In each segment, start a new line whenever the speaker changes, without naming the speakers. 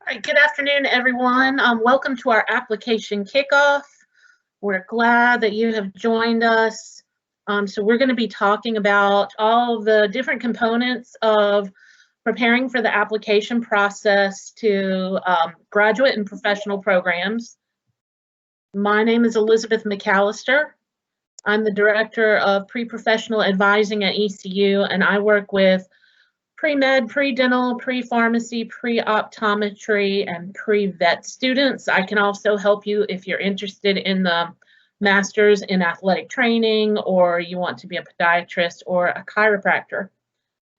All right, good afternoon, everyone. Welcome to our application kickoff. We're glad that you have joined us. So we're going to be talking about all the different components of preparing for the application process to graduate and professional programs. My name is Elizabeth McAllister. I'm the Director of Pre-Professional Advising at ECU, and I work with pre-med, pre-dental, pre-pharmacy, pre-optometry, and pre-vet students. I can also help you if you're interested in the master's in athletic training, or you want to be a podiatrist or a chiropractor.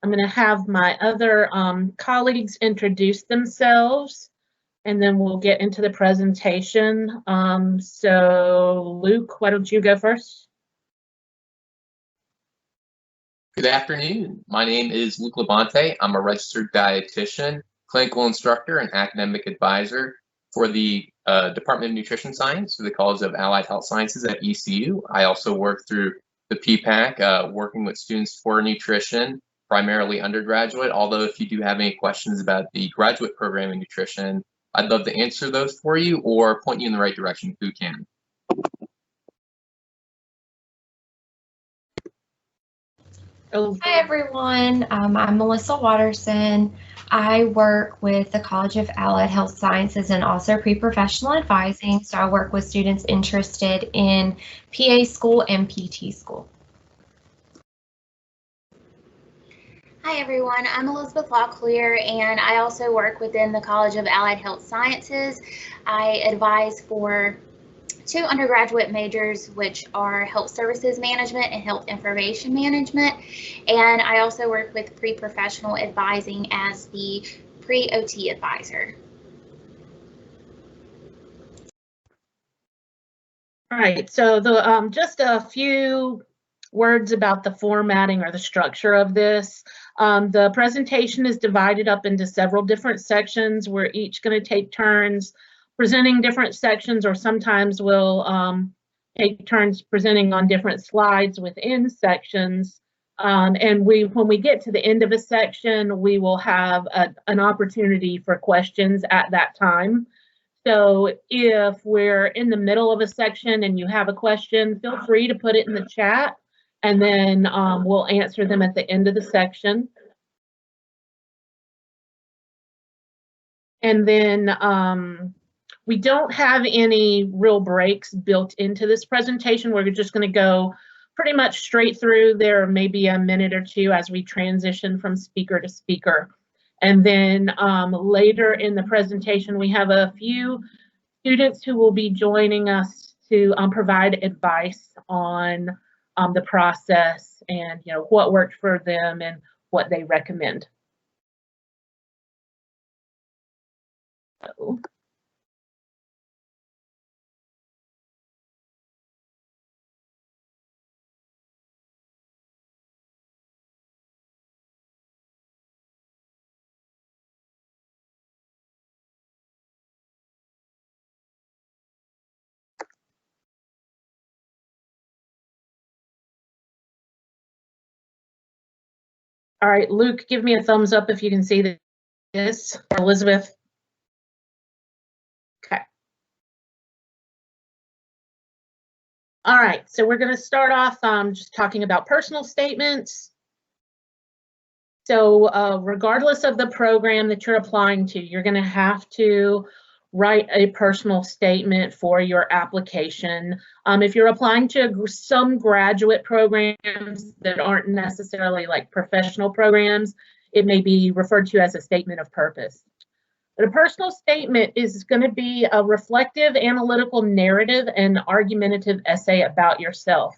I'm going to have my other colleagues introduce themselves, and then we'll get into the presentation. So Luke, why don't you go first?
Good afternoon. My name is Luke Labonte. I'm a registered dietitian, clinical instructor, and academic advisor for the Department of Nutrition Science for the College of Allied Health Sciences at ECU. I also work through the PPAC, working with students for nutrition, primarily undergraduate, although if you do have any questions about the graduate program in nutrition, I'd love to answer those for you or point you in the right direction who can.
Hi everyone, I'm Melissa Watterson. I work with the College of Allied Health Sciences and also pre-professional advising. So I work with students interested in PA school and PT school.
Hi everyone, I'm Elizabeth Locklear and I also work within the College of Allied Health Sciences. I advise for two undergraduate majors, which are Health Services Management and Health Information Management. And I also work with pre-professional advising as the pre-OT advisor.
All right, so the just a few words about the formatting or the structure of this. The presentation is divided up into several different sections. We're each going to take turns presenting different sections, or sometimes we'll take turns presenting on different slides within sections. And when we get to the end of a section, we will have an opportunity for questions at that time. So if we're in the middle of a section and you have a question, feel free to put it in the chat, and then we'll answer them at the end of the section. And then we don't have any real breaks built into this presentation. We're just going to go pretty much straight through. There may be a minute or two as we transition from speaker to speaker. And then later in the presentation, we have a few students who will be joining us to provide advice on the process and what worked for them and what they recommend. So. All right, Luke, give me a thumbs up if you can see this. Elizabeth. Okay. All right, so we're going to start off just talking about personal statements. So regardless of the program that you're applying to, you're going to have to write a personal statement for your application. If you're applying to some graduate programs that aren't necessarily like professional programs, it may be referred to as a statement of purpose. But a personal statement is going to be a reflective, analytical narrative and argumentative essay about yourself.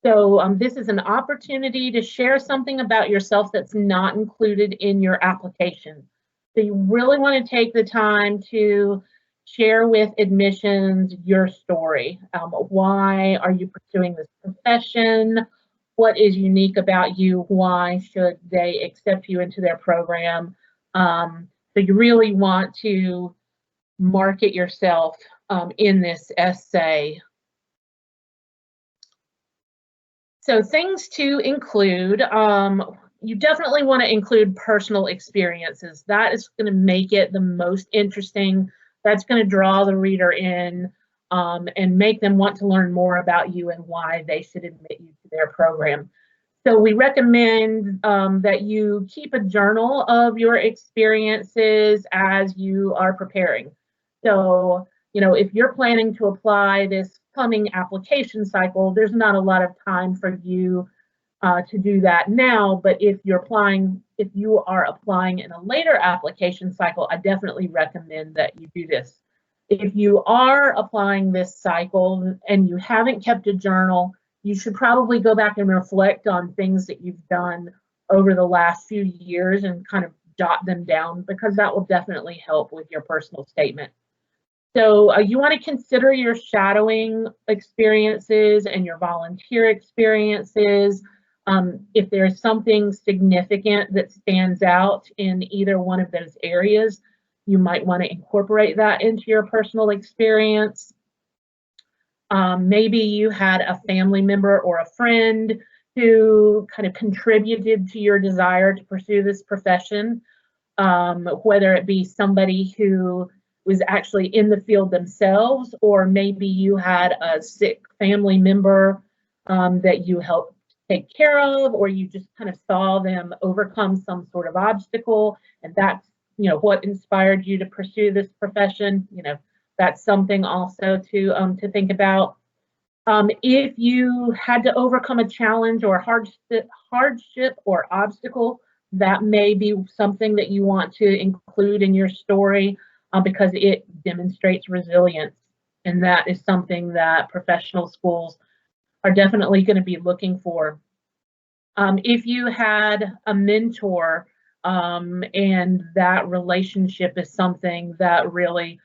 So this is an opportunity to share something about yourself that's not included in your application. So you really want to take the time to share with admissions your story. Why are you pursuing this profession? What is unique about you? Why should they accept you into their program? So you really want to market yourself in this essay. So things to include, You definitely want to include personal experiences. That is going to make it the most interesting. That's going to draw the reader in and make them want to learn more about you and why they should admit you to their program. So we recommend that you keep a journal of your experiences as you are preparing. So, you know, if you're planning to apply this coming application cycle, there's not a lot of time for you to do that now, but if you are applying in a later application cycle, I definitely recommend that you do this. If you are applying this cycle and you haven't kept a journal, you should probably go back and reflect on things that you've done over the last few years and kind of jot them down, because that will definitely help with your personal statement. So you want to consider your shadowing experiences and your volunteer experiences. If there's something significant that stands out in either one of those areas, you might want to incorporate that into your personal experience. Maybe you had a family member or a friend who kind of contributed to your desire to pursue this profession, whether it be somebody who was actually in the field themselves, or maybe you had a sick family member that you helped take care of, or you just kind of saw them overcome some sort of obstacle, and that's, you know, what inspired you to pursue this profession. You know, that's something also to think about. If you had to overcome a challenge or hardship or obstacle, that may be something that you want to include in your story because it demonstrates resilience, and that is something that professional schools are definitely going to be looking for. If you had a mentor and that relationship is something that really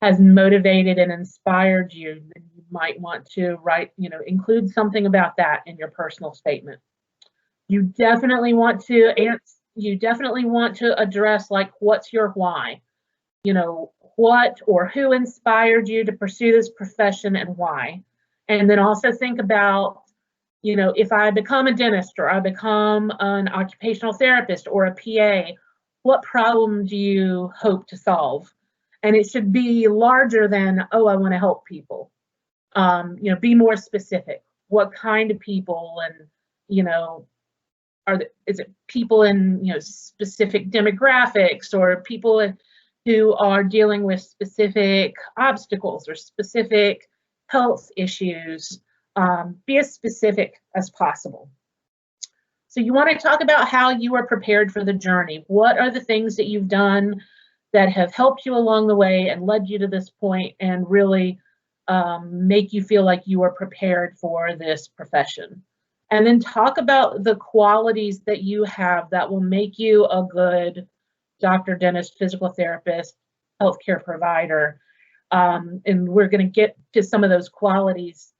has motivated and inspired you, then you might want to include something about that in your personal statement. You definitely want to address, like, what's your why? You know, what or who inspired you to pursue this profession and why? And then also think about, you know, if I become a dentist or I become an occupational therapist or a PA, what problem do you hope to solve? And it should be larger than, oh, I want to help people. You know, be more specific. What kind of people, and, you know, is it people in, you know, specific demographics, or people who are dealing with specific obstacles or specific health issues? Be as specific as possible. So you want to talk about how you are prepared for the journey. What are the things that you've done that have helped you along the way and led you to this point and really make you feel like you are prepared for this profession? And then talk about the qualities that you have that will make you a good doctor, dentist, physical therapist, healthcare provider. And we're going to get to some of those qualities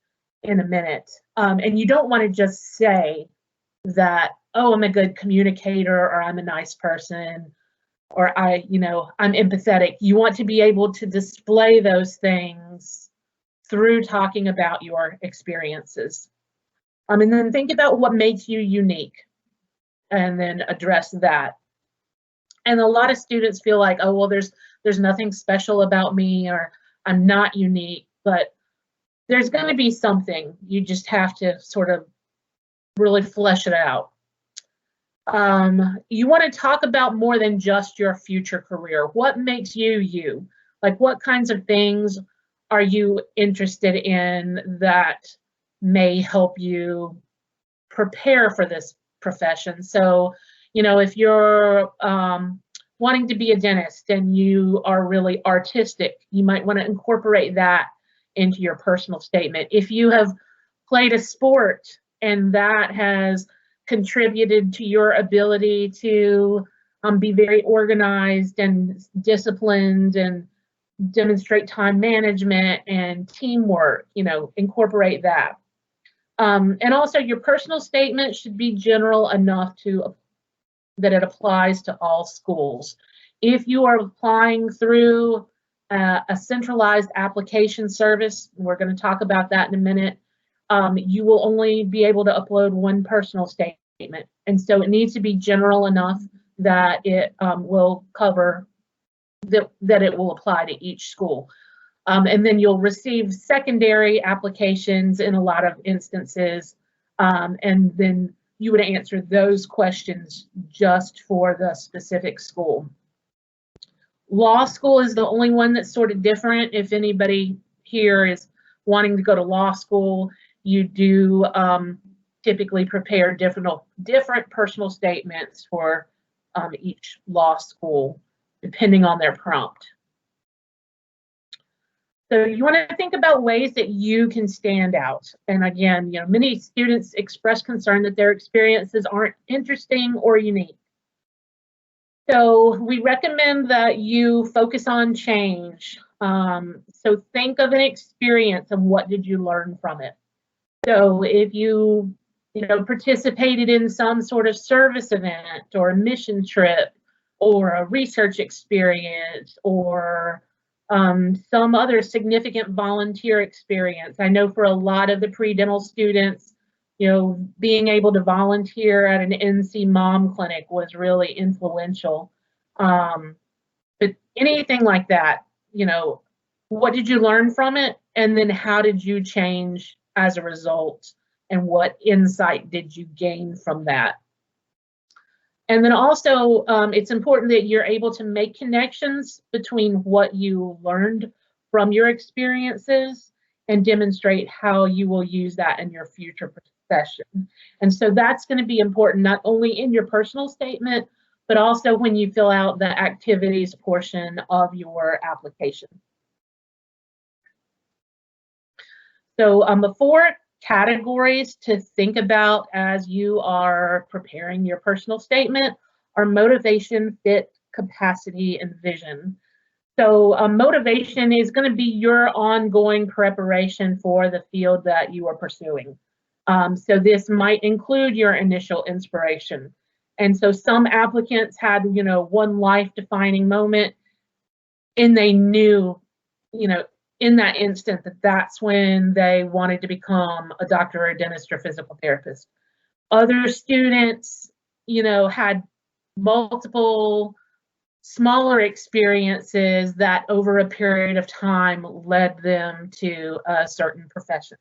in a minute. And you don't want to just say that, oh, I'm a good communicator, or I'm a nice person, or I'm empathetic. You want to be able to display those things through talking about your experiences. And then think about what makes you unique, and then address that. And a lot of students feel like, oh, well, there's nothing special about me, or I'm not unique, but there's going to be something. You just have to sort of really flesh it out. You want to talk about more than just your future career. What makes you you? Like, what kinds of things are you interested in that may help you prepare for this profession? So, you know, if you're wanting to be a dentist and you are really artistic, you might want to incorporate that into your personal statement. If you have played a sport and that has contributed to your ability to be very organized and disciplined and demonstrate time management and teamwork, you know, incorporate that. And also, your personal statement should be general enough that it applies to all schools. If you are applying through a centralized application service, we're going to talk about that in a minute, you will only be able to upload one personal statement. statement. And so it needs to be general enough that it will cover, that it will apply to each school. And then you'll receive secondary applications in a lot of instances, and then you would answer those questions just for the specific school. Law school is the only one that's sort of different. If anybody here is wanting to go to law school, you do typically prepare different personal statements for each law school, depending on their prompt. So you want to think about ways that you can stand out. And again, many students express concern that their experiences aren't interesting or unique. So we recommend that you focus on change. So think of an experience and what did you learn from it. So if you participated in some sort of service event or a mission trip or a research experience or some other significant volunteer experience. I know for a lot of the pre-dental students, being able to volunteer at an NC mom clinic was really influential. But anything like that, what did you learn from it? And then how did you change as a result? And what insight did you gain from that? And then also, it's important that you're able to make connections between what you learned from your experiences and demonstrate how you will use that in your future profession. And so that's going to be important not only in your personal statement, but also when you fill out the activities portion of your application. So the 4 categories to think about as you are preparing your personal statement are motivation, fit, capacity, and vision. So motivation is going to be your ongoing preparation for the field that you are pursuing. So this might include your initial inspiration. And so some applicants had, one life-defining moment, and they knew, in that instant that's when they wanted to become a doctor or a dentist or physical therapist. Other students, had multiple smaller experiences that over a period of time led them to a certain profession.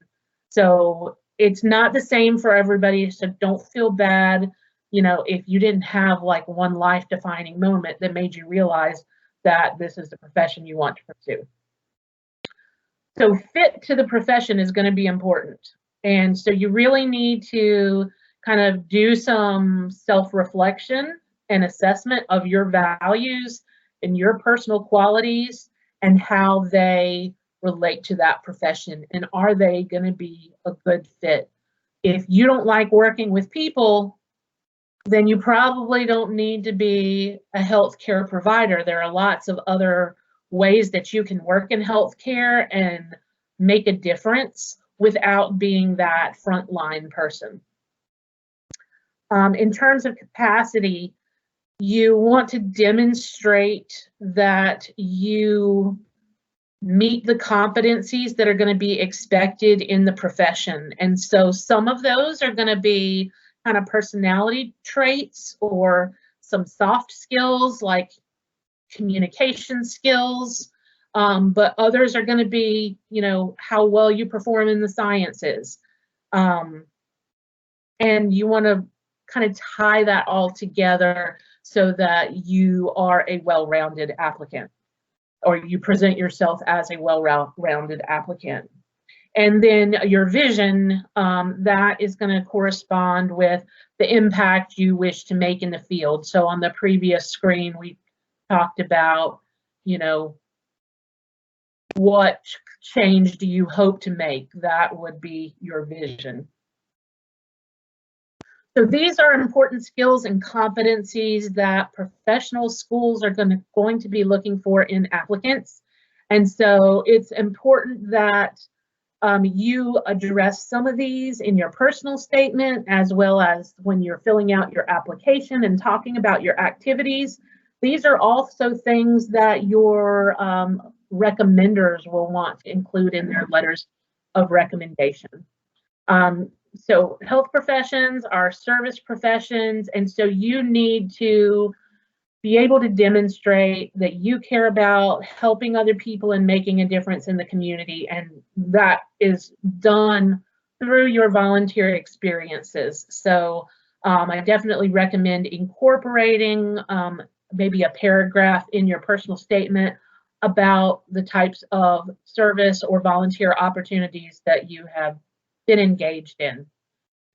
So it's not the same for everybody, so don't feel bad, if you didn't have like one life-defining moment that made you realize that this is the profession you want to pursue. So fit to the profession is going to be important. And so you really need to kind of do some self-reflection and assessment of your values and your personal qualities and how they relate to that profession. And are they going to be a good fit? If you don't like working with people, then you probably don't need to be a healthcare provider. There are lots of other ways that you can work in healthcare and make a difference without being that frontline person. In terms of capacity, you want to demonstrate that you meet the competencies that are going to be expected in the profession. And so some of those are going to be kind of personality traits or some soft skills like communication skills, but others are going to be, how well you perform in the sciences. And you want to kind of tie that all together so that you are a well-rounded applicant, or you present yourself as a well-rounded applicant. And then your vision, that is going to correspond with the impact you wish to make in the field. So on the previous screen, we talked about, what change do you hope to make? That would be your vision. So these are important skills and competencies that professional schools are going to be looking for in applicants. And so it's important that you address some of these in your personal statement, as well as when you're filling out your application and talking about your activities. These are also things that your recommenders will want to include in their letters of recommendation. So health professions are service professions, and so you need to be able to demonstrate that you care about helping other people and making a difference in the community, and that is done through your volunteer experiences. So I definitely recommend incorporating maybe a paragraph in your personal statement about the types of service or volunteer opportunities that you have been engaged in.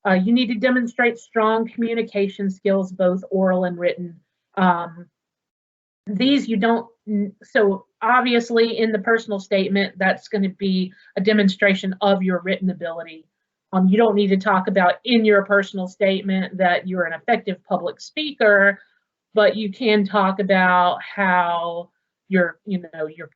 You need to demonstrate strong communication skills, both oral and written. These you don't, so obviously in the personal statement, that's going to be a demonstration of your written ability. You don't need to talk about in your personal statement that you're an effective public speaker, but you can talk about how you're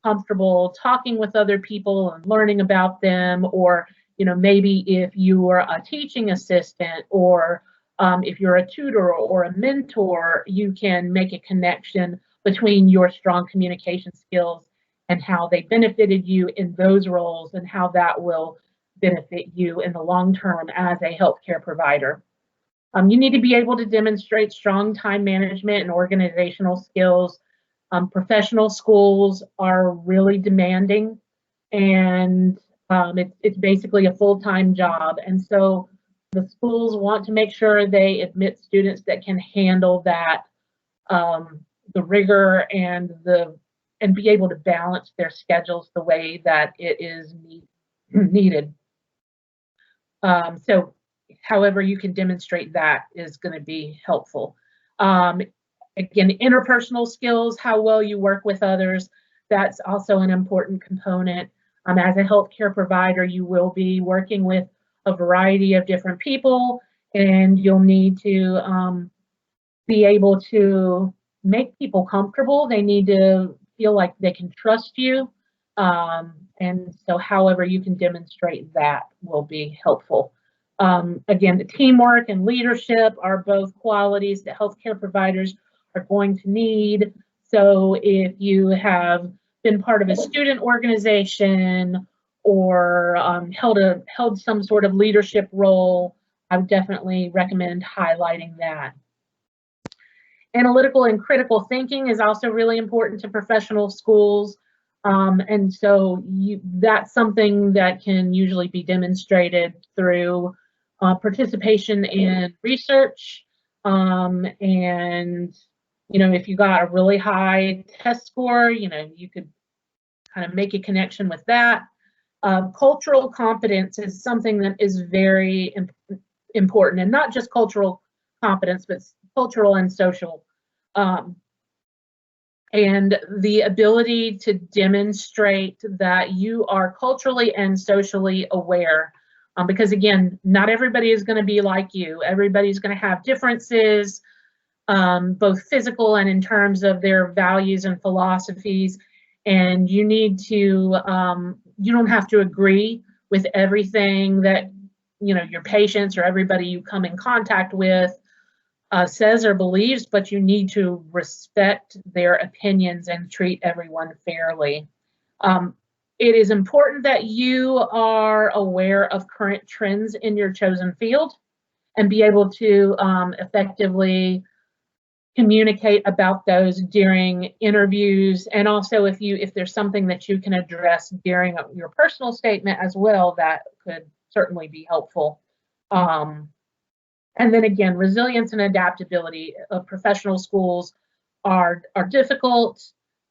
comfortable talking with other people and learning about them, or maybe if you are a teaching assistant, or if you're a tutor or a mentor, you can make a connection between your strong communication skills and how they benefited you in those roles, and how that will benefit you in the long term as a healthcare provider. You need to be able to demonstrate strong time management and organizational skills. Professional schools are really demanding, and it's basically a full-time job. And so the schools want to make sure they admit students that can handle that, the rigor and be able to balance their schedules the way that it is needed. So however you can demonstrate that is going to be helpful. Again, interpersonal skills, how well you work with others, that's also an important component. As a healthcare provider, you will be working with a variety of different people, and you'll need to be able to make people comfortable. They need to feel like they can trust you. And so however you can demonstrate that will be helpful. Again, the teamwork and leadership are both qualities that healthcare providers are going to need. So if you have been part of a student organization or held some sort of leadership role, I would definitely recommend highlighting that. Analytical and critical thinking is also really important to professional schools. And so that's something that can usually be demonstrated through participation in research. And, if you got a really high test score, you could kind of make a connection with that. Cultural competence is something that is very important, and not just cultural competence, but cultural and social. And the ability to demonstrate that you are culturally and socially aware. Because again, not everybody is going to be like you. Everybody's going to have differences, both physical and in terms of their values and philosophies. And you need to, you don't have to agree with everything that, your patients or everybody you come in contact with says or believes, but you need to respect their opinions and treat everyone fairly. It is important that you are aware of current trends in your chosen field and be able to effectively communicate about those during interviews, and also if there's something that you can address during your personal statement as well, that could certainly be helpful. And then again, resilience and adaptability of professional schools are difficult,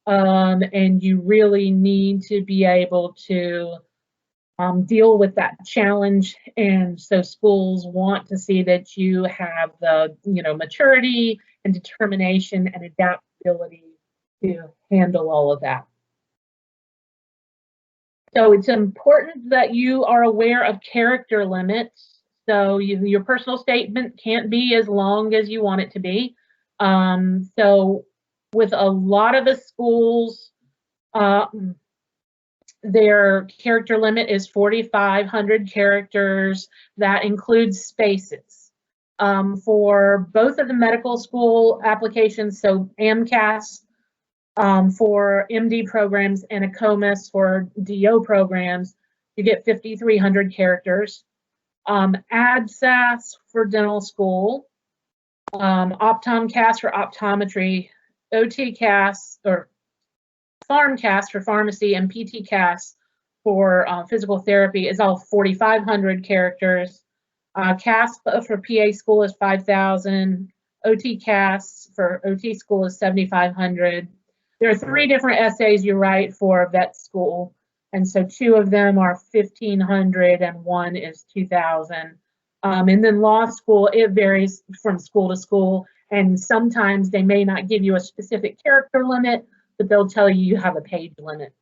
and you really need to be able to deal with that challenge. And so schools want to see that you have the maturity and determination and adaptability to handle all of that. So it's important that you are aware of character limits. So your personal statement can't be as long as you want it to be. So with a lot of the schools, their character limit is 4,500 characters. That includes spaces. For both of the medical school applications, so AMCAS for MD programs and ACOMAS for DO programs, you get 5,300 characters. ADSAS for dental school, OptomCast for optometry, OTCast or PharmCast for pharmacy, and PTCast for physical therapy is all 4,500 characters. CASPA for PA school is 5,000. OTCast for OT school is 7,500. There are 3 different essays you write for vet school, and so 2 of them are 1,500 and 1 is 2,000. And then law school, it varies from school to school, and sometimes they may not give you a specific character limit, but they'll tell you you have a page limit.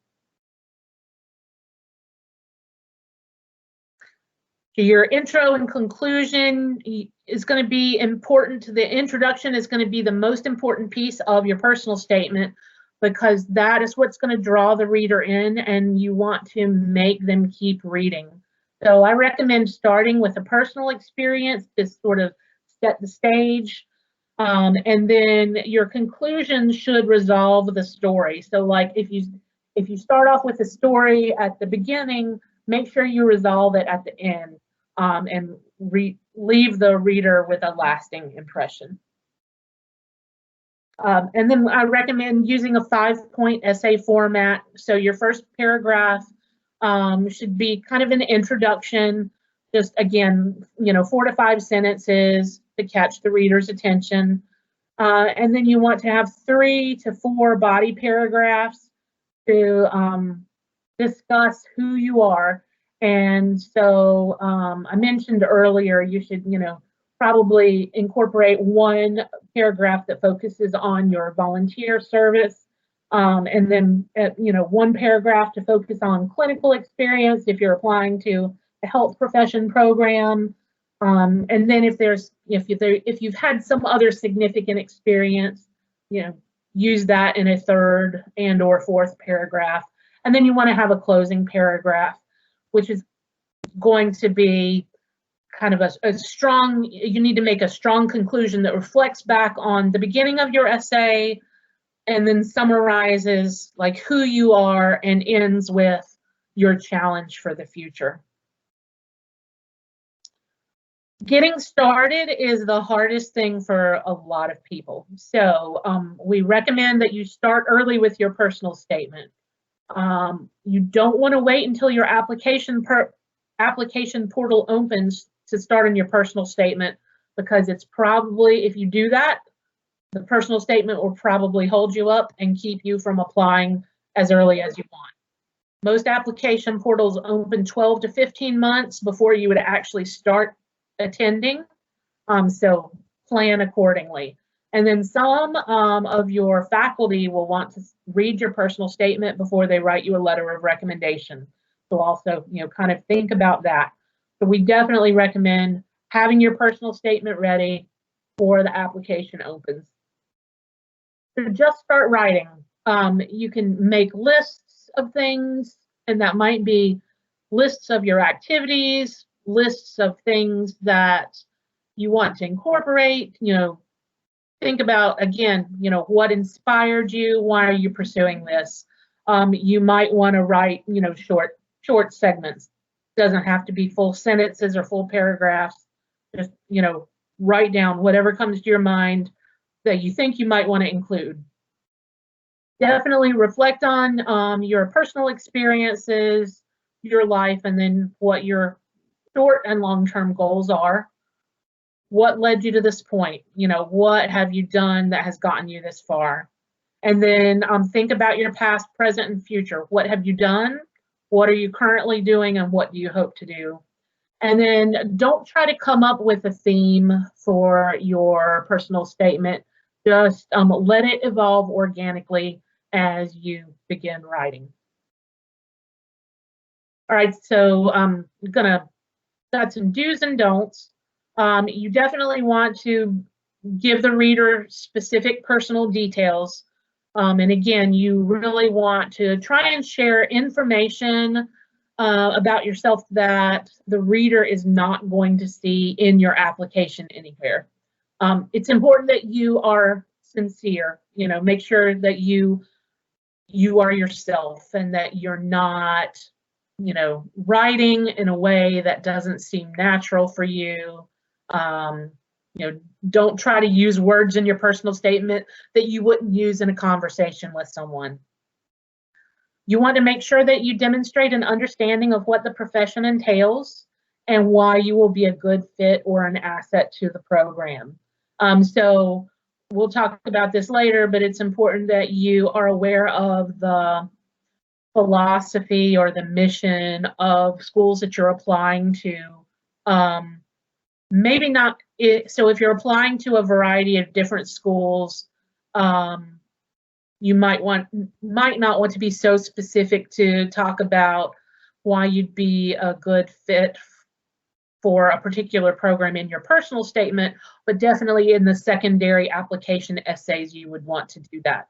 Your intro and conclusion is going to be important. The introduction is going to be the most important piece of your personal statement, because that is what's going to draw the reader in, and you want to make them keep reading. So I recommend starting with a personal experience to sort of set the stage, and then your conclusion should resolve the story. So like if you start off with a story at the beginning, make sure you resolve it at the end, and leave the reader with a lasting impression. And then I recommend using a 5-point essay format. So your first paragraph should be kind of an introduction, just again, 4 to 5 sentences to catch the reader's attention. And then you want to have 3 to 4 body paragraphs to discuss who you are. And so I mentioned earlier, you should, probably incorporate 1 paragraph that focuses on your volunteer service, and then 1 paragraph to focus on clinical experience if you're applying to a health profession program, and then if you've had some other significant experience, use that in a 3rd and or 4th paragraph, and then you want to have a closing paragraph, which is going to be kind of a strong, you need to make a strong conclusion that reflects back on the beginning of your essay and then summarizes like who you are and ends with your challenge for the future. Getting started is the hardest thing for a lot of people. So we recommend that you start early with your personal statement. You don't want to wait until your application portal opens to start on your personal statement, because it's probably, if you do that, the personal statement will probably hold you up and keep you from applying as early as you want. Most application portals open 12 to 15 months before you would actually start attending, so plan accordingly. And then some of your faculty will want to read your personal statement before they write you a letter of recommendation. So also, kind of think about that. So we definitely recommend having your personal statement ready before the application opens. So just start writing. You can make lists of things, and that might be lists of your activities, lists of things that you want to incorporate. Think about, again, what inspired you? Why are you pursuing this? You might want to write, short segments. Doesn't have to be full sentences or full paragraphs. Just, write down whatever comes to your mind that you think you might want to include. Definitely reflect on your personal experiences, your life, and then what your short and long-term goals are. What led you to this point? What have you done that has gotten you this far? And then think about your past, present, and future. What have you done? What are you currently doing, and what do you hope to do? And then don't try to come up with a theme for your personal statement. Just let it evolve organically as you begin writing. All right, so I'm got some do's and don'ts. You definitely want to give the reader specific personal details. And again, you really want to try and share information about yourself that the reader is not going to see in your application anywhere. It's important that you are sincere. Make sure that you are yourself and that you're not writing in a way that doesn't seem natural for you. Don't try to use words in your personal statement that you wouldn't use in a conversation with someone. You want to make sure that you demonstrate an understanding of what the profession entails and why you will be a good fit or an asset to the program. So we'll talk about this later, but it's important that you are aware of the philosophy or the mission of schools that you're applying to. Maybe not, so if you're applying to a variety of different schools, you might not want to be so specific to talk about why you'd be a good fit for a particular program in your personal statement, but definitely in the secondary application essays, you would want to do that.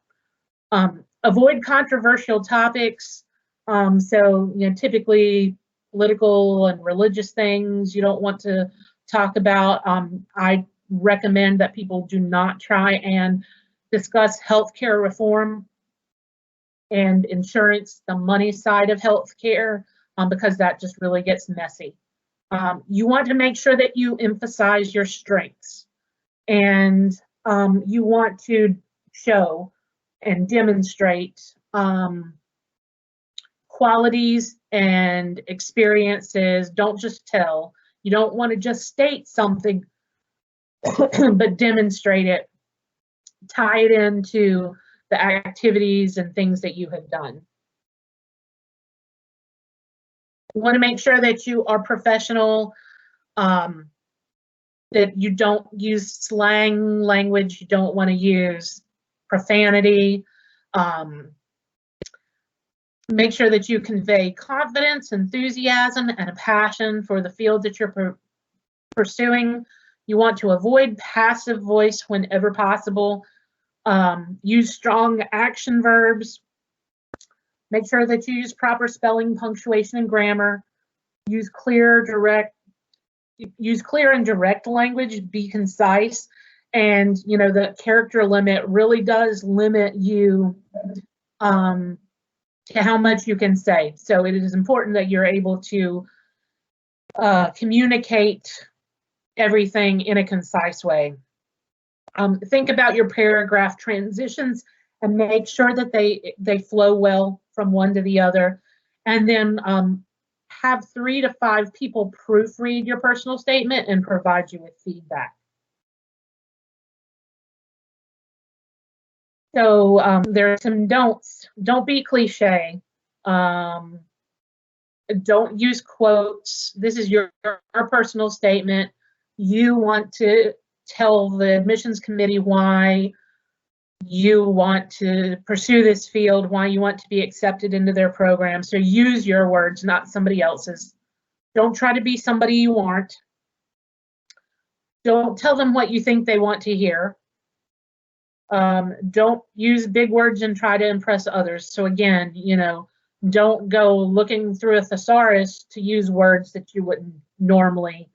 Avoid controversial topics. So, typically political and religious things you don't want to talk about. I recommend that people do not try and discuss healthcare reform and insurance, the money side of healthcare, because that just really gets messy. You want to make sure that you emphasize your strengths, and you want to show and demonstrate qualities and experiences. Don't just tell. You don't want to just state something, but demonstrate it. Tie it into the activities and things that you have done. You want to make sure that you are professional, that you don't use slang language, you don't want to use profanity. Make sure that you convey confidence, enthusiasm, and a passion for the field that you're pursuing. You want to avoid passive voice whenever possible. Use strong action verbs. Make sure that you use proper spelling, punctuation, and grammar. Use clear and direct language. Be concise. And the character limit really does limit you to how much you can say. So it is important that you're able to communicate everything in a concise way. Think about your paragraph transitions and make sure that they flow well from one to the other. And then have 3 to 5 people proofread your personal statement and provide you with feedback. So there are some don'ts. Don't be cliche. Don't use quotes. This is your personal statement. You want to tell the admissions committee why you want to pursue this field, why you want to be accepted into their program. So use your words, not somebody else's. Don't try to be somebody you aren't. Don't tell them what you think they want to hear. Don't use big words and try to impress others. So again, don't go looking through a thesaurus to use words that you wouldn't normally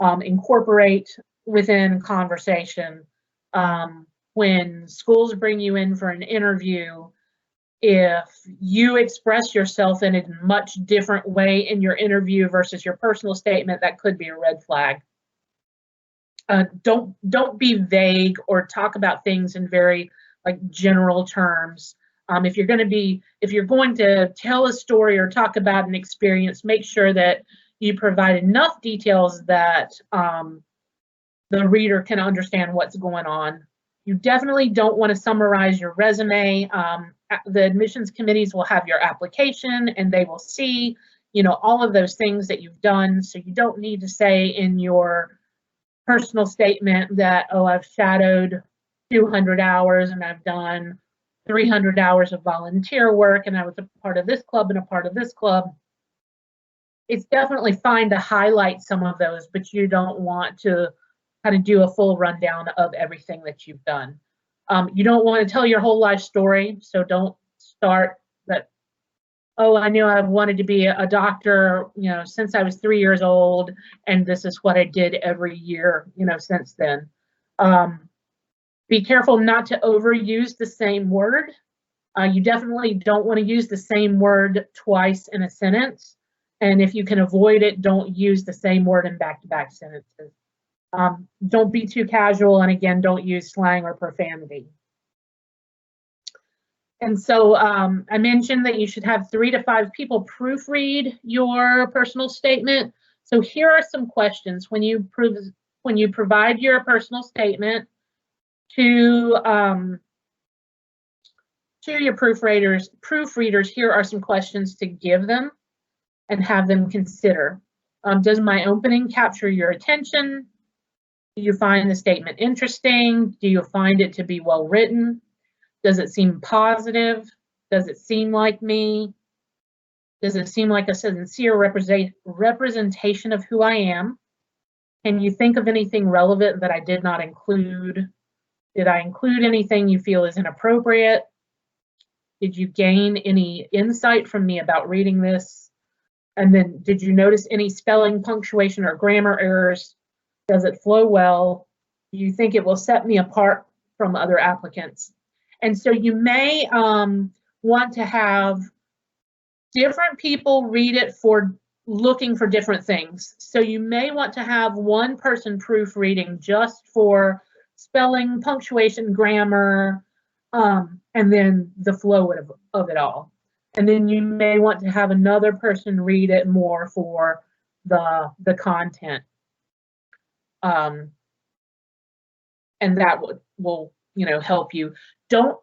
incorporate within conversation. When schools bring you in for an interview, if you express yourself in a much different way in your interview versus your personal statement, that could be a red flag. Don't be vague or talk about things in very general terms. If you're going to tell a story or talk about an experience, make sure that you provide enough details that the reader can understand what's going on. You definitely don't want to summarize your resume. The admissions committees will have your application and they will see, all of those things that you've done. So you don't need to say in your personal statement that, oh, I've shadowed 200 hours and I've done 300 hours of volunteer work and I was a part of this club and a part of this club. It's definitely fine to highlight some of those, but you don't want to kind of do a full rundown of everything that you've done. You don't want to tell your whole life story, so don't start that, oh, I knew I wanted to be a doctor, since I was 3 years old, and this is what I did every year, since then. Be careful not to overuse the same word. You definitely don't want to use the same word twice in a sentence. And if you can avoid it, don't use the same word in back-to-back sentences. Don't be too casual, and again, don't use slang or profanity. And so I mentioned that you should have 3 to 5 people proofread your personal statement. So here are some questions when you provide your personal statement to your proofreaders. Here are some questions to give them and have them consider. Does my opening capture your attention? Do you find the statement interesting? Do you find it to be well written? Does it seem positive? Does it seem like me? Does it seem like a sincere representation of who I am? Can you think of anything relevant that I did not include? Did I include anything you feel is inappropriate? Did you gain any insight from me about reading this? And then, did you notice any spelling, punctuation, or grammar errors? Does it flow well? Do you think it will set me apart from other applicants? And so you may want to have different people read it for looking for different things. So you may want to have one person proofreading just for spelling, punctuation, grammar, and then the flow of it all. And then you may want to have another person read it more for the content. And that will help you. Don't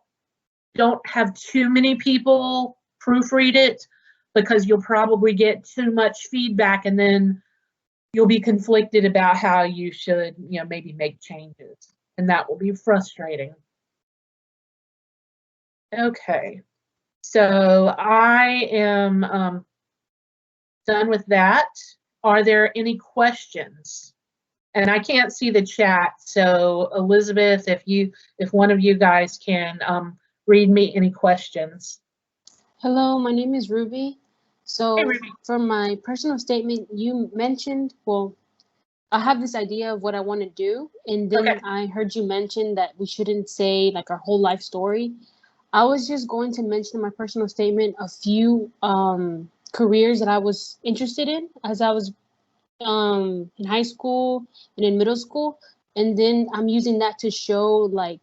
have too many people proofread it, because you'll probably get too much feedback, and then you'll be conflicted about how you should maybe make changes, and that will be frustrating. Okay, so I am done with that. Are there any questions? And I can't see the chat, so Elizabeth, if one of you guys can read me any questions.
Hello, my name is Ruby. So
Hey, Ruby.
For my personal statement, you mentioned, well, I have this idea of what I want to do, and then
Okay.
I heard you mention that we shouldn't say like our whole life story. I was just going to mention in my personal statement a few careers that I was interested in as I was in high school and in middle school, and then I'm using that to show like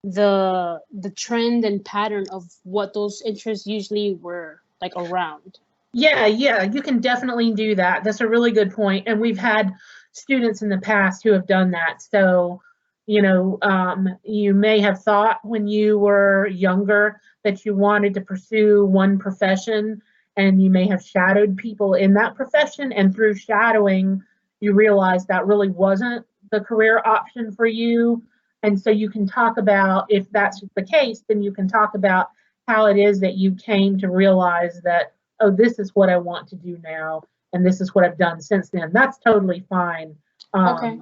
the trend and pattern of what those interests usually were like around.
Yeah, you can definitely do that. That's a really good point. And we've had students in the past who have done that. So, you may have thought when you were younger that you wanted to pursue one profession, and you may have shadowed people in that profession. And through shadowing, you realize that really wasn't the career option for you. And so you can talk about, if that's the case, then you can talk about how it is that you came to realize that, oh, this is what I want to do now, and this is what I've done since then. That's totally fine.
Okay,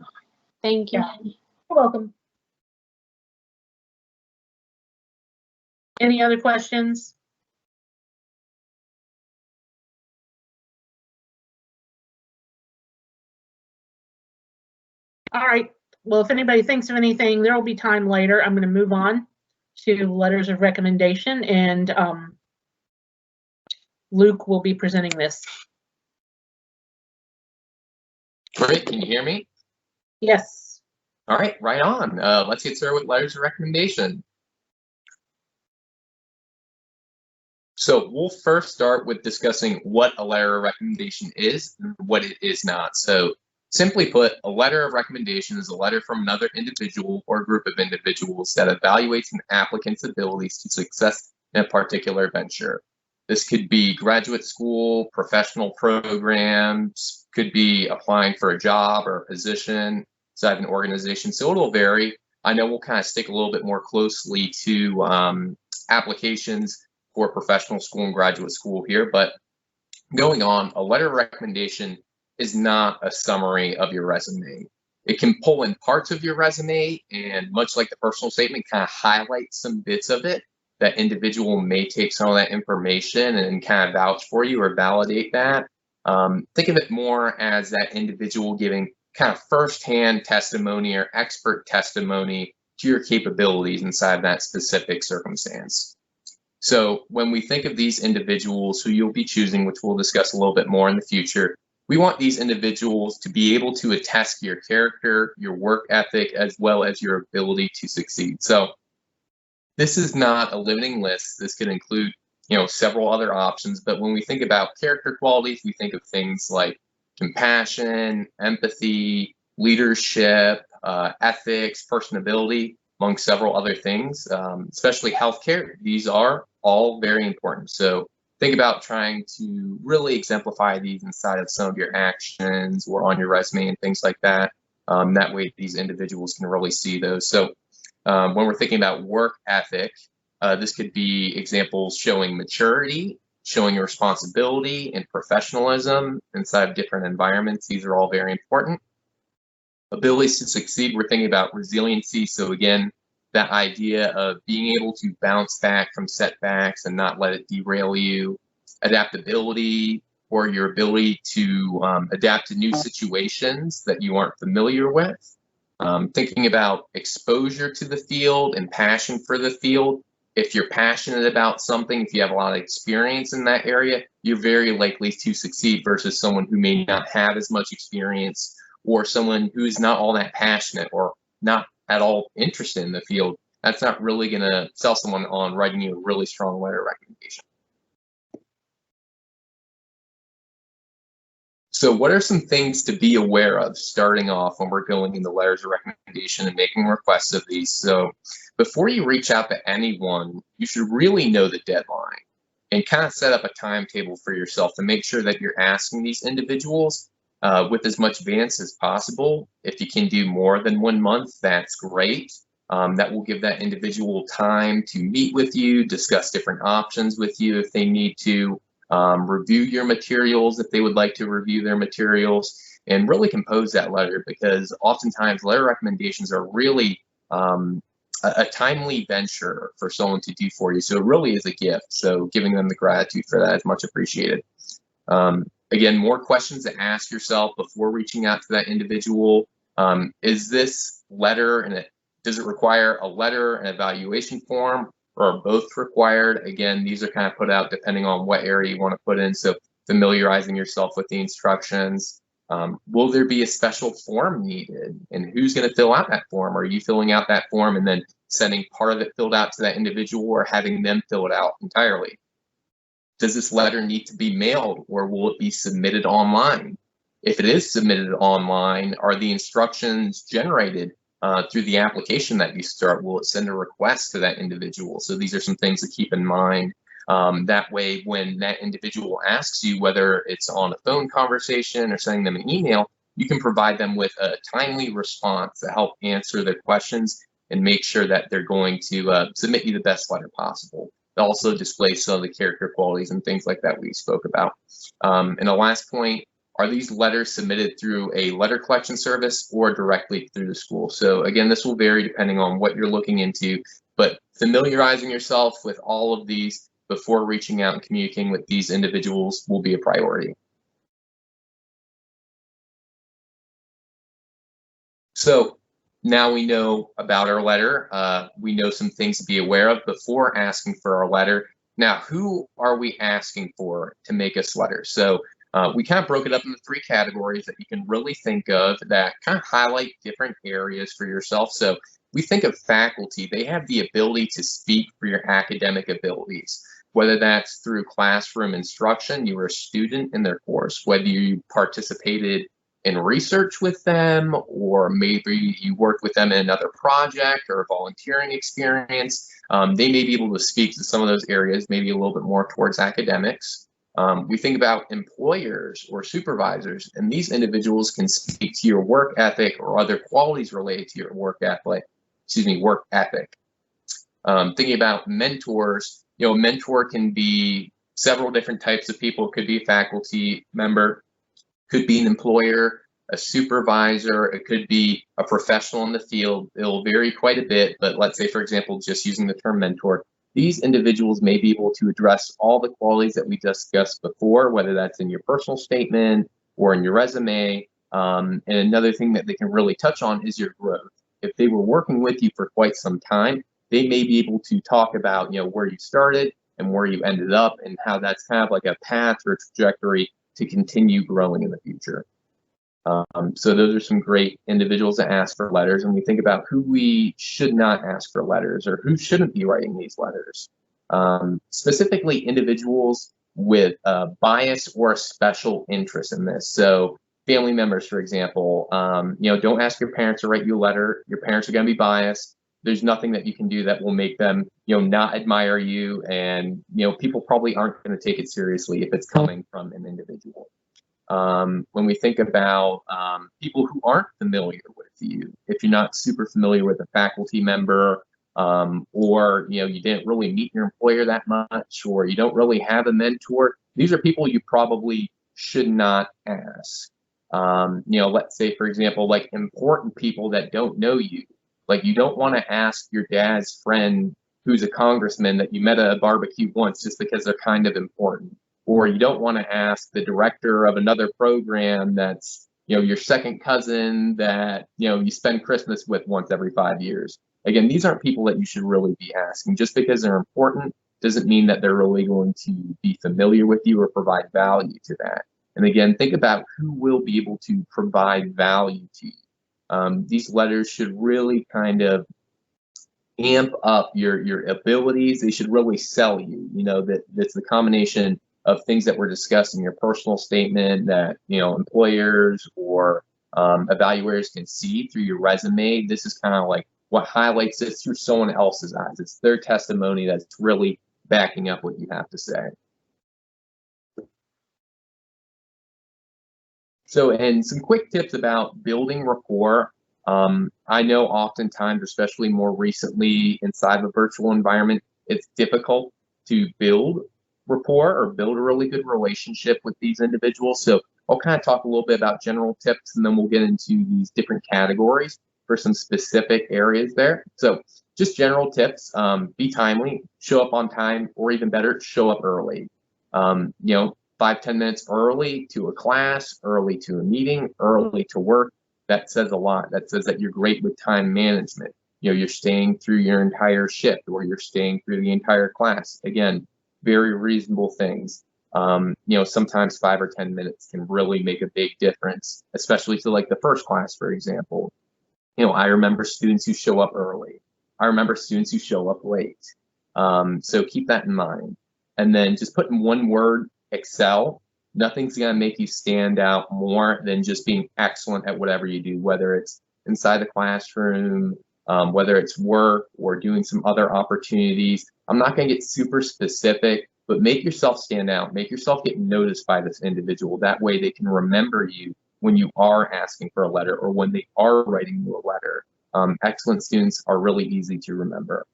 thank you.
Yeah. You're welcome. Any other questions? All right. Well, if anybody thinks of anything, there will be time later. I'm going to move on to letters of recommendation, and Luke will be presenting this.
Great, can you hear me?
Yes.
All right, right on. Let's get started with letters of recommendation. So we'll first start with discussing what a letter of recommendation is and what it is not. So simply put, a letter of recommendation is a letter from another individual or group of individuals that evaluates an applicant's abilities to success in a particular venture. This could be graduate school, professional programs, could be applying for a job or a position inside an organization. So it'll vary. I know we'll kind of stick a little bit more closely to applications for professional school and graduate school here, but going on, a letter of recommendation is not a summary of your resume. It can pull in parts of your resume, and much like the personal statement, kind of highlight some bits of it. That individual may take some of that information and kind of vouch for you or validate that. Think of it more as that individual giving kind of firsthand testimony or expert testimony to your capabilities inside that specific circumstance. So when we think of these individuals who you'll be choosing, which we'll discuss a little bit more in the future, we want these individuals to be able to attest to your character, your work ethic, as well as your ability to succeed. So this is not a limiting list. This could include, several other options. But when we think about character qualities, we think of things like compassion, empathy, leadership, ethics, personability, among several other things, especially healthcare. These are all very important. So think about trying to really exemplify these inside of some of your actions or on your resume and things like that. That way these individuals can really see those. So when we're thinking about work ethic, this could be examples showing maturity, showing responsibility and professionalism inside of different environments. These are all very important. Abilities to succeed, we're thinking about resiliency. So again, that idea of being able to bounce back from setbacks and not let it derail you. Adaptability, or your ability to adapt to new situations that you aren't familiar with. Thinking about exposure to the field and passion for the field. If you're passionate about something, if you have a lot of experience in that area, you're very likely to succeed versus someone who may not have as much experience, or someone who's not all that passionate or not at all interested in the field. That's not really going to sell someone on writing you a really strong letter of recommendation. So what are some things to be aware of starting off when we're going into letters of recommendation and making requests of these? So before you reach out to anyone, you should really know the deadline and kind of set up a timetable for yourself to make sure that you're asking these individuals with as much advance as possible. If you can do more than 1 month, that's great. That will give that individual time to meet with you, discuss different options with you if they need to, review your materials if they would like to review their materials, and really compose that letter, because oftentimes letter recommendations are really a timely venture for someone to do for you. So it really is a gift. So giving them the gratitude for that is much appreciated. Again, more questions to ask yourself before reaching out to that individual. Is this letter, and does it require a letter, an evaluation form, or are both required? Again, these are kind of put out depending on what area you want to put in. So familiarizing yourself with the instructions. Will there be a special form needed? And who's going to fill out that form? Are you filling out that form and then sending part of it filled out to that individual, or having them fill it out entirely? Does this letter need to be mailed, or will it be submitted online? If it is submitted online, are the instructions generated through the application that you start? Will it send a request to that individual? So these are some things to keep in mind. That way, when that individual asks you, whether it's on a phone conversation or sending them an email, you can provide them with a timely response to help answer their questions and make sure that they're going to submit you the best letter possible. It also displays some of the character qualities and things like that we spoke about. And the last point, are these letters submitted through a letter collection service or directly through the school? So again, this will vary depending on what you're looking into, but familiarizing yourself with all of these before reaching out and communicating with these individuals will be a priority. So now we know about our letter. We know some things to be aware of before asking for our letter. Now, who are we asking for to make us letters? So we kind of broke it up into 3 categories that you can really think of that kind of highlight different areas for yourself. So we think of faculty. They have the ability to speak for your academic abilities, whether that's through classroom instruction, you were a student in their course, whether you participated in research with them, or maybe you worked with them in another project or a volunteering experience. They may be able to speak to some of those areas, maybe a little bit more towards academics. We think about employers or supervisors, and these individuals can speak to your work ethic or other qualities related to your work ethic. Thinking about mentors, a mentor can be several different types of people. It could be a faculty member, could be an employer, a supervisor, it could be a professional in the field. It'll vary quite a bit, but let's say, for example, just using the term mentor, these individuals may be able to address all the qualities that we discussed before, whether that's in your personal statement or in your resume. And another thing that they can really touch on is your growth. If they were working with you for quite some time, they may be able to talk about, where you started and where you ended up, and how that's kind of like a path or a trajectory to continue growing in the future. So those are some great individuals to ask for letters, and we think about who we should not ask for letters or who shouldn't be writing these letters. Specifically, individuals with bias or a special interest in this. So family members, for example, don't ask your parents to write you a letter. Your parents are going to be biased. There's nothing that you can do that will make them, not admire you, and people probably aren't going to take it seriously if it's coming from an individual. When we think about people who aren't familiar with you, if you're not super familiar with a faculty member, or you didn't really meet your employer that much, or you don't really have a mentor, these are people you probably should not ask. Let's say, for example, like important people that don't know you. Like, you don't want to ask your dad's friend who's a congressman that you met at a barbecue once just because they're kind of important. Or you don't want to ask the director of another program that's, your second cousin that, you spend Christmas with once every 5 years. Again, these aren't people that you should really be asking. Just because they're important doesn't mean that they're really going to be familiar with you or provide value to that. And again, think about who will be able to provide value to you. These letters should really kind of amp up your abilities. They should really sell you. That's the combination of things that were discussed in your personal statement that employers or evaluators can see through your resume. This is kind of like what highlights it through someone else's eyes. It's their testimony that's really backing up what you have to say. So, and some quick tips about building rapport. I know oftentimes, especially more recently inside of a virtual environment, it's difficult to build rapport or build a really good relationship with these individuals. So I'll kind of talk a little bit about general tips, and then we'll get into these different categories for some specific areas there. So just general tips: be timely, show up on time, or even better, show up early. 5-10 minutes early to a class, early to a meeting, early to work. That says a lot. That says that you're great with time management. You're staying through your entire shift, or you're staying through the entire class. Again, very reasonable things. Sometimes 5 or 10 minutes can really make a big difference, especially to like the first class, for example. I remember students who show up early. I remember students who show up late. So keep that in mind. And then just put in one word: excel. Nothing's going to make you stand out more than just being excellent at whatever you do, whether it's inside the classroom, whether it's work or doing some other opportunities. I'm not going to get super specific, but make yourself stand out. Make yourself get noticed by this individual. That way they can remember you when you are asking for a letter or when they are writing you a letter. Excellent students are really easy to remember.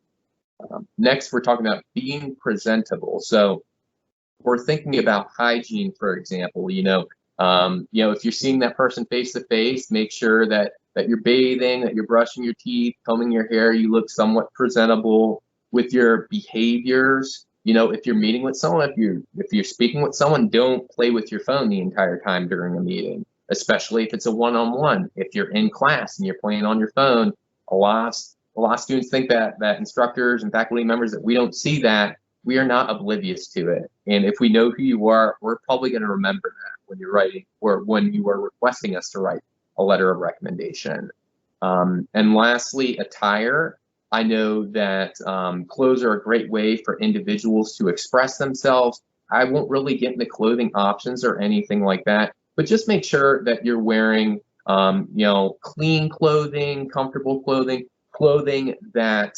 Next, we're talking about being presentable. So we're thinking about hygiene, for example. If you're seeing that person face to face, make sure that you're bathing, that you're brushing your teeth, combing your hair, you look somewhat presentable with your behaviors. If you're meeting with someone, if you're speaking with someone, don't play with your phone the entire time during a meeting, especially if it's a one-on-one. If you're in class and you're playing on your phone, a lot of students think that instructors and faculty members, that we don't see that. We are not oblivious to it. And if we know who you are, we're probably going to remember that when you're writing or when you are requesting us to write a letter of recommendation. And lastly, attire. I know that clothes are a great way for individuals to express themselves. I won't really get into clothing options or anything like that, but just make sure that you're wearing, clean clothing, comfortable clothing that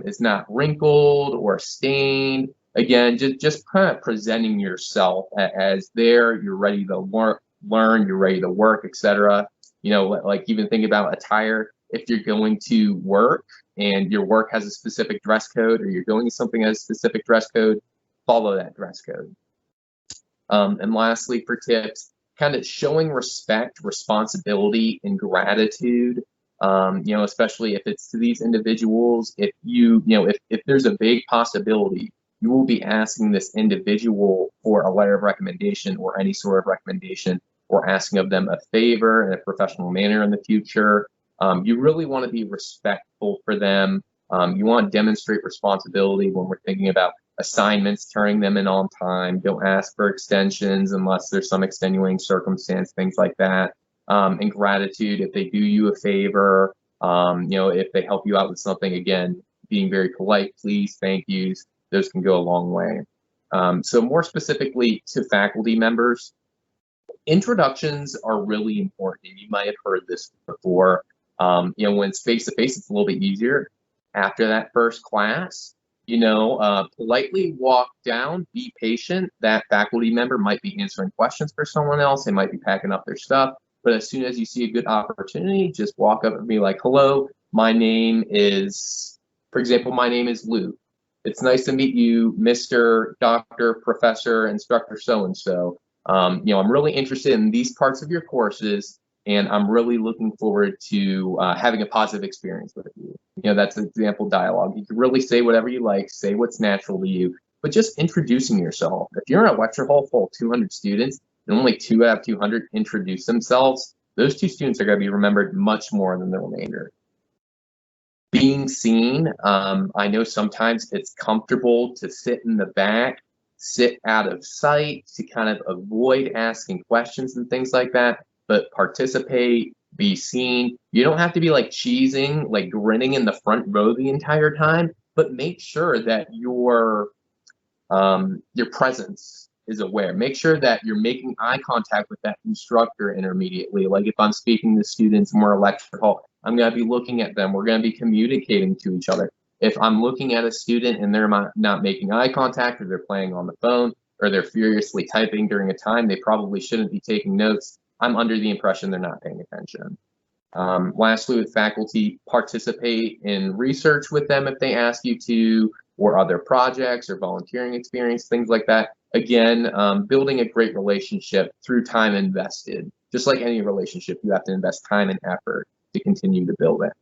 is not wrinkled or stained. Again, just kind of presenting yourself as there, you're ready to learn, you're ready to work, etc. Like even think about attire. If you're going to work and your work has a specific dress code, or you're doing something as a specific dress code, follow that dress code. And lastly, for tips, kind of showing respect, responsibility, and gratitude. Especially if it's to these individuals, if there's a big possibility, you will be asking this individual for a letter of recommendation or any sort of recommendation, or asking of them a favor in a professional manner in the future. You really want to be respectful for them. You want to demonstrate responsibility when we're thinking about assignments, turning them in on time. Don't ask for extensions unless there's some extenuating circumstance, things like that. And gratitude if they do you a favor, if they help you out with something, again, being very polite, please, thank yous, those can go a long way. So more specifically to faculty members, introductions are really important. You might have heard this before. When it's face-to-face, it's a little bit easier. After that first class, politely walk down, be patient. That faculty member might be answering questions for someone else. They might be packing up their stuff. But as soon as you see a good opportunity, just walk up and be like, hello, my name is, for example, my name is Luke. It's nice to meet you, Mr., Dr., Professor, Instructor, so-and-so. I'm really interested in these parts of your courses, and I'm really looking forward to having a positive experience with you. That's an example dialogue. You can really say whatever you like, say what's natural to you, but just introducing yourself. If you're in a lecture hall full of 200 students, and only 2 out of 200 introduce themselves, those 2 students are going to be remembered much more than the remainder. Being seen, I know sometimes it's comfortable to sit in the back, sit out of sight to kind of avoid asking questions and things like that, but participate, be seen. You don't have to be like cheesing, like grinning in the front row the entire time, but make sure that your presence is aware. Make sure that you're making eye contact with that instructor intermediately. Like if I'm speaking to students in more lecture hall, I'm going to be looking at them. We're going to be communicating to each other. If I'm looking at a student and they're not making eye contact, or they're playing on the phone, or they're furiously typing during a time they probably shouldn't be taking notes, I'm under the impression they're not paying attention. Lastly, with faculty, participate in research with them if they ask you to, or other projects or volunteering experience, things like that. Again, building a great relationship through time invested. Just like any relationship, you have to invest time and effort to continue to build it.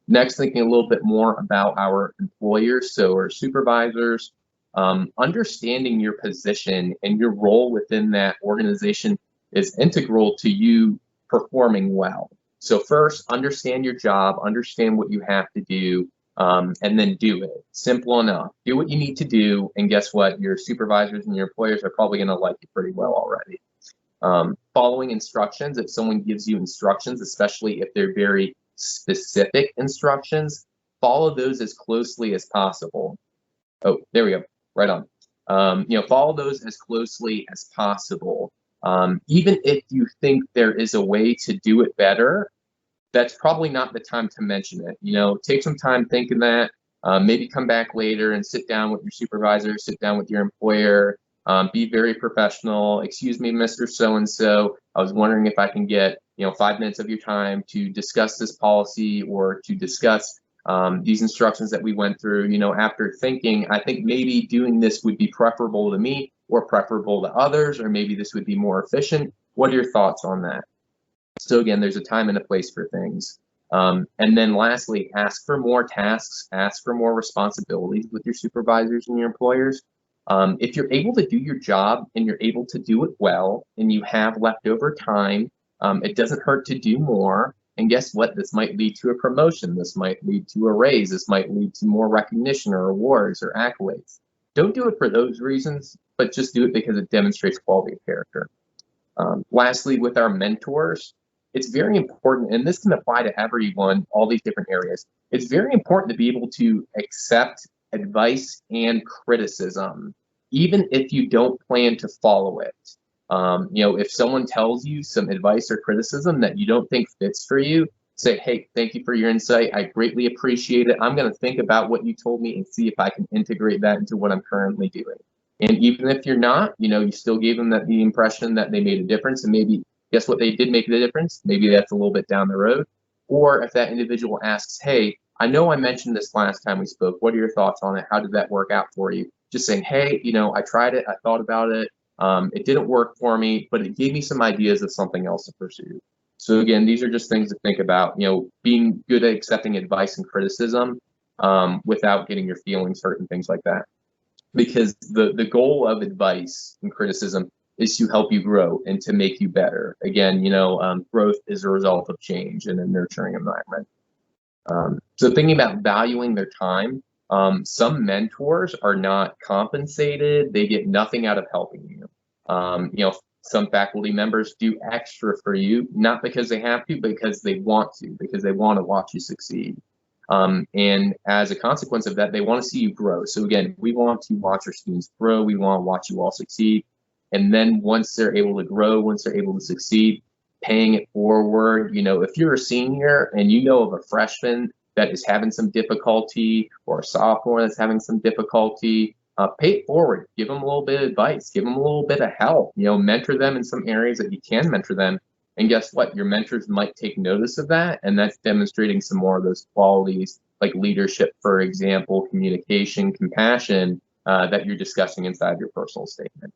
Next, thinking a little bit more about our employers, so our supervisors, understanding your position and your role within that organization is integral to you performing well. So first, understand your job, understand what you have to do, and then do it. Simple enough. Do what you need to do, and guess what? Your supervisors and your employers are probably going to like you pretty well already. Following instructions, if someone gives you instructions, especially if they're very specific instructions, follow those as closely as possible. Oh, there we go. Right on. Follow those as closely as possible. Even if you think there is a way to do it better, that's probably not the time to mention it. Take some time thinking that, maybe come back later and sit down with your supervisor, sit down with your employer, be very professional. Excuse me, Mr. So-and-so, I was wondering if I can get 5 minutes of your time to discuss this policy or to discuss these instructions that we went through. After thinking, I think maybe doing this would be preferable to me or preferable to others, or maybe this would be more efficient. What are your thoughts on that? So again, there's a time and a place for things. And then lastly, ask for more tasks, ask for more responsibilities with your supervisors and your employers. If you're able to do your job and you're able to do it well and you have leftover time, it doesn't hurt to do more. And guess what? This might lead to a promotion. This might lead to a raise. This might lead to more recognition or awards or accolades. Don't do it for those reasons, but just do it because it demonstrates quality of character. Lastly, with our mentors, it's very important, and this can apply to everyone, all these different areas. It's very important to be able to accept advice and criticism, even if you don't plan to follow it. If someone tells you some advice or criticism that you don't think fits for you, say, hey, thank you for your insight. I greatly appreciate it. I'm going to think about what you told me and see if I can integrate that into what I'm currently doing. And even if you're not, you still gave them the impression that they made a difference, and maybe guess what, they did make the difference. Maybe that's a little bit down the road. Or if that individual asks, hey, I know I mentioned this last time we spoke. What are your thoughts on it? How did that work out for you? Just saying, hey, I tried it. I thought about it. It didn't work for me, but it gave me some ideas of something else to pursue. So again, these are just things to think about, being good at accepting advice and criticism without getting your feelings hurt and things like that. Because the goal of advice and criticism is to help you grow and to make you better. Again, growth is a result of change in a nurturing environment. So thinking about valuing their time, Some mentors are not compensated. They get nothing out of helping you. You know, some faculty members do extra for you, not because they have to, but because they want to, because they want to watch you succeed. And as a consequence of that, they want to see you grow. So again, we want to watch our students grow. We want to watch you all succeed. And then once they're able to grow, once they're able to succeed, paying it forward. You know, if you're a senior and you know of a freshman that is having some difficulty, or a sophomore that's having some difficulty, pay it forward. Give them a little bit of advice. Give them a little bit of help. You know, mentor them in some areas that you can mentor them. And guess what? Your mentors might take notice of that, and that's demonstrating some more of those qualities, like leadership, for example, communication, compassion, that you're discussing inside your personal statement.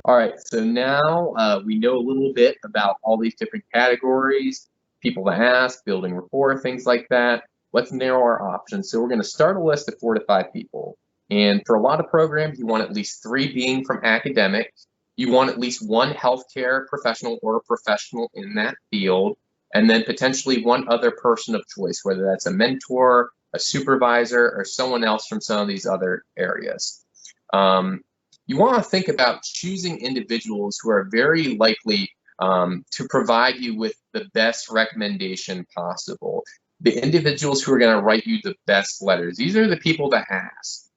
All right, so now we know a little bit about all these different categories, people to ask, building rapport, things like that. Let's narrow our options. So we're going to start a list of 4 to 5 people. And for a lot of programs, you want at least 3 being from academics. You want at least 1 healthcare professional or a professional in that field, and then potentially 1 other person of choice, whether that's a mentor, a supervisor, or someone else from some of these other areas. You want to think about choosing individuals who are very likely to provide you with the best recommendation possible. The individuals who are going to write you the best letters. These are the people to ask.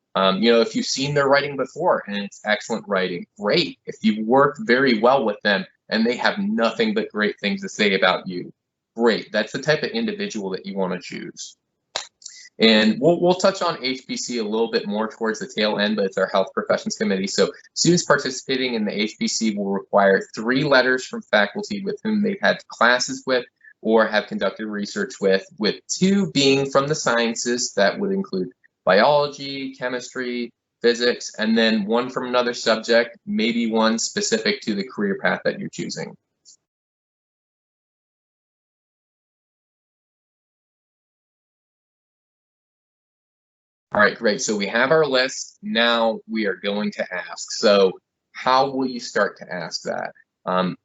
You know, if you've seen their writing before and it's excellent writing, great. If you've worked very well with them and they have nothing but great things to say about you, great. That's the type of individual that you want to choose. And we'll touch on HPC a little bit more towards the tail end, but it's our Health Professions Committee. So students participating in the HPC will require 3 letters from faculty with whom they've had classes with or have conducted research with 2 being from the sciences. That would include biology, chemistry, physics, and then 1 from another subject, maybe 1 specific to the career path that you're choosing. All right, great. So we have our list. Now we are going to ask. So how will you start to ask that?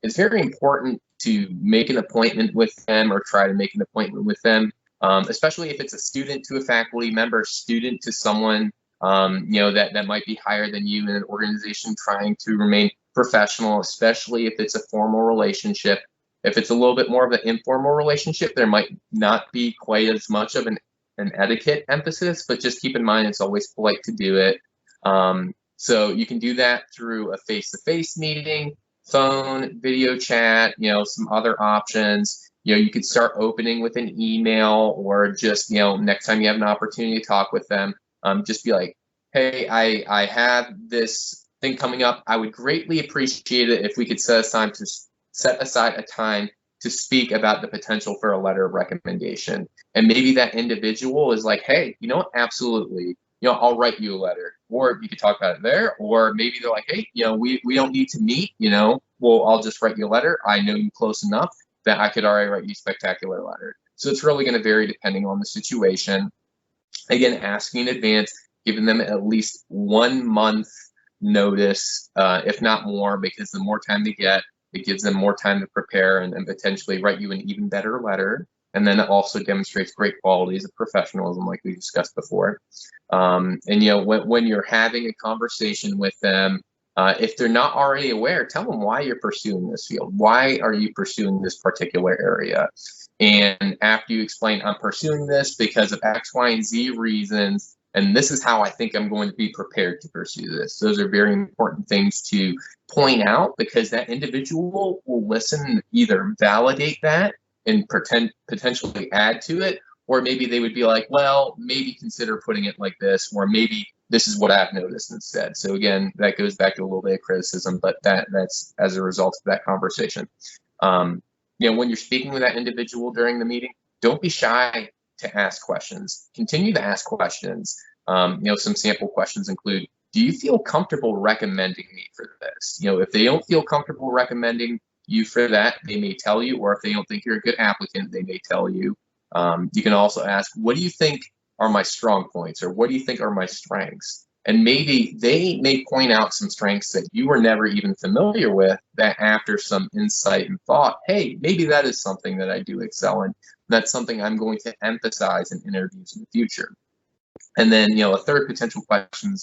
It's very important to make an appointment with them or try to make an appointment with them, especially if it's a student to a faculty member, student to someone you know, that might be higher than you in an organization trying to remain professional, especially if it's a formal relationship. If it's a little bit more of an informal relationship, there might not be quite as much of an etiquette emphasis, but just keep in mind it's always polite to do it. So you can do that through a face-to-face meeting, phone, video chat, you know, some other options. You know, you could start opening with an email, or just, you know, next time you have an opportunity to talk with them, just be like, hey, I have this thing coming up. I would greatly appreciate it if we could set aside a time to speak about the potential for a letter of recommendation. And maybe that individual is like, hey, you know what, absolutely, you know, I'll write you a letter. Or you could talk about it there. Or maybe they're like, hey, you know, we don't need to meet, you know, well, I'll just write you a letter. I know you close enough that I could already write you a spectacular letter. So it's really going to vary depending on the situation. Again, asking in advance, giving them at least 1 month notice, if not more, because the more time they get, it gives them more time to prepare and potentially write you an even better letter. And then it also demonstrates great qualities of professionalism, like we discussed before. And, you know, when you're having a conversation with them, if they're not already aware, tell them why you're pursuing this field. Why are you pursuing this particular area? And after you explain, I'm pursuing this because of X, Y, and Z reasons, and this is how I think I'm going to be prepared to pursue this. Those are very important things to point out, because that individual will listen, either validate that and potentially add to it, or maybe they would be like, well, maybe consider putting it like this, or maybe this is what I've noticed instead. So again, that goes back to a little bit of criticism, but that's as a result of that conversation. You know, when you're speaking with that individual during the meeting, don't be shy to ask questions. Continue to ask questions. You know, some sample questions include, do you feel comfortable recommending me for this? You know, if they don't feel comfortable recommending you for that, they may tell you, or if they don't think you're a good applicant, they may tell you. You can also ask, what do you think are my strong points, or what do you think are my strengths? And maybe they may point out some strengths that you were never even familiar with, that after some insight and thought, hey, maybe that is something that I do excel in. That's something I'm going to emphasize in interviews in the future. And then, a third potential question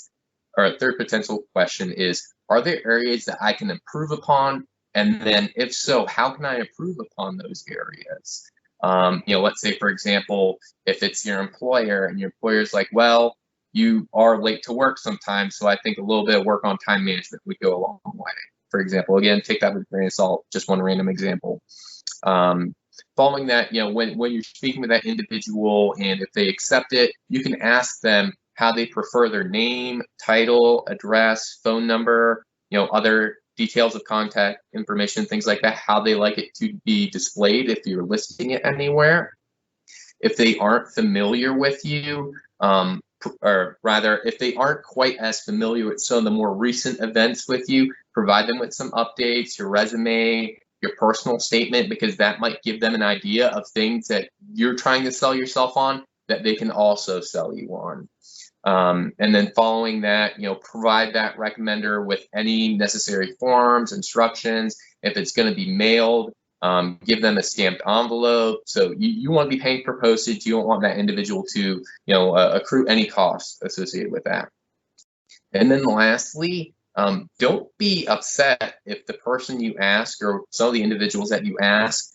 is, are there areas that I can improve upon? And then if so, how can I improve upon those areas? Let's say, for example, if it's your employer and your employer's like, well, you are late to work sometimes, so I think a little bit of work on time management would go a long way. For example, again, take that with a grain of salt, just one random example. Following that, when you're speaking with that individual and if they accept it, you can ask them how they prefer their name, title, address, phone number, other details of contact information, things like that, how they like it to be displayed if you're listing it anywhere. If they aren't familiar with you, or rather, if they aren't quite as familiar with some of the more recent events with you, provide them with some updates, your resume, your personal statement, because that might give them an idea of things that you're trying to sell yourself on that they can also sell you on. And then following that, provide that recommender with any necessary forms, instructions. If it's going to be mailed, give them a stamped envelope. So you want to be paying for postage. You don't want that individual to, accrue any costs associated with that. And then lastly, don't be upset if the person you ask or some of the individuals that you ask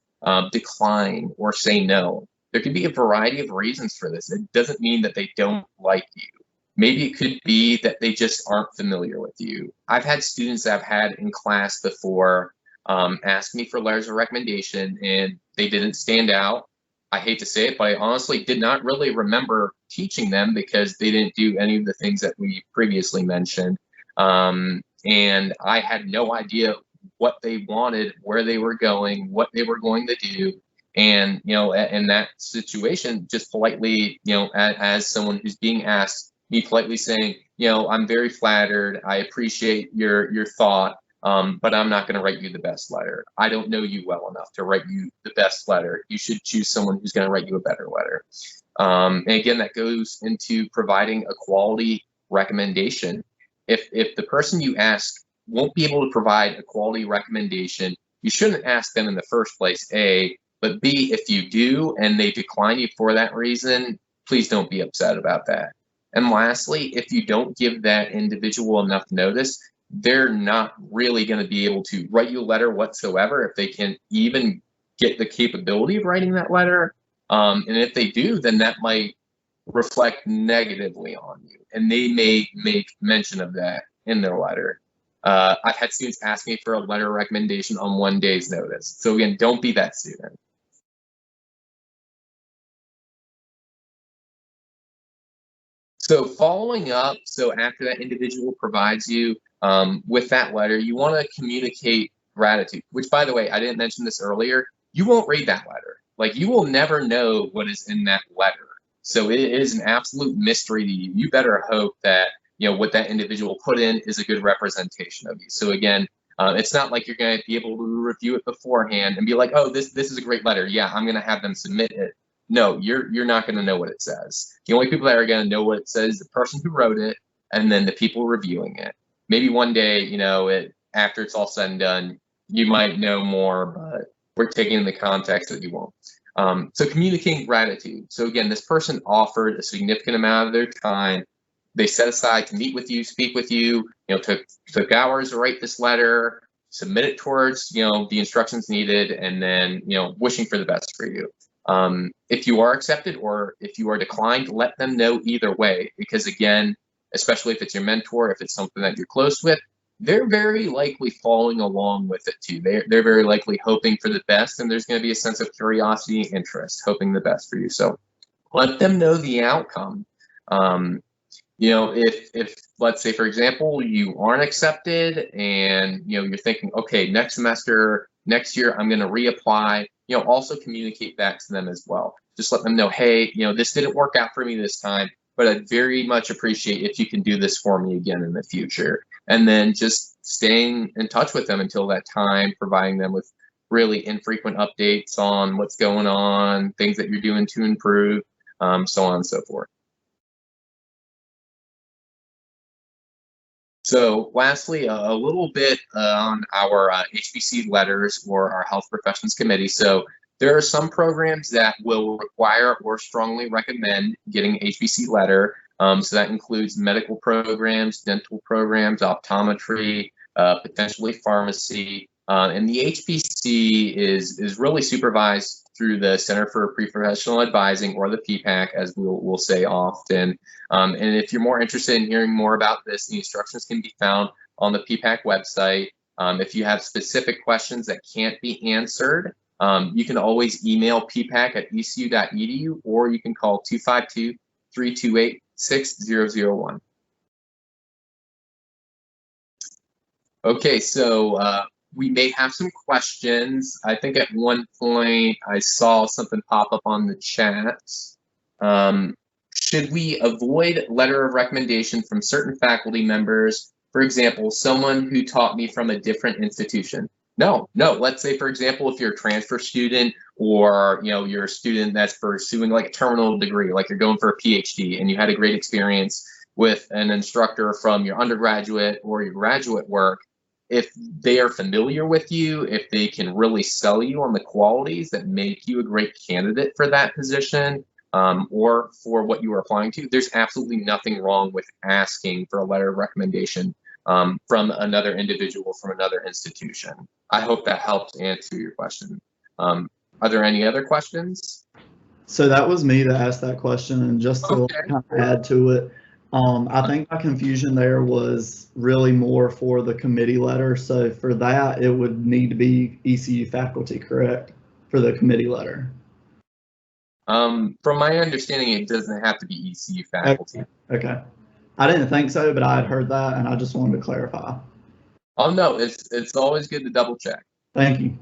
decline or say no. There could be a variety of reasons for this. It doesn't mean that they don't like you. Maybe it could be that they just aren't familiar with you. I've had students that I've had in class before ask me for letters of recommendation and they didn't stand out. I hate to say it, but I honestly did not really remember teaching them because they didn't do any of the things that we previously mentioned. And I had no idea what they wanted, where they were going, what they were going to do. And, in that situation, just politely, as someone who's being asked, me politely saying, I'm very flattered. I appreciate your thought, but I'm not going to write you the best letter. I don't know you well enough to write you the best letter. You should choose someone who's going to write you a better letter. And again, that goes into providing a quality recommendation. If the person you ask won't be able to provide a quality recommendation, you shouldn't ask them in the first place, A. But B, if you do and they decline you for that reason, please don't be upset about that. And lastly, if you don't give that individual enough notice, they're not really going to be able to write you a letter whatsoever if they can even get the capability of writing that letter. And if they do, then that might reflect negatively on you. And they may make mention of that in their letter. I've had students ask me for a letter of recommendation on one day's notice. So again, don't be that student. So following up, so after that individual provides you with that letter, you want to communicate gratitude, which, by the way, I didn't mention this earlier. You won't read that letter. Like, you will never know what is in that letter. So it is an absolute mystery to you. You better hope that, what that individual put in is a good representation of you. So again, it's not like you're going to be able to review it beforehand and be like, oh, this is a great letter. Yeah, I'm going to have them submit it. No, you're not going to know what it says. The only people that are going to know what it says is the person who wrote it and then the people reviewing it. Maybe one day, after it's all said and done, you might know more, but we're taking in the context that you won't. So communicating gratitude. So again, this person offered a significant amount of their time. They set aside to meet with you, speak with you, took hours to write this letter, submit it towards, the instructions needed, and then, wishing for the best for you. If you are accepted or if you are declined, let them know either way, because again, especially if it's your mentor, if it's something that you're close with, they're very likely following along with it too. They're very likely hoping for the best, and there's going to be a sense of curiosity and interest, hoping the best for you. So let them know the outcome. If let's say, for example, you aren't accepted and, you're thinking, okay, next semester, next year, I'm going to reapply, also communicate that to them as well. Just let them know, hey, this didn't work out for me this time, but I'd very much appreciate if you can do this for me again in the future. And then just staying in touch with them until that time, providing them with really infrequent updates on what's going on, things that you're doing to improve, so on and so forth. So lastly, a little bit on our HBC letters or our Health Professions Committee. So there are some programs that will require or strongly recommend getting an HBC letter. So that includes medical programs, dental programs, optometry, potentially pharmacy. And the HBC is really supervised through the Center for Pre-Professional Advising, or the PPAC, as we'll say often. And if you're more interested in hearing more about this, the instructions can be found on the PPAC website. If you have specific questions that can't be answered, you can always email ppac@ecu.edu, or you can call 252-328-6001. Okay, so we may have some questions. I think at one point I saw something pop up on the chat. Should we avoid letter of recommendation from certain faculty members? For example, someone who taught me from a different institution. No. Let's say, for example, if you're a transfer student, or you're a student that's pursuing like a terminal degree, like you're going for a PhD, and you had a great experience with an instructor from your undergraduate or your graduate work. If they are familiar with you, if they can really sell you on the qualities that make you a great candidate for that position, or for what you are applying to, there's absolutely nothing wrong with asking for a letter of recommendation from another individual from another institution. I hope that helps answer your question. Are there any other questions?
So that was me that asked that question, and just to kind of add to it, I think my confusion there was really more for the committee letter. So for that, it would need to be ECU faculty, correct? For the committee letter.
From my understanding, it doesn't have to be ECU faculty.
Okay. I didn't think so, but I had heard that, and I just wanted to clarify.
Oh no, it's always good to double check.
Thank you.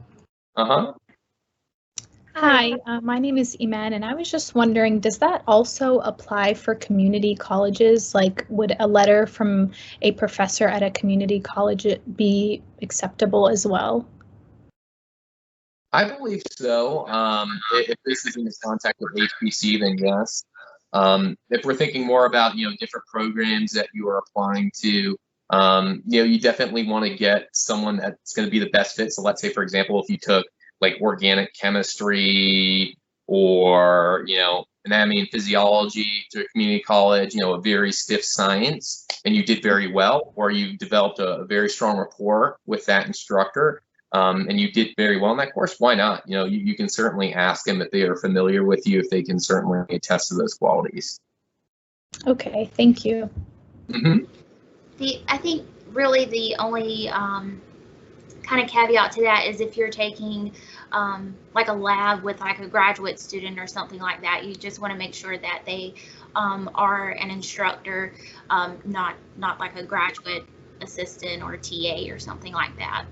Hi, my name is Iman, and I was just wondering, does that also apply for community colleges? Like, would a letter from a professor at a community college be acceptable as well?
I believe so. If this is in contact with HBC, then yes. If we're thinking more about different programs that you are applying to, you definitely want to get someone that's going to be the best fit. So let's say, for example, if you took like organic chemistry or anatomy and physiology to a community college, a very stiff science, and you did very well, or you developed a very strong rapport with that instructor, and you did very well in that course, why not? You can certainly ask them if they are familiar with you, if they can certainly attest to those qualities.
Okay, thank you.
I think really the only kind of caveat to that is if you're taking like a lab with like a graduate student or something like that, you just want to make sure that they are an instructor, not like a graduate assistant or TA or something like that.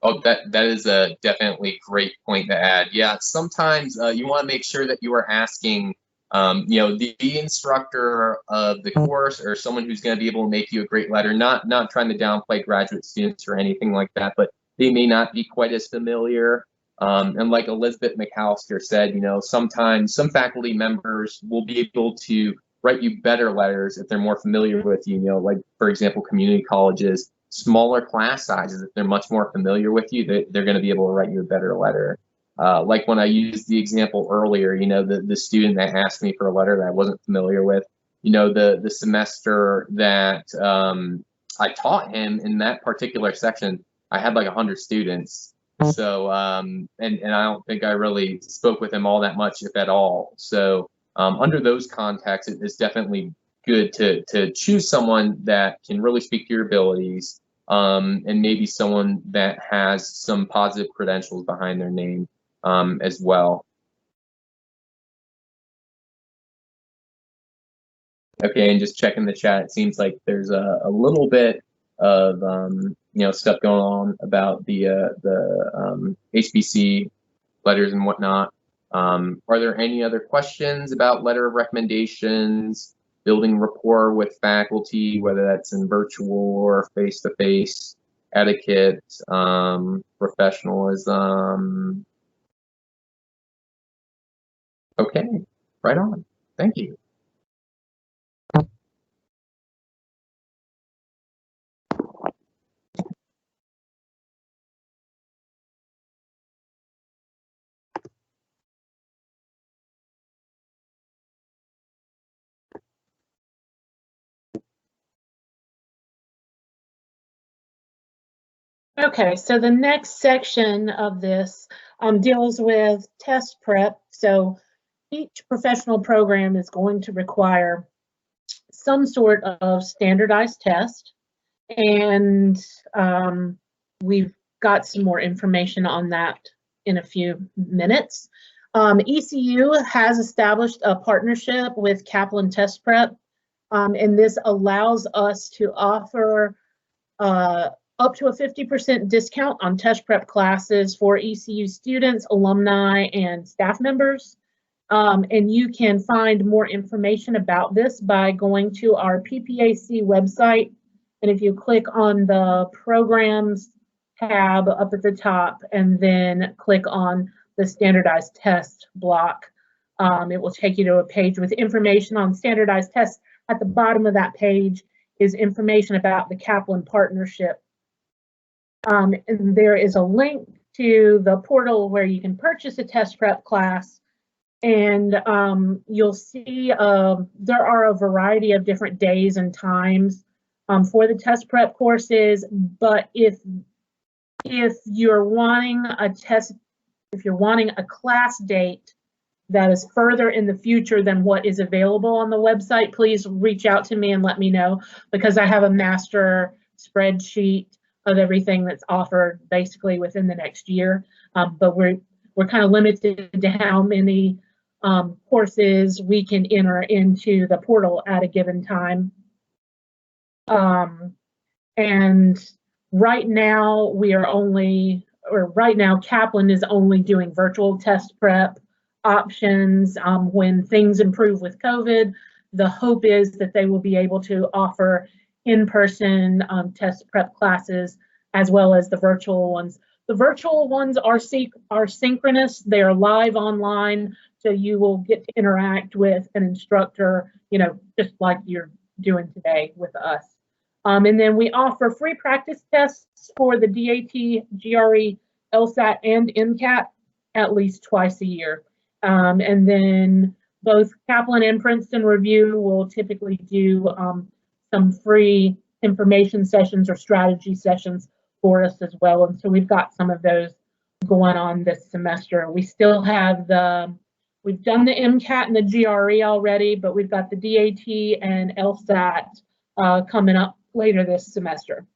Oh, that is a definitely great point to add. Yeah, sometimes you want to make sure that you are asking the instructor of the course, or someone who's going to be able to make you a great letter, not trying to downplay graduate students or anything like that, but they may not be quite as familiar. And like Elizabeth McAllister said, sometimes some faculty members will be able to write you better letters if they're more familiar with you. Like, for example, community colleges, smaller class sizes, if they're much more familiar with you, they're going to be able to write you a better letter. Like when I used the example earlier, the student that asked me for a letter that I wasn't familiar with, the semester that I taught him in that particular section, I had like 100 students. So, and I don't think I really spoke with him all that much, if at all. So under those contexts, it's definitely good to choose someone that can really speak to your abilities, and maybe someone that has some positive credentials behind their name as well. Okay, and just checking the chat, it seems like there's a little bit of stuff going on about the HBC letters and whatnot. Are there any other questions about letter of recommendations, building rapport with faculty, whether that's in virtual or face-to-face, etiquette, professionalism? Okay, right on. Thank you.
Okay, so the next section of this deals with test prep. So each professional program is going to require some sort of standardized test, and we've got some more information on that in a few minutes. ECU has established a partnership with Kaplan Test Prep, and this allows us to offer up to a 50% discount on test prep classes for ECU students, alumni, and staff members. And you can find more information about this by going to our PPAC website. And if you click on the programs tab up at the top and then click on the standardized test block, it will take you to a page with information on standardized tests. At the bottom of that page is information about the Kaplan partnership. And there is a link to the portal where you can purchase a test prep class, and you'll see there are a variety of different days and times for the test prep courses. But if you're wanting a class date that is further in the future than what is available on the website, please reach out to me and let me know, because I have a master spreadsheet of everything that's offered basically within the next year. But we're kind of limited to how many courses we can enter into the portal at a given time. And right now Kaplan is only doing virtual test prep options. When things improve with COVID, the hope is that they will be able to offer in-person test prep classes as well as the virtual ones. The virtual ones are synchronous. They are live online, so you will get to interact with an instructor, just like you're doing today with us. And then we offer free practice tests for the DAT, GRE, LSAT, and MCAT at least twice a year. And then both Kaplan and Princeton Review will typically do some free information sessions or strategy sessions for us as well. And so we've got some of those going on this semester. We still have we've done the MCAT and the GRE already, but we've got the DAT and LSAT coming up later this semester.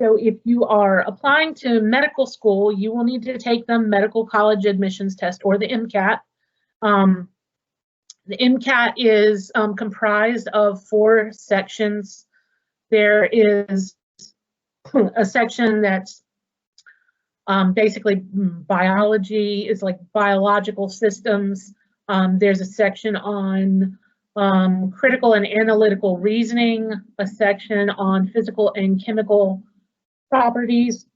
So if you are applying to medical school, you will need to take the medical college admissions test, or the MCAT. The MCAT is comprised of 4 sections. There is a section that's basically biology, is like biological systems. There's a section on critical and analytical reasoning, a section on physical and chemical properties,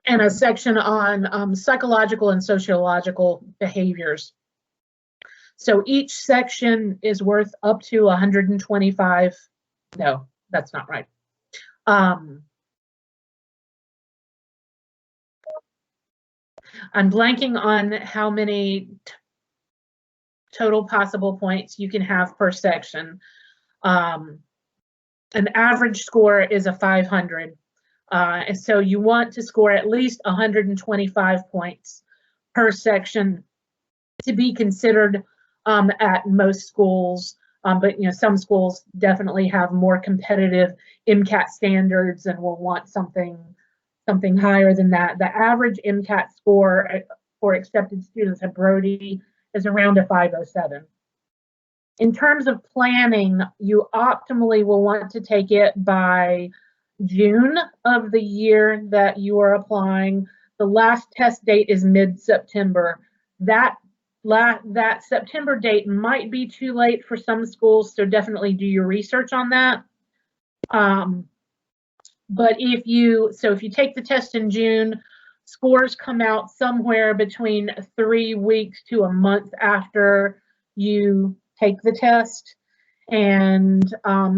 and a section on psychological and sociological behaviors. So each section is worth up to 125. No, that's not right. I'm blanking on how many total possible points you can have per section. An average score is a 500. And so you want to score at least 125 points per section to be considered at most schools. But some schools definitely have more competitive MCAT standards and will want something higher than that. The average MCAT score for accepted students at Brody is around a 507. In terms of planning, you optimally will want to take it by June of the year that you are applying. The last test date is mid-September. That September date might be too late for some schools, so definitely do your research on that. But if you take the test in June, scores come out somewhere between 3 weeks to a month after you take the test. And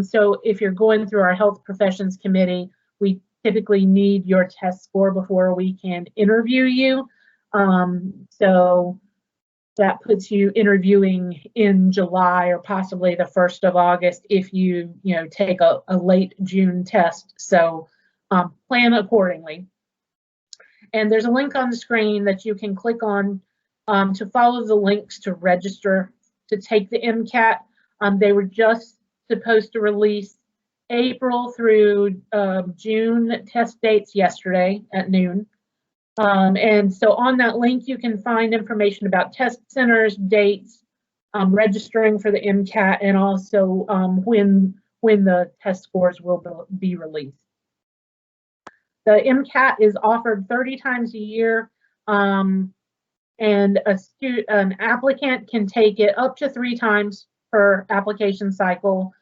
so if you're going through our health professions committee, we typically need your test score before we can interview you. So that puts you interviewing in July or possibly the 1st of August if you take a late June test. So plan accordingly. And there's a link on the screen that you can click on to follow the links to register to take the MCAT. They were just supposed to release April through June test dates yesterday at noon. And so on that link, you can find information about test centers, dates, registering for the MCAT, and also when the test scores will be released. The MCAT is offered 30 times a year, and an applicant can take it up to 3 times per application cycle.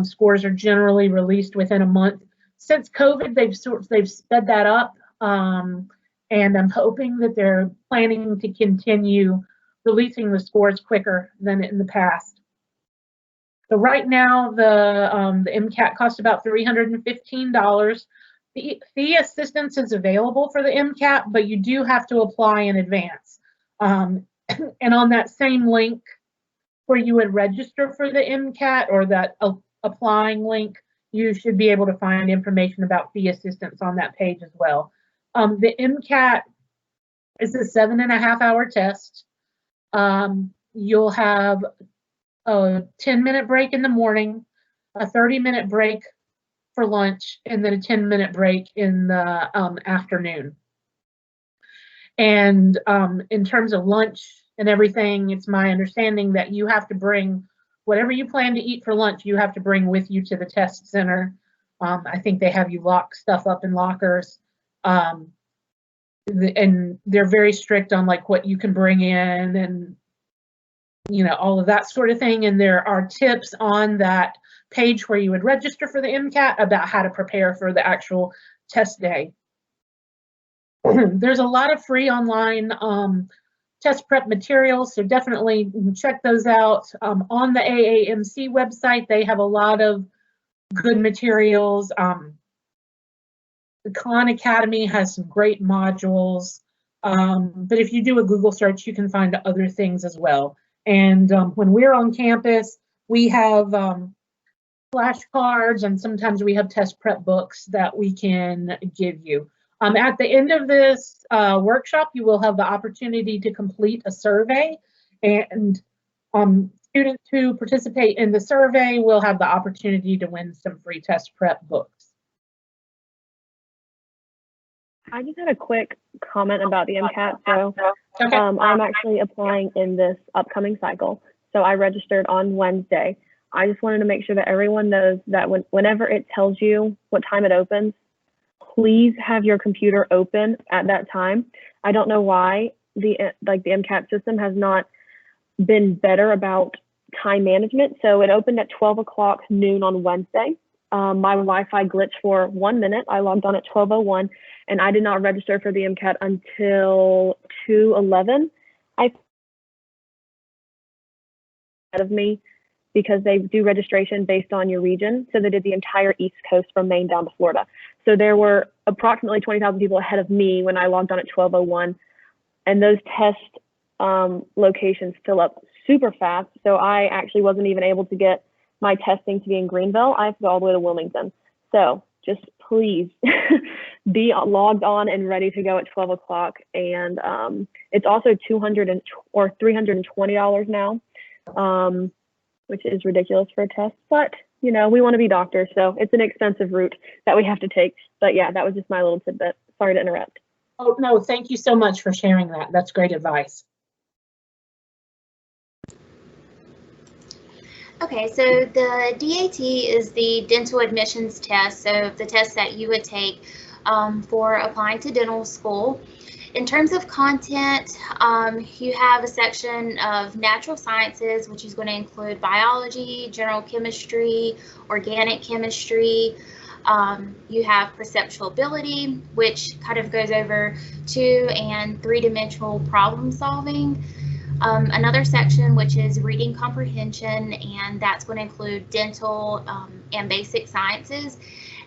Scores are generally released within a month. Since COVID, they've sped that up. And I'm hoping that they're planning to continue releasing the scores quicker than in the past. So right now, the MCAT costs about $315. The fee assistance is available for the MCAT, but you do have to apply in advance. And on that same link where you would register for the MCAT, or that applying link, you should be able to find information about fee assistance on that page as well. The MCAT is a 7.5-hour test. You'll have a 10-minute break in the morning, a 30-minute break for lunch, and then a 10-minute break in the afternoon. And in terms of lunch and everything, it's my understanding that you have to bring whatever you plan to eat for lunch, you have to bring with you to the test center. I think they have you lock stuff up in lockers. And they're very strict on like what you can bring in and all of that sort of thing. And there are tips on that page where you would register for the MCAT about how to prepare for the actual test day. There's a lot of free online test prep materials, so definitely check those out. On the AAMC website, they have a lot of good materials. The Khan Academy has some great modules, but if you do a Google search, you can find other things as well. And when we're on campus, we have flashcards, and sometimes we have test prep books that we can give you. At the end of this workshop, you will have the opportunity to complete a survey, and students who participate in the survey will have the opportunity to win some free test prep books.
I just had a quick comment about the MCAT. So okay. I'm actually applying in this upcoming cycle. So I registered on Wednesday. I just wanted to make sure that everyone knows that whenever it tells you what time it opens, please have your computer open at that time. I don't know why the MCAT system has not been better about time management. So it opened at 12 o'clock noon on Wednesday. My Wi-Fi glitched for 1 minute. I logged on at 12:01, and I did not register for the MCAT until 2:11. I of me because they do registration based on your region. So they did the entire East Coast from Maine down to Florida. So there were approximately 20,000 people ahead of me when I logged on at 12:01, and those test locations fill up super fast. So I actually wasn't even able to get my testing to be in Greenville. I have to go all the way to Wilmington. So just please be logged on and ready to go at 12 o'clock. And it's also $200 or $320 now, which is ridiculous for a test. But, we want to be doctors, so it's an expensive route that we have to take. But yeah, that was just my little tidbit. Sorry to interrupt.
Oh, no, thank you so much for sharing that. That's great advice.
Okay, so the DAT is the dental admissions test, so the test that you would take for applying to dental school. In terms of content, you have a section of natural sciences, which is going to include biology, general chemistry, organic chemistry. You have perceptual ability, which kind of goes over 2- and 3-dimensional problem solving. Another section which is reading comprehension, and that's going to include dental and basic sciences.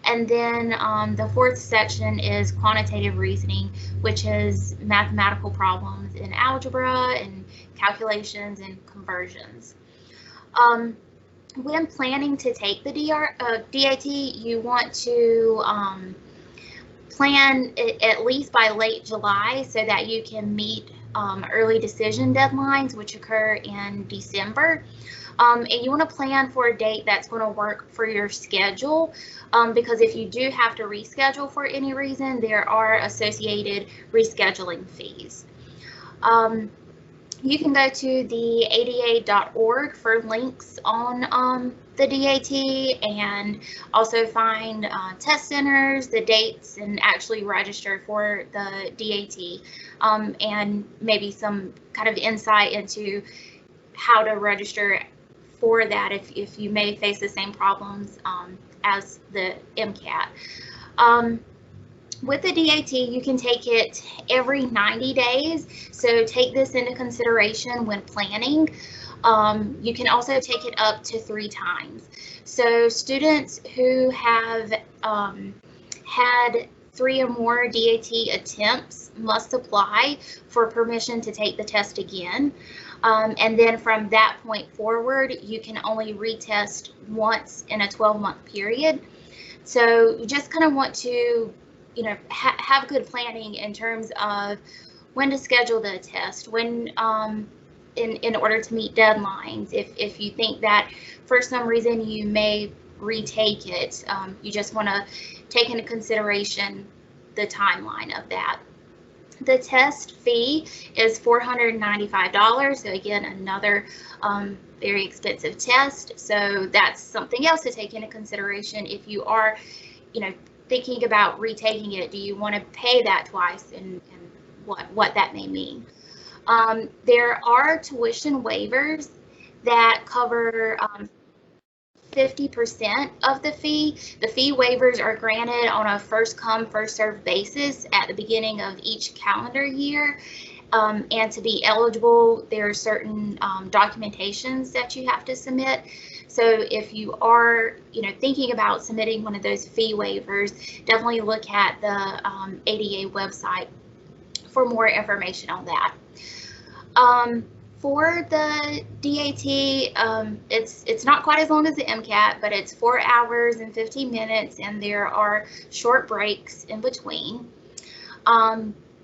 And then the fourth section is quantitative reasoning, which is mathematical problems in algebra and calculations and conversions. When planning to take the DAT, you want to plan it at least by late July so that you can meet early decision deadlines, which occur in December. And you want to plan for a date that's going to work for your schedule, because if you do have to reschedule for any reason, there are associated rescheduling fees. You can go to the ada.org for links on the DAT, and also find test centers, the dates, and actually register for the DAT, and maybe some kind of insight into how to register for that if you may face the same problems as the MCAT. With the DAT, you can take it every 90 days, so take this into consideration when planning. You can also take it up to 3 times. So students who have had 3 or more DAT attempts must apply for permission to take the test again. And then from that point forward, you can only retest once in a 12-month period. So you just kind of want to, have good planning in terms of when to schedule the test, when in order to meet deadlines. If you think that for some reason you may retake it, you just want to take into consideration the timeline of that. The test fee is $495. So again, another very expensive test. So that's something else to take into consideration if you are, thinking about retaking it. Do you want to pay that twice, and what that may mean? There are tuition waivers that cover 50% of the fee. The fee waivers are granted on a first come, first served basis at the beginning of each calendar year. And to be eligible, there are certain documentations that you have to submit. So if you are, thinking about submitting one of those fee waivers, definitely look at the ADA website for more information on that. For the DAT, it's not quite as long as the MCAT, but it's 4 hours and 15 minutes, and there are short breaks in between.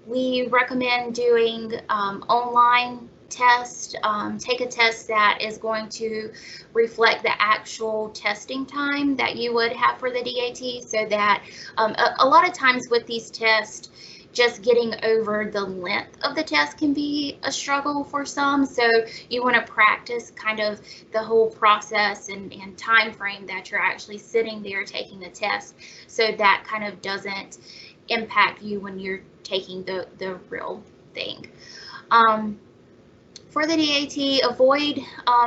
We recommend doing online test. Take a test that is going to reflect the actual testing time that you would have for the DAT, so that a lot of times with these tests, just getting over the length of the test can be a struggle for some. So you want to practice kind of the whole process and time frame that you're actually sitting there taking the test, so that kind of doesn't impact you when you're taking the real thing. For the DAT, avoid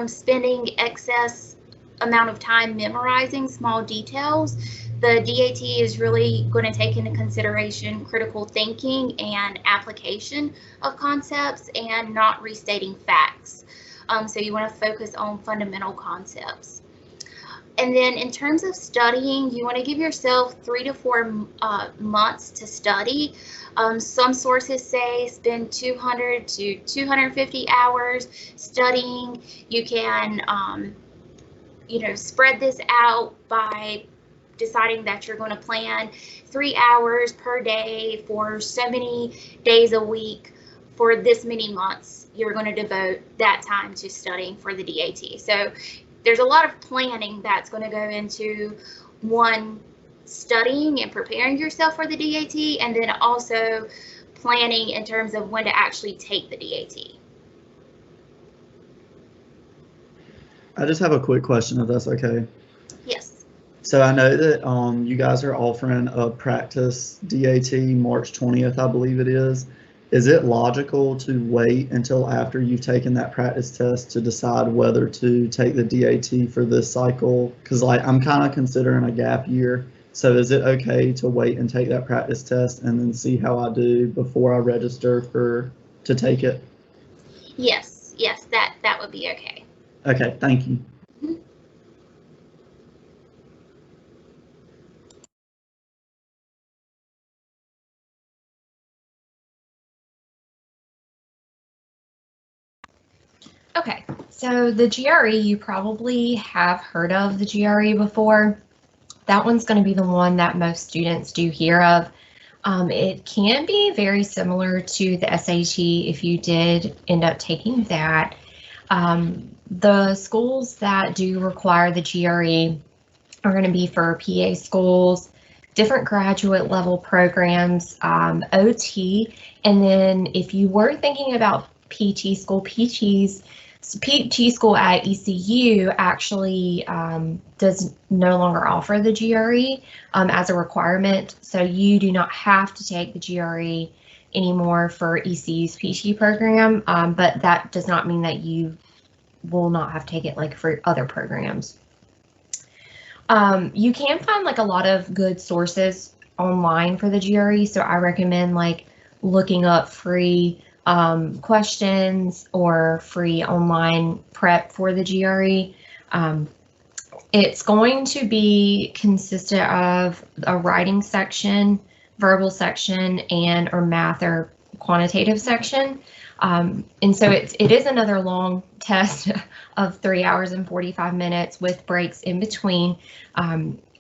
spending excess amount of time memorizing small details. The DAT is really going to take into consideration critical thinking and application of concepts, and not restating facts. So you want to focus on fundamental concepts. And then in terms of studying, you want to give yourself 3 to 4 months to study. Some sources say spend 200 to 250 hours studying. You can, spread this out by deciding that you're going to plan 3 hours per day for so many days a week. For this many months, you're going to devote that time to studying for the DAT. So there's a lot of planning that's going to go into one, studying and preparing yourself for the DAT, and then also planning in terms of when to actually take the DAT.
I just have a quick question, if that's okay.
Yes.
So I know that you guys are offering a practice DAT March 20th, I believe it is. Is it logical to wait until after you've taken that practice test to decide whether to take the DAT for this cycle? Because I'm kind of considering a gap year. So is it okay to wait and take that practice test and then see how I do before I register to take it?
Yes, that would be okay.
Okay, thank you.
Okay, so the GRE, you probably have heard of the GRE before. That one's going to be the one that most students do hear of. It can be very similar to the SAT if you did end up taking that. The schools that do require the GRE are going to be for PA schools, different graduate level programs, OT, and then if you were thinking about PT school, PT school at ECU actually does no longer offer the GRE as a requirement, so you do not have to take the GRE anymore for ECU's PT program, but that does not mean that you will not have to take it like for other programs. You can find like a lot of good sources online for the GRE, so I recommend like looking up free questions or free online prep for the GRE. It's going to be consistent of a writing section, verbal section, and or math or quantitative section. And so it is another long test of 3 hours and 45 minutes with breaks in between.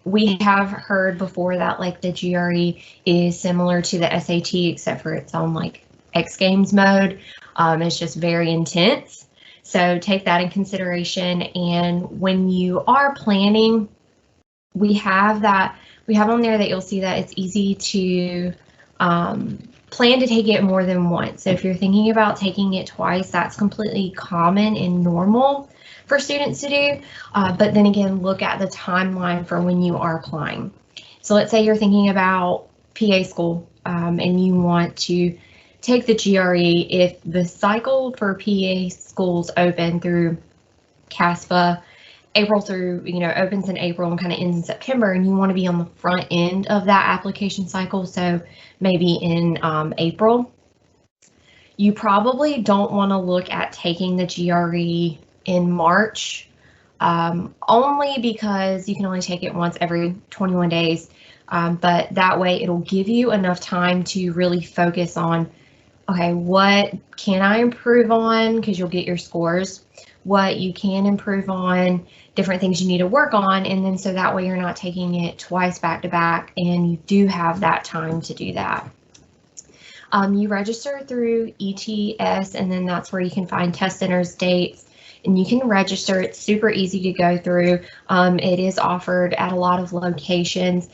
We have heard before that like the GRE is similar to the SAT except for its own like X Games mode. It's just very intense. So take that in consideration. And when you are planning, we have on there that you'll see that it's easy to plan to take it more than once. So if you're thinking about taking it twice, that's completely common and normal for students to do. But then again, look at the timeline for when you are applying. So let's say you're thinking about PA school and you want to take the GRE. If the cycle for PA schools open through CASPA, April through, opens in April and kind of ends in September, and you want to be on the front end of that application cycle, so maybe in April, you probably don't want to look at taking the GRE in March, only because you can only take it once every 21 days, but that way it'll give you enough time to really focus on, okay, what can I improve on, because you'll get your scores, what you can improve on, different things you need to work on, and then so that way you're not taking it twice back to back and you do have that time to do that. You register through ETS, and then that's where you can find test centers, dates, and you can register. It's super easy to go through. It is offered at a lot of locations.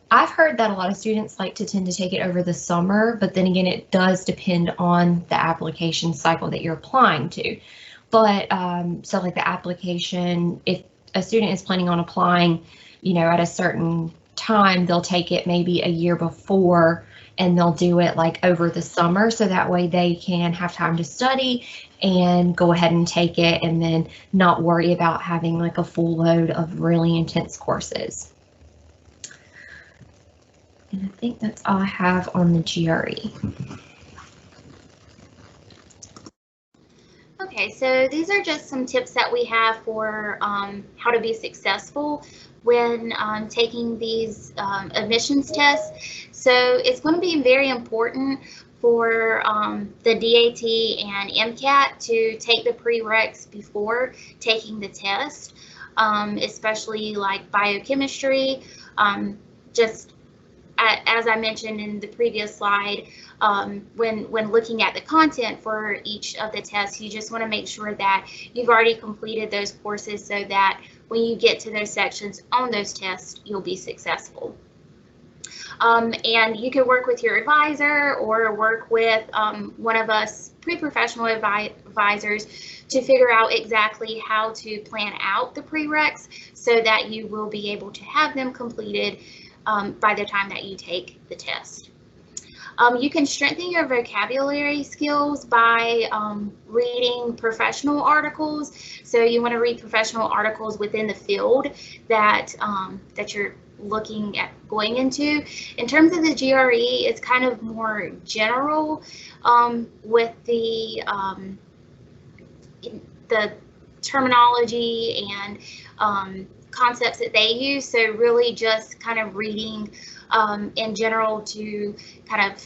I've heard that a lot of students like to tend to take it over the summer, but then again, it does depend on the application cycle that you're applying to. But so like the application, if a student is planning on applying, at a certain time, they'll take it maybe a year before and they'll do it like over the summer. So that way they can have time to study and go ahead and take it and then not worry about having like a full load of really intense courses. And I think that's all I have on the GRE.
Okay, so these are just some tips that we have for how to be successful when taking these admissions tests. So it's going to be very important for the DAT and MCAT to take the prereqs before taking the test, especially like biochemistry. Just as I mentioned in the previous slide, when looking at the content for each of the tests, you just want to make sure that you've already completed those courses so that when you get to those sections on those tests, you'll be successful. And you can work with your advisor or work with one of us pre-professional advisors to figure out exactly how to plan out the prereqs so that you will be able to have them completed by the time that you take the test. You can strengthen your vocabulary skills by reading professional articles. So you want to read professional articles within the field that that you're looking at going into. In terms of the GRE, it's kind of more general with the terminology and concepts that they use. So really just kind of reading in general to kind of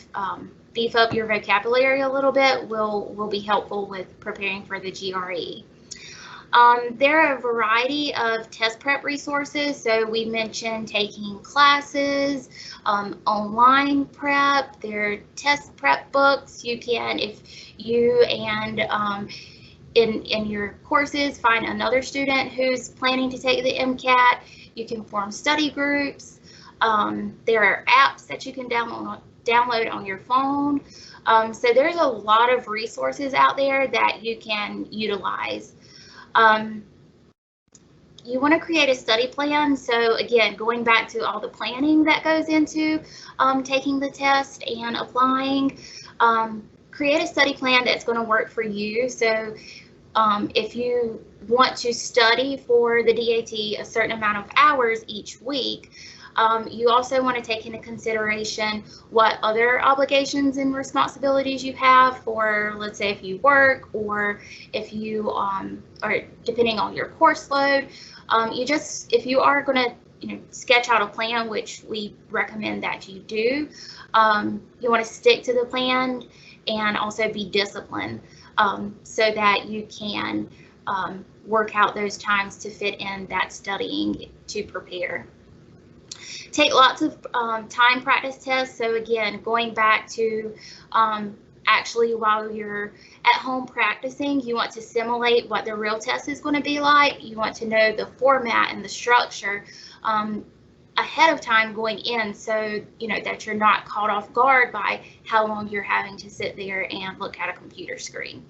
beef up your vocabulary a little bit will be helpful with preparing for the GRE. There are a variety of test prep resources. So we mentioned taking classes, online prep, there are test prep books. You can, if you and in your courses find another student who's planning to take the MCAT, you can form study groups. There are apps that you can download on your phone. So there's a lot of resources out there that you can utilize. You want to create a study plan. So again, going back to all the planning that goes into taking the test and applying, create a study plan that's going to work for you. So if you want to study for the DAT a certain amount of hours each week, you also want to take into consideration what other obligations and responsibilities you have for, let's say, if you work or if you or depending on your course load. If you are going to sketch out a plan, which we recommend that you do, you want to stick to the plan and also be disciplined so that you can work out those times to fit in that studying to prepare. Take lots of time practice tests. So again, going back to actually while you're at home practicing, you want to simulate what the real test is going to be like. You want to know the format and the structure ahead of time going in, so that you're not caught off guard by how long you're having to sit there and look at a computer screen.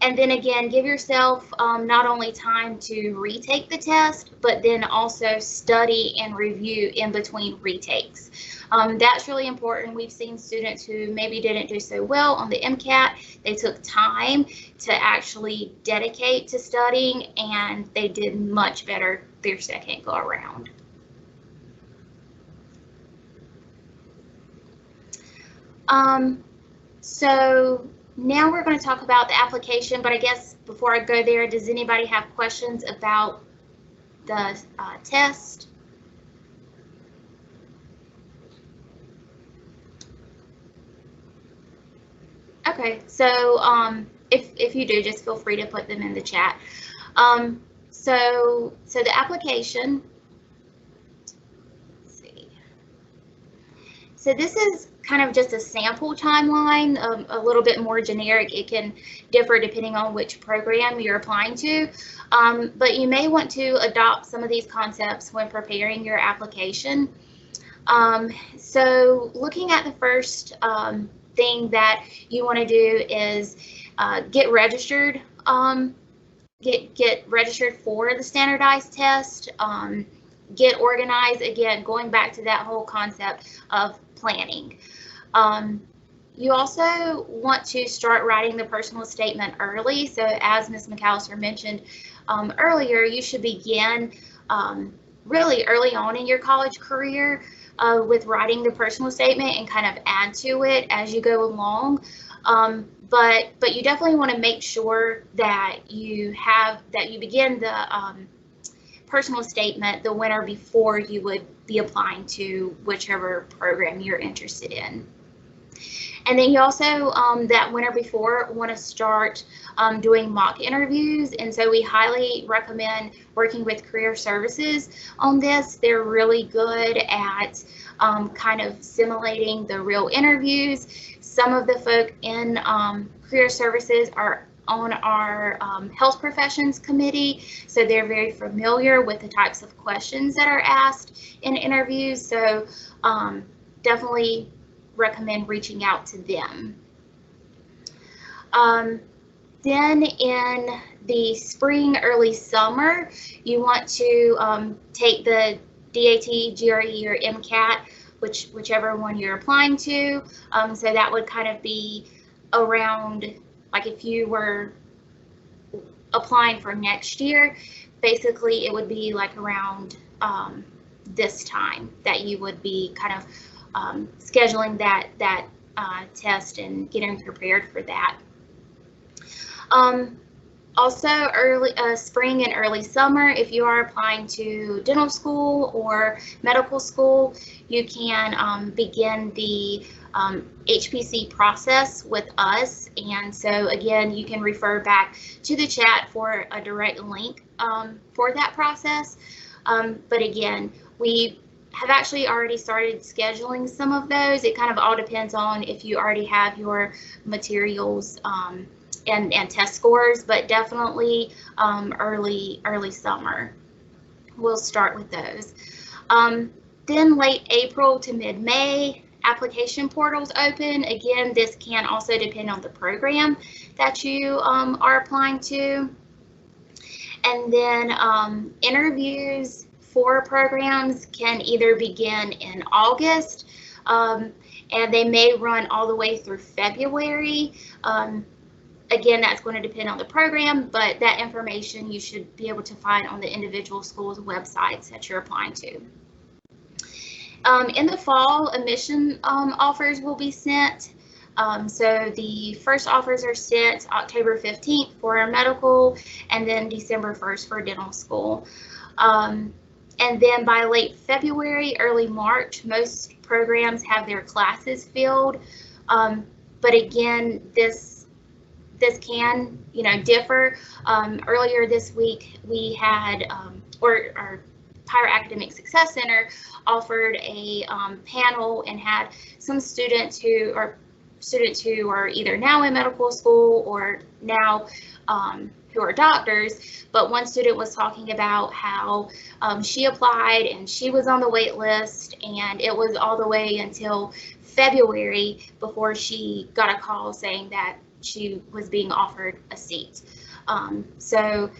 And then again, give yourself not only time to retake the test, but then also study and review in between retakes. That's really important. We've seen students who maybe didn't do so well on the MCAT. They took time to actually dedicate to studying, and they did much better their second go around. So now we're going to talk about the application, but I guess before I go there, does anybody have questions about the test? Okay, so if you do, just feel free to put them in the chat. So the application, let's see. So this is kind of just a sample timeline, a little bit more generic. It can differ depending on which program you're applying to, but you may want to adopt some of these concepts when preparing your application. So looking at the first thing that you want to do is get registered. Get registered for the standardized test. Get organized. Again, going back to that whole concept of planning. You also want to start writing the personal statement early. So as Ms. McAllister mentioned earlier, you should begin really early on in your college career with writing the personal statement and kind of add to it as you go along. But you definitely want to make sure that you begin the personal statement the winter before you would be applying to whichever program you're interested in. And then you also, that winter before, want to start doing mock interviews. And so we highly recommend working with Career Services on this. They're really good at kind of simulating the real interviews. Some of the folk in Career Services are on our health professions committee, so they're very familiar with the types of questions that are asked in interviews. So definitely recommend reaching out to them. Then in the spring, early summer, you want to take the DAT, GRE, or MCAT, whichever one you're applying to. So that would kind of be around, like if you were applying for next year, basically it would be like around this time that you would be kind of scheduling that test and getting prepared for that. Also, early spring and early summer, if you are applying to dental school or medical school, you can begin the HPC process with us. And so again, you can refer back to the chat for a direct link for that process. But again, we have actually already started scheduling some of those. It kind of all depends on if you already have your materials and test scores, but definitely early summer. We'll start with those. Then late April to mid-May, application portals open. Again, this can also depend on the program that you are applying to. And then interviews for programs can either begin in August, and they may run all the way through February. Again, that's going to depend on the program, but that information you should be able to find on the individual school's websites that you're applying to. In the fall, admission offers will be sent. So the first offers are sent October 15th for medical, and then December 1st for dental school. And then by late February, early March, most programs have their classes filled. But again, this can, differ. Earlier this week, we had, our Higher Academic Success Center offered a panel and had some students who are either now in medical school or now who are doctors. But one student was talking about how she applied and she was on the wait list, and it was all the way until February before she got a call saying that she was being offered a seat. So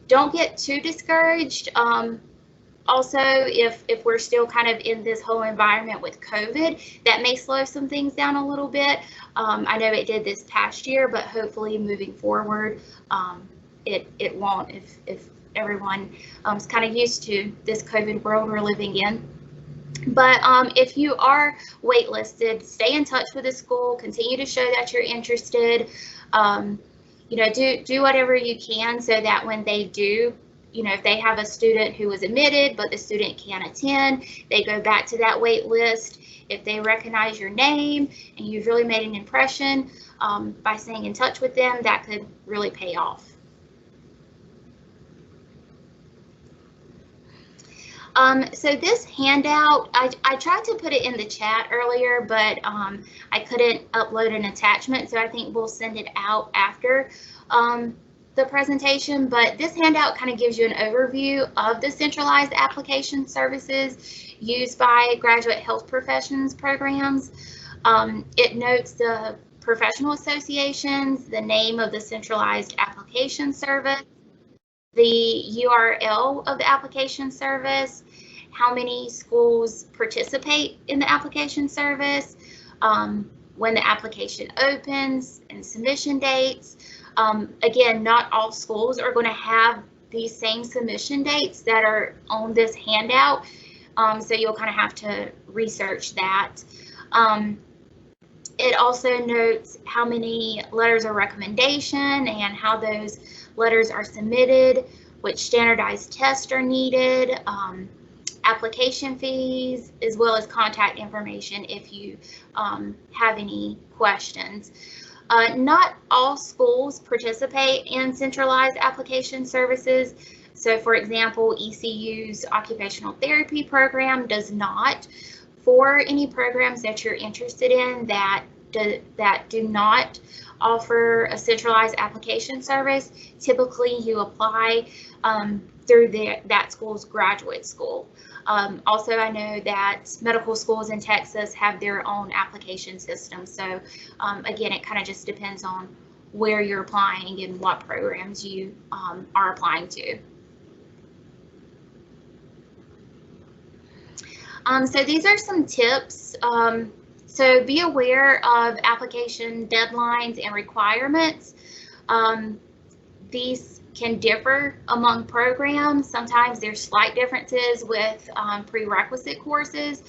don't get too discouraged. Also, if we're still kind of in this whole environment with COVID, that may slow some things down a little bit. I know it did this past year, but hopefully moving forward, it won't if everyone is kind of used to this COVID world we're living in. But if you are waitlisted, stay in touch with the school, continue to show that you're interested, do whatever you can so that when they do, if they have a student who was admitted, but the student can't attend, they go back to that wait list. If they recognize your name and you've really made an impression by staying in touch with them, that could really pay off. So this handout, I tried to put it in the chat earlier, but I couldn't upload an attachment, so I think we'll send it out after the presentation. But this handout kind of gives you an overview of the centralized application services used by graduate health professions programs. It notes the professional associations, the name of the centralized application service, the URL of the application service, how many schools participate in the application service, when the application opens, and submission dates. Again, not all schools are going to have these same submission dates that are on this handout, so you'll kind of have to research that. It also notes how many letters of recommendation and how those letters are submitted, which standardized tests are needed, application fees, as well as contact information if you have any questions. Not all schools participate in centralized application services. So for example, ECU's occupational therapy program does not. For any programs that you're interested in that do not offer a centralized application service, typically you apply through that school's graduate school. Also, I know that medical schools in Texas have their own application system. So again, it kind of just depends on where you're applying and what programs you are applying to. So these are some tips. So be aware of application deadlines and requirements. These can differ among programs. Sometimes there's slight differences with prerequisite courses.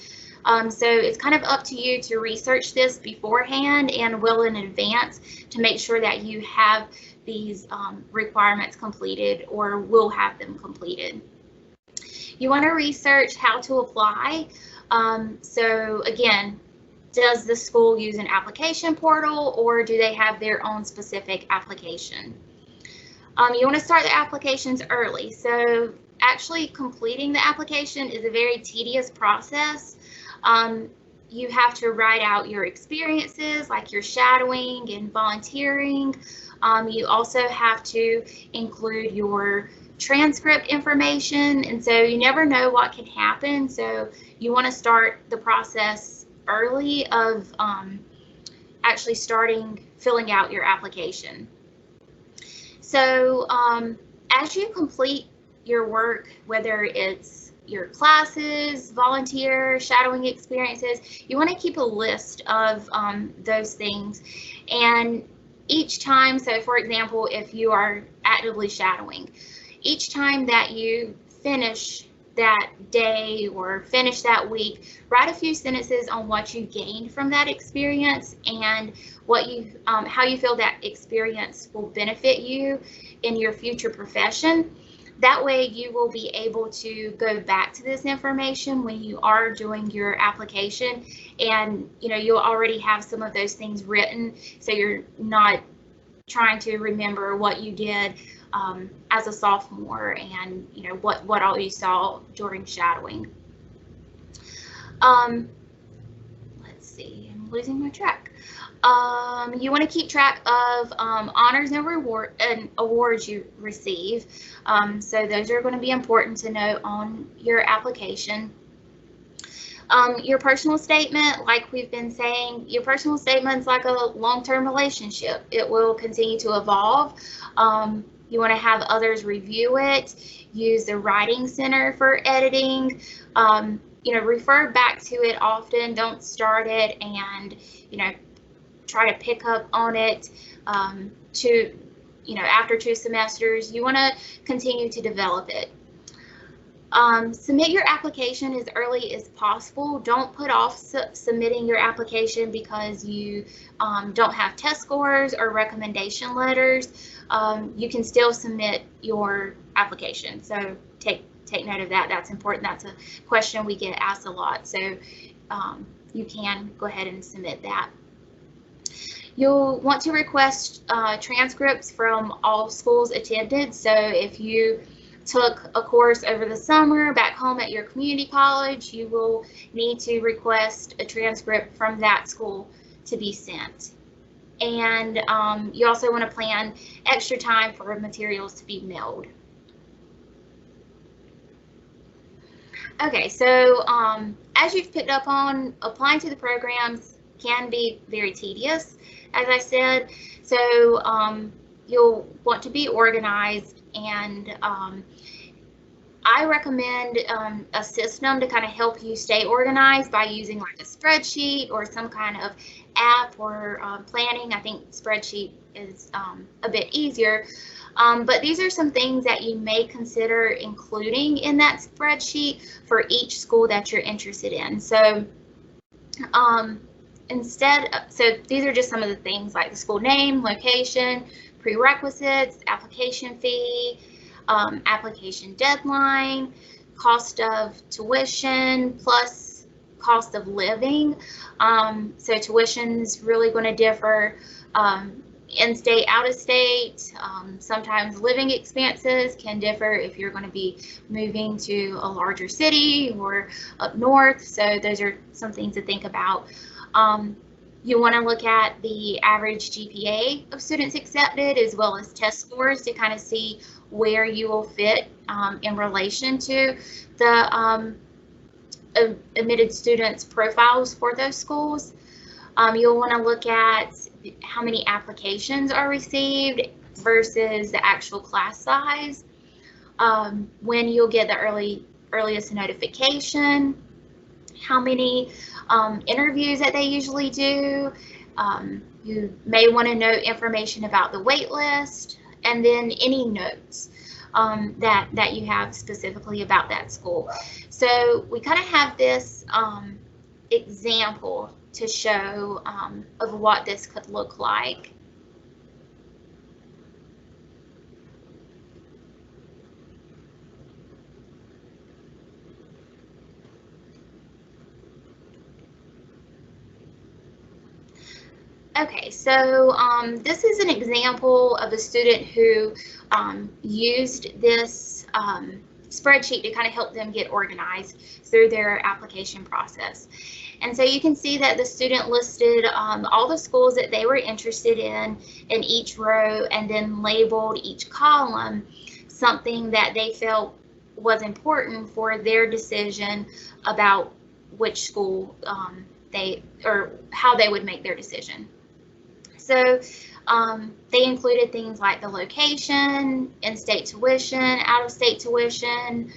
So it's kind of up to you to research this beforehand and well in advance to make sure that you have these requirements completed or will have them completed. You want to research how to apply. So again, does the school use an application portal or do they have their own specific application? You want to start the applications early. So actually completing the application is a very tedious process. You have to write out your experiences, like your shadowing and volunteering. You also have to include your transcript information, and so you never know what can happen. So you want to start the process early of actually filling out your application. So as you complete your work, whether it's your classes, volunteer, shadowing experiences, you want to keep a list of those things. And each time, so for example, if you are actively shadowing, each time that you finish that day or finish that week, write a few sentences on what you gained from that experience and what you, how you feel that experience will benefit you in your future profession. That way you will be able to go back to this information when you are doing your application, and you'll already have some of those things written, so you're not trying to remember what you did as a sophomore and what all you saw during shadowing. Let's see, I'm losing my track. You want to keep track of honors and awards you receive. So those are going to be important to note on your application. Your personal statement, like we've been saying, your personal statement is like a long-term relationship. It will continue to evolve. You want to have others review it. Use the Writing Center for editing. Refer back to it often. Don't start it and try to pick up on it after 2 semesters. You want to continue to develop it. Submit your application as early as possible. Don't put off submitting your application because you don't have test scores or recommendation letters. You can still submit your application. So take note of that. That's important. That's a question we get asked a lot. So you can go ahead and submit that. You'll want to request transcripts from all schools attended. So if you took a course over the summer back home at your community college, you will need to request a transcript from that school to be sent. And you also want to plan extra time for materials to be mailed. Okay, so as you've picked up on, applying to the programs can be very tedious, as I said. So you'll want to be organized, and I recommend a system to kind of help you stay organized by using like a spreadsheet or some kind of app or planning. I think spreadsheet is a bit easier, but these are some things that you may consider including in that spreadsheet for each school that you're interested in. So so these are just some of the things like the school name, location, prerequisites, application fee, application deadline, cost of tuition, plus cost of living. So tuition's really going to differ in-state, out-of-state. Sometimes living expenses can differ if you're going to be moving to a larger city or up north. So those are some things to think about. You want to look at the average GPA of students accepted as well as test scores to kind of see where you will fit in relation to the admitted students' profiles for those schools. You'll want to look at how many applications are received versus the actual class size, when you'll get the earliest notification, how many interviews that they usually do. You may want to know information about the wait list, and then any notes that you have specifically about that school. So we kind of have this example to show of what this could look like. Okay, so this is an example of a student who used this spreadsheet to kind of help them get organized through their application process. And so you can see that the student listed all the schools that they were interested in each row, and then labeled each column something that they felt was important for their decision about which school or how they would make their decision. So they included things like the location, in-state tuition, out-of-state tuition.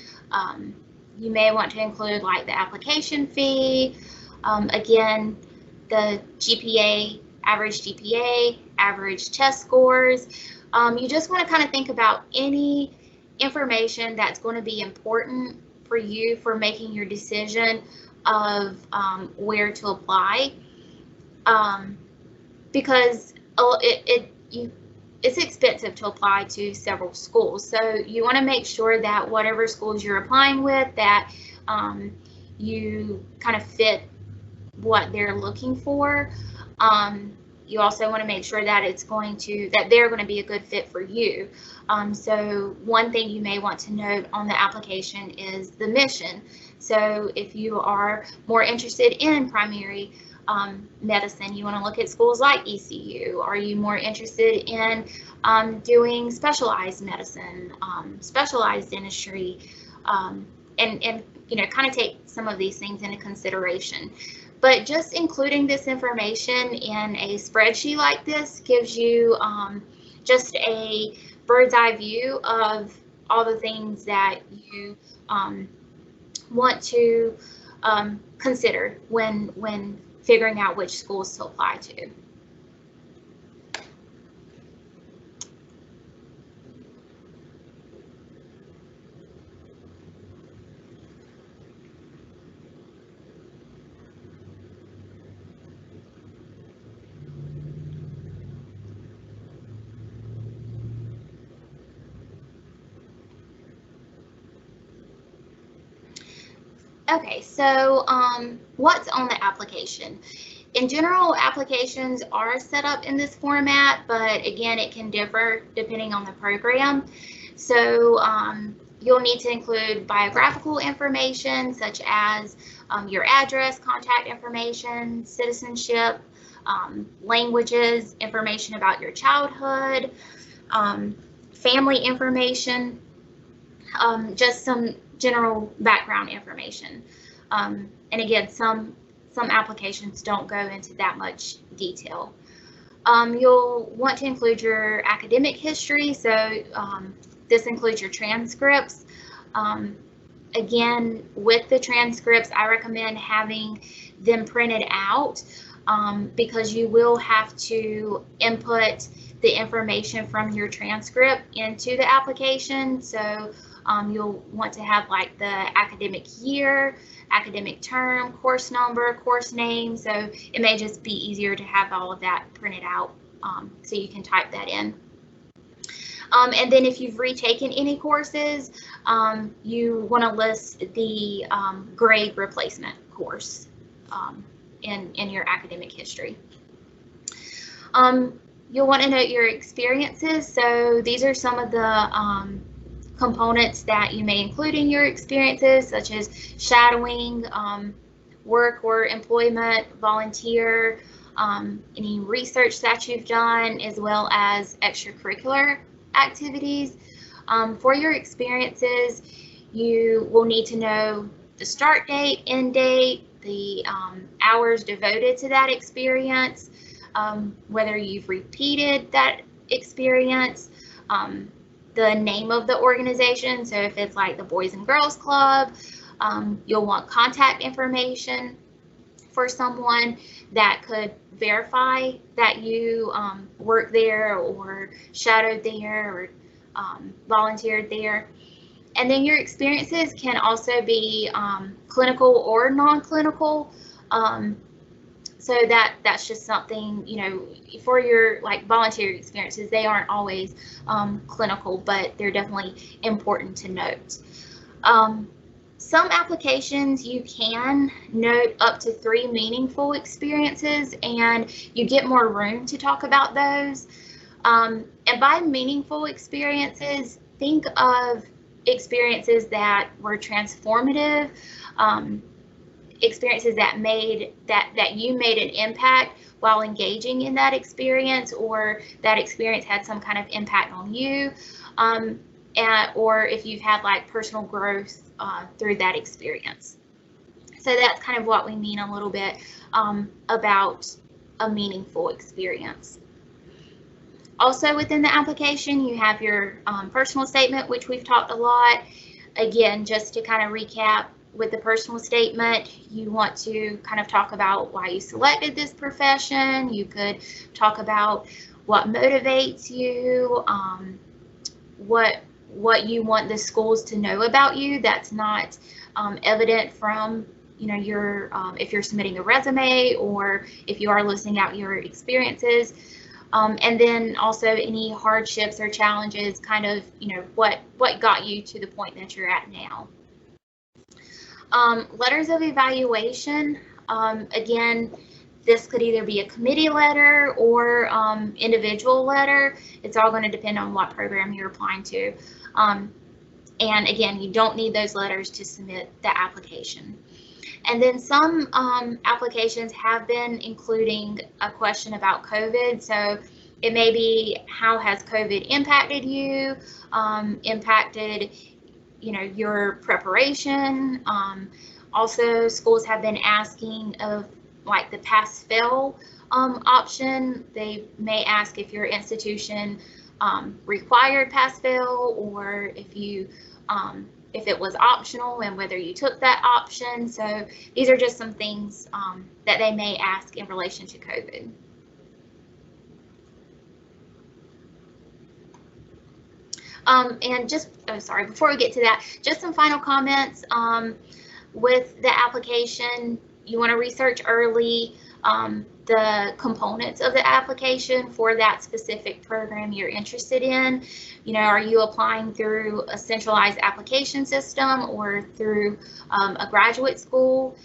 You may want to include like the application fee. Again, the GPA, average test scores. You just want to kind of think about any information that's going to be important for you for making your decision of where to apply. Because it's expensive to apply to several schools. So you want to make sure that whatever schools you're applying with, that you kind of fit what they're looking for. You also want to make sure that they're going to be a good fit for you. So one thing you may want to note on the application is the mission. So if you are more interested in primary medicine, you want to look at schools like ECU. Are you more interested in doing specialized medicine, specialized dentistry, and you know, kind of take some of these things into consideration. But just including this information in a spreadsheet like this gives you just a bird's eye view of all the things that you want to consider when figuring out which schools to apply to. Okay, so what's on the application? In general, applications are set up in this format, but again, it can differ depending on the program. So you'll need to include biographical information such as your address, contact information, citizenship, languages, information about your childhood, family information, just some general background information. And again, some applications don't go into that much detail. You'll want to include your academic history, so this includes your transcripts. Again, with the transcripts, I recommend having them printed out because you will have to input the information from your transcript into the application. So you'll want to have like the academic year, academic term, course number, course name. So it may just be easier to have all of that printed out so you can type that in. And then if you've retaken any courses, you want to list the grade replacement course in your academic history. You'll want to note your experiences. So these are some of the components that you may include in your experiences, such as shadowing, work or employment, volunteer, any research that you've done, as well as extracurricular activities. For your experiences, you will need to know the start date, end date, the hours devoted to that experience, whether you've repeated that experience, the name of the organization. So if it's like the Boys and Girls Club, you'll want contact information for someone that could verify that you worked there or shadowed there or volunteered there. And then your experiences can also be clinical or non-clinical. So that's just something, you know, for your like volunteer experiences, they aren't always clinical, but they're definitely important to note. Some applications you can note up to 3 meaningful experiences, and you get more room to talk about those. And by meaningful experiences, think of experiences that were transformative, experiences that you made an impact while engaging in that experience, or that experience had some kind of impact on you, or if you've had like personal growth through that experience. So that's kind of what we mean a little bit about a meaningful experience. Also within the application, you have your personal statement, which we've talked a lot. Again, just to kind of recap, with the personal statement, you want to kind of talk about why you selected this profession. You could talk about what motivates you, what you want the schools to know about you that's not evident from, you know, your if you're submitting a resume, or if you are listing out your experiences. And then also any hardships or challenges, kind of, you know, what got you to the point that you're at now. Letters of evaluation, again, this could either be a committee letter or individual letter. It's all going to depend on what program you're applying to. And again, you don't need those letters to submit the application. And then some applications have been including a question about COVID. So it may be, how has COVID impacted you, impacted, you know, your preparation. Also, schools have been asking of like the pass-fail option. They may ask if your institution required pass-fail, or if you if it was optional and whether you took that option. So these are just some things that they may ask in relation to COVID. And just, oh, sorry, before we get to that, just some final comments. With the application, you want to research early the components of the application for that specific program you're interested in. You know, are you applying through a centralized application system or through a graduate school?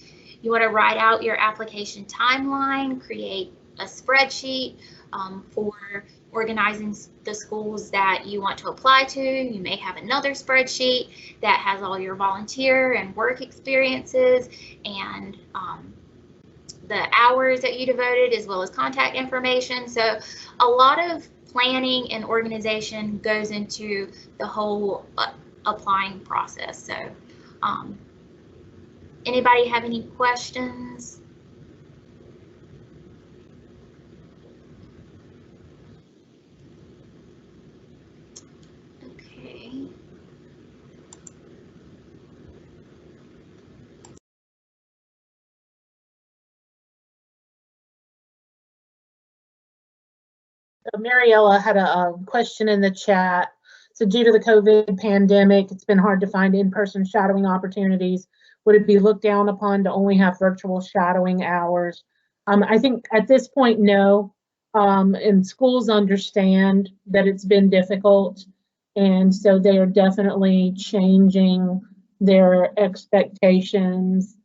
You want to write out your application timeline, create a spreadsheet for organizing the schools that you want to apply to. You may have another spreadsheet that has all your volunteer and work experiences and the hours that you devoted, as well as contact information. So a lot of planning and organization goes into the whole applying process. So anybody have any questions? Okay.
Mariella had a question in the chat. So due to the COVID pandemic, it's been hard to find in-person shadowing opportunities. Would it be looked down upon to only have virtual shadowing hours? I think at this point, no. And schools understand that it's been difficult. And so they are definitely changing their expectations.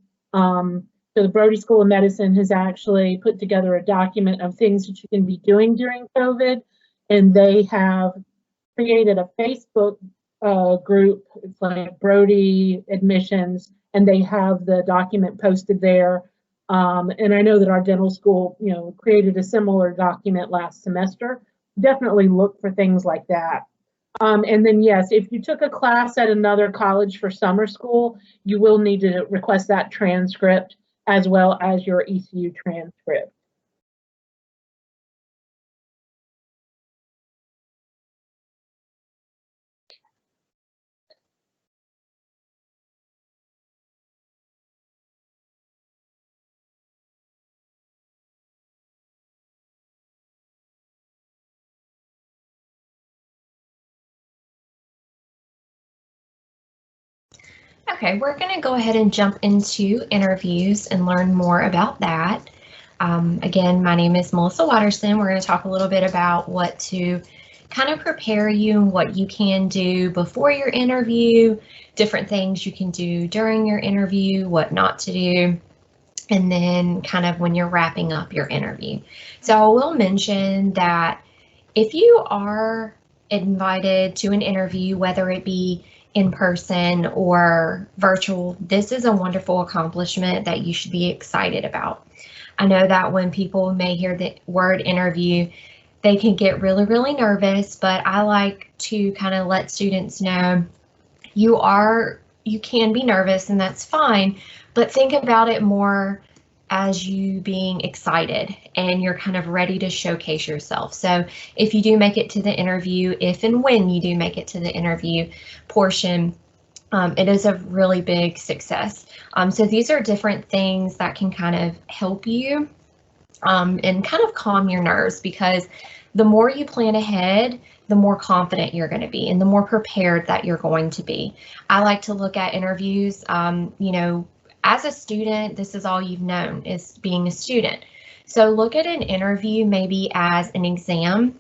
So the Brody School of Medicine has actually put together a document of things that you can be doing during COVID, and they have created a Facebook group. It's like Brody Admissions, and they have the document posted there. And I know that our dental school, you know, created a similar document last semester. Definitely look for things like that. And then, yes, if you took a class at another college for summer school, you will need to request that transcript as well as your ECU transcript.
Okay, we're going to go ahead and jump into interviews and learn more about that. Again, my name is Melissa Watterson. We're going to talk a little bit about what to kind of prepare you and what you can do before your interview, different things you can do during your interview, what not to do, and then kind of when you're wrapping up your interview. So I will mention that if you are invited to an interview, whether it be in person or virtual, this is a wonderful accomplishment that you should be excited about. I know that when people may hear the word interview, they can get really, really nervous, but I like to kind of let students know you can be nervous and that's fine, but think about it more as you being excited and you're kind of ready to showcase yourself. So if you do make it to the interview, if and when you do make it to the interview portion, it is a really big success. So these are different things that can kind of help you and kind of calm your nerves, because the more you plan ahead, the more confident you're going to be and the more prepared that you're going to be. I like to look at interviews, as a student, this is all you've known, is being a student. So look at an interview maybe as an exam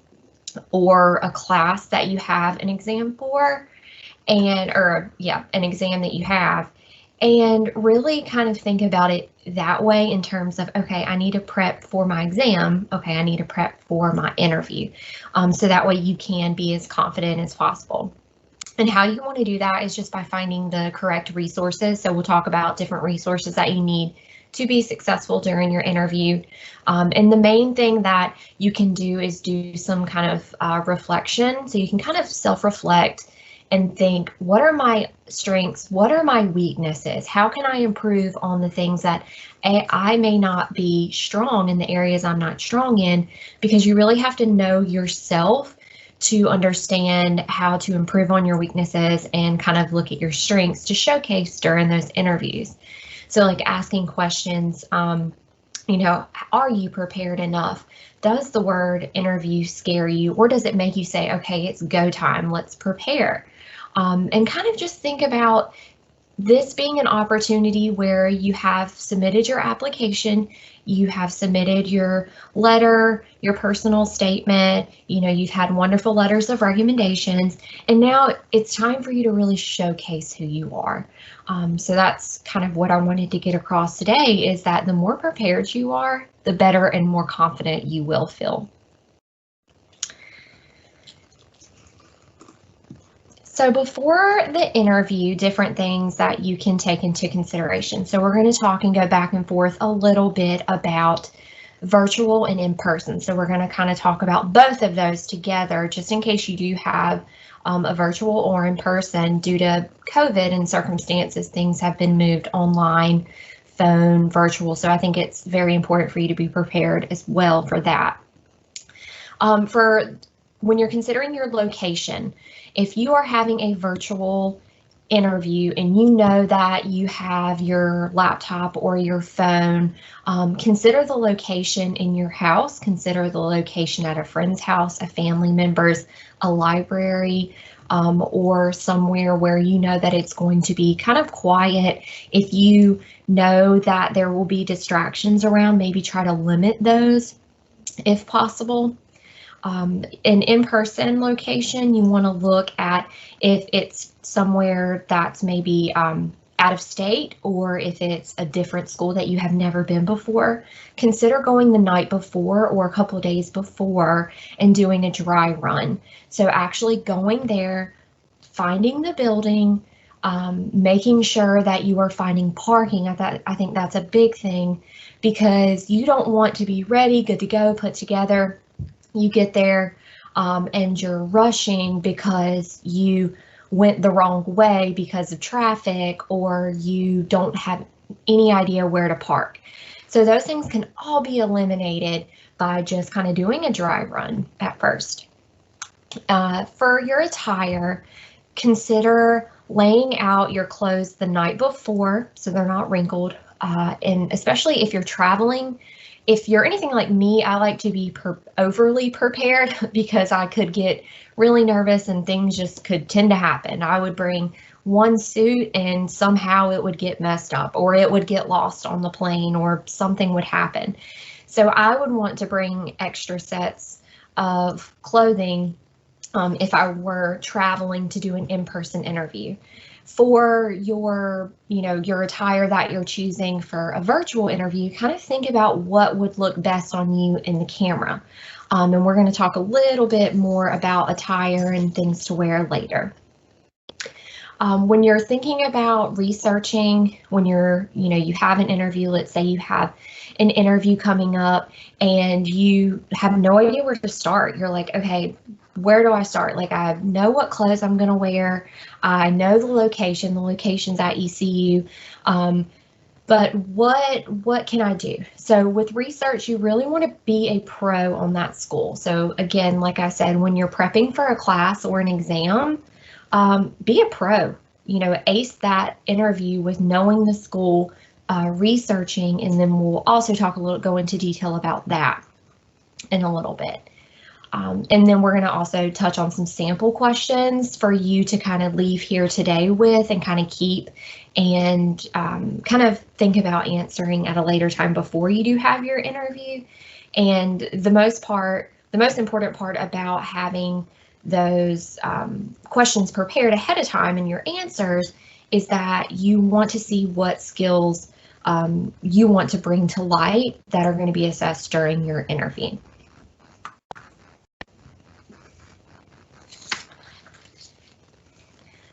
or a class that you have an exam for, an exam that you have, and really kind of think about it that way in terms of, okay, I need to prep for my exam. Okay, I need to prep for my interview. So that way you can be as confident as possible. And how you want to do that is just by finding the correct resources. So we'll talk about different resources that you need to be successful during your interview. And the main thing that you can do is do some kind of reflection. So you can kind of self-reflect and think, what are my strengths? What are my weaknesses? How can I improve on the things that I may not be strong in, the areas I'm not strong in? Because you really have to know yourself to understand how to improve on your weaknesses and kind of look at your strengths to showcase during those interviews. So like asking questions, are you prepared enough? Does the word interview scare you, or does it make you say, okay, it's go time, let's prepare? And kind of just think about this being an opportunity where you have submitted your application, you have submitted your letter, your personal statement, you've had wonderful letters of recommendations, and now it's time for you to really showcase who you are. So that's kind of what I wanted to get across today, is that the more prepared you are, the better and more confident you will feel. So before the interview, different things that you can take into consideration. So we're going to talk and go back and forth a little bit about virtual and in person. So we're going to kind of talk about both of those together, just in case you do have a virtual or in person. Due to COVID and circumstances, things have been moved online, phone, virtual. So I think it's very important for you to be prepared as well for that. For when you're considering your location, if you are having a virtual interview and you know that you have your laptop or your phone, consider the location in your house, consider the location at a friend's house, a family member's, a library, or somewhere where you know that it's going to be kind of quiet. If you know that there will be distractions around, maybe try to limit those if possible. An in-person location, you want to look at if it's somewhere that's maybe out of state, or if it's a different school that you have never been before. Consider going the night before or a couple of days before and doing a dry run. So actually going there, finding the building, making sure that you are finding parking. I think that's a big thing, because you don't want to be ready, good to go, put together. You get there and you're rushing because you went the wrong way because of traffic, or you don't have any idea where to park. So those things can all be eliminated by just kind of doing a dry run at first. For your attire, consider laying out your clothes the night before so they're not wrinkled. And especially if you're traveling, If you're anything like me, I like to be overly prepared because I could get really nervous and things just could tend to happen. I would bring one suit and somehow it would get messed up, or it would get lost on the plane, or something would happen. So I would want to bring extra sets of clothing if I were traveling to do an in-person interview. For your, your attire that you're choosing for a virtual interview, kind of think about what would look best on you in the camera. And we're going to talk a little bit more about attire and things to wear later. When you're thinking about researching, when you have an interview, let's say you have an interview coming up and you have no idea where to start. You're like, okay, where do I start? Like, I know what clothes I'm going to wear. I know the location's at ECU. But what can I do? So with research, you really want to be a pro on that school. So again, like I said, when you're prepping for a class or an exam, be a pro. Ace that interview with knowing the school, researching, and then we'll also go into detail about that in a little bit. And then we're going to also touch on some sample questions for you to kind of leave here today with and kind of keep and kind of think about answering at a later time before you do have your interview. And the most important part about having those questions prepared ahead of time in your answers is that you want to see what skills you want to bring to light that are going to be assessed during your interview.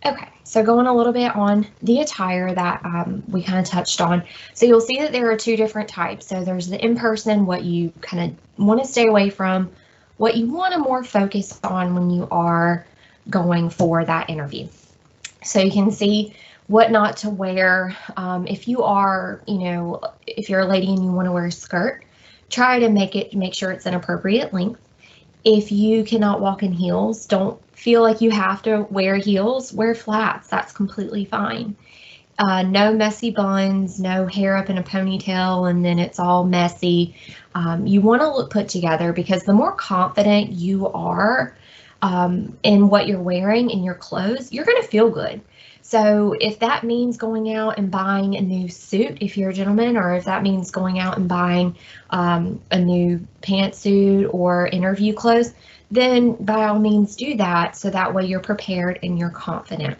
Okay, so going a little bit on the attire that we kind of touched on. So you'll see that there are two different types. So there's the in-person, what you kind of want to stay away from, what you want to more focus on when you are going for that interview. So you can see what not to wear. If you are, if you're a lady and you want to wear a skirt, try to make sure it's an appropriate length. If you cannot walk in heels, don't feel like you have to wear heels, wear flats. That's completely fine. No messy buns, no hair up in a ponytail and then it's all messy. You want to look put together because the more confident you are in what you're wearing in your clothes, you're going to feel good. So if that means going out and buying a new suit, if you're a gentleman, or if that means going out and buying a new pantsuit or interview clothes, then by all means do that. So that way you're prepared and you're confident.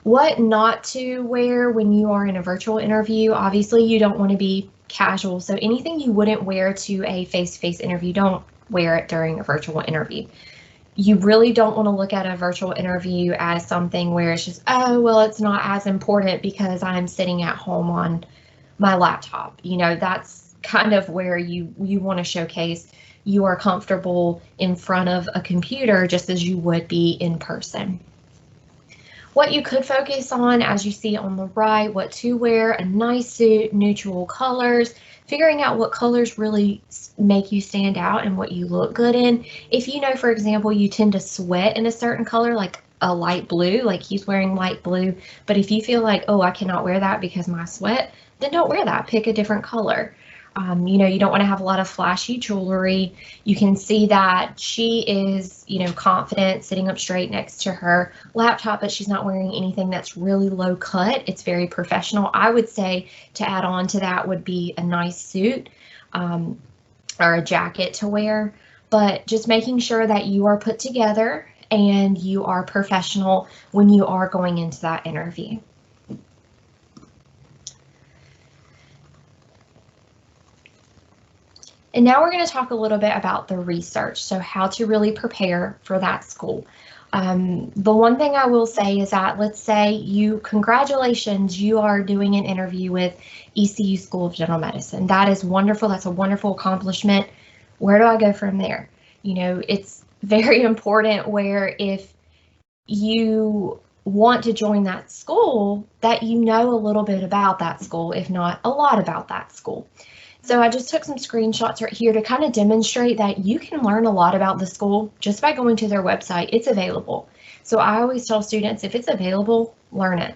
What not to wear when you are in a virtual interview, obviously you don't want to be casual. So anything you wouldn't wear to a face-to-face interview, don't wear it during a virtual interview. You really don't want to look at a virtual interview as something where it's just, oh, well, it's not as important because I'm sitting at home on my laptop. That's kind of where you want to showcase you are comfortable in front of a computer just as you would be in person. What you could focus on, as you see on the right, what to wear, a nice suit, neutral colors, figuring out what colors really make you stand out and what you look good in. If you know, for example, you tend to sweat in a certain color, like a light blue, like he's wearing light blue, but if you feel like, oh, I cannot wear that because of my sweat, then don't wear that, pick a different color. You don't want to have a lot of flashy jewelry. You can see that she is, confident, sitting up straight next to her laptop, but she's not wearing anything that's really low cut. It's very professional. I would say to add on to that would be a nice suit or a jacket to wear, but just making sure that you are put together and you are professional when you are going into that interview. And now we're going to talk a little bit about the research, so how to really prepare for that school. The one thing I will say is that, let's say congratulations, you are doing an interview with ECU School of General Medicine. That is wonderful. That's a wonderful accomplishment. Where do I go from there? It's very important where if you want to join that school, that you know a little bit about that school, if not a lot about that school. So I just took some screenshots right here to kind of demonstrate that you can learn a lot about the school just by going to their website. It's available. So I always tell students, if it's available, learn it.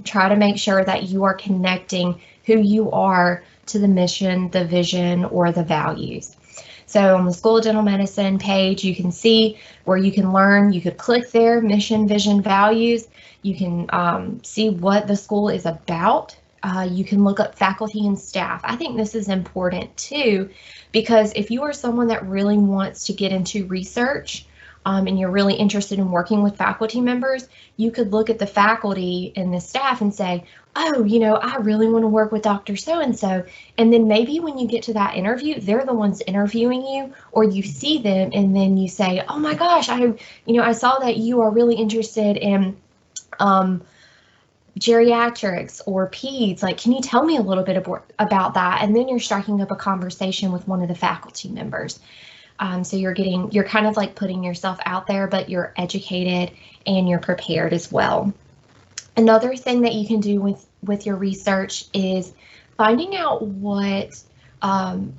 Try to make sure that you are connecting who you are to the mission, the vision, or the values. So on the School of Dental Medicine page, you can see where you can learn. You could click there, mission, vision, values. You can see what the school is about. You can look up faculty and staff. I think this is important too, because if you are someone that really wants to get into research and you're really interested in working with faculty members, you could look at the faculty and the staff and say, oh, you know, I really want to work with Dr. So-and-so. And then maybe when you get to that interview, they're the ones interviewing you, or you see them and then you say, oh my gosh, I saw that you are really interested in geriatrics or peds. Like, can you tell me a little bit about that? And then you're striking up a conversation with one of the faculty members. So you're kind of like putting yourself out there, but you're educated and you're prepared as well. Another thing that you can do with your research is finding out what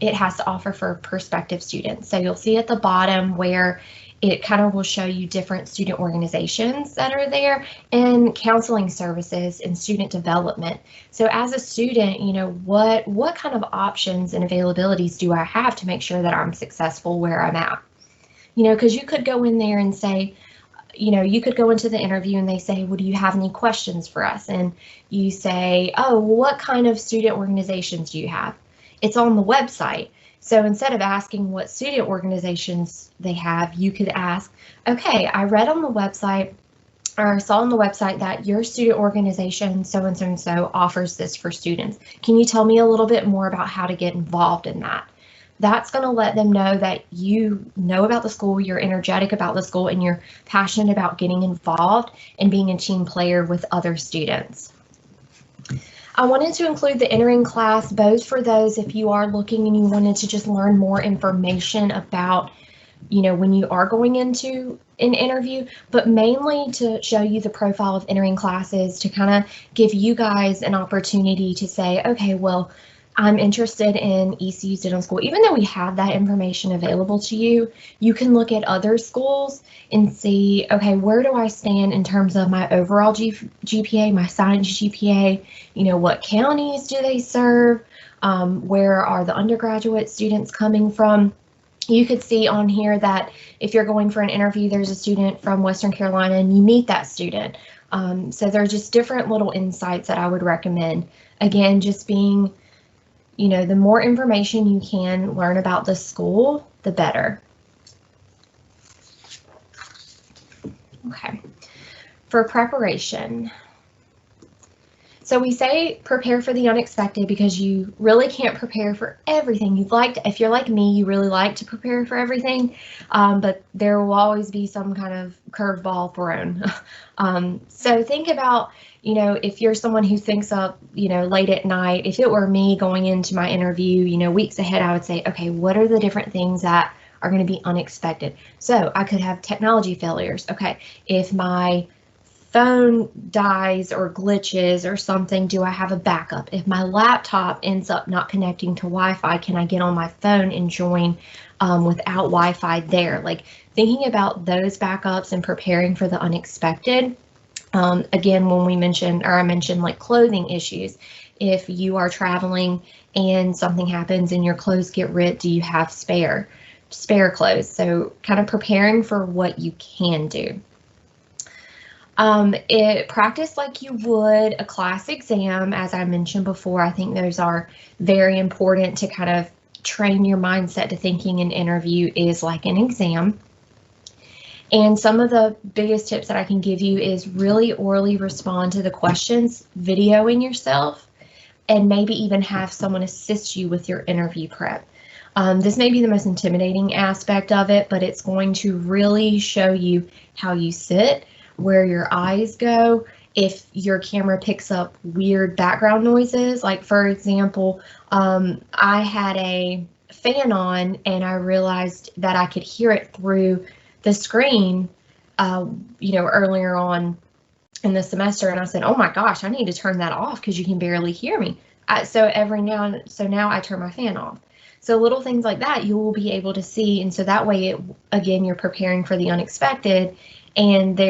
it has to offer for prospective students. So you'll see at the bottom where it kind of will show you different student organizations that are there and counseling services and student development. So as a student, you know, what kind of options and availabilities do I have to make sure that I'm successful where I'm at? You know, because you could go in there and say, you know, you could go into the interview and they say, well, do you have any questions for us? And you say, oh, what kind of student organizations do you have? It's on the website. So instead of asking what student organizations they have, you could ask, okay, I read on the website, or I saw on the website that your student organization so-and-so and so offers this for students. Can you tell me a little bit more about how to get involved in that? That's going to let them know that you know about the school, you're energetic about the school, and you're passionate about getting involved and being a team player with other students. I wanted to include the entering class, both for those if you are looking and you wanted to just learn more information about, you know, when you are going into an interview, but mainly to show you the profile of entering classes to kind of give you guys an opportunity to say, okay, well, I'm interested in ECU's dental school. Even though we have that information available to you, you can look at other schools and see, okay, where do I stand in terms of my overall GPA, my science GPA, you know, what counties do they serve? Where are the undergraduate students coming from? You could see on here that if you're going for an interview, there's a student from Western Carolina and you meet that student. So there are just different little insights that I would recommend. Again, just being, you know, the more information you can learn about the school, the better. Okay, for preparation. So we say prepare for the unexpected because you really can't prepare for everything. If you're like me, you really like to prepare for everything, but there will always be some kind of curveball thrown. So think about, you know, if you're someone who thinks up, you know, late at night, if it were me going into my interview, you know, weeks ahead, I would say, okay, what are the different things that are going to be unexpected? So I could have technology failures. Okay, if my phone dies or glitches or something, do I have a backup? If my laptop ends up not connecting to Wi-Fi, can I get on my phone and join without Wi-Fi there? Like thinking about those backups and preparing for the unexpected. Again, when I mentioned like clothing issues, if you are traveling and something happens and your clothes get ripped, do you have spare clothes? So kind of preparing for what you can do. Practice like you would a class exam, as I mentioned before. I think those are very important to kind of train your mindset to thinking an interview is like an exam. And some of the biggest tips that I can give you is really orally respond to the questions, videoing yourself, and maybe even have someone assist you with your interview prep. This may be the most intimidating aspect of it, but it's going to really show you how you sit, where your eyes go, if your camera picks up weird background noises. Like for example, I had a fan on and I realized that I could hear it through the screen, you know, earlier on in the semester, and I said, oh my gosh, I need to turn that off because you can barely hear me. So now I turn my fan off. So little things like that you will be able to see, and so that way, again, you're preparing for the unexpected, and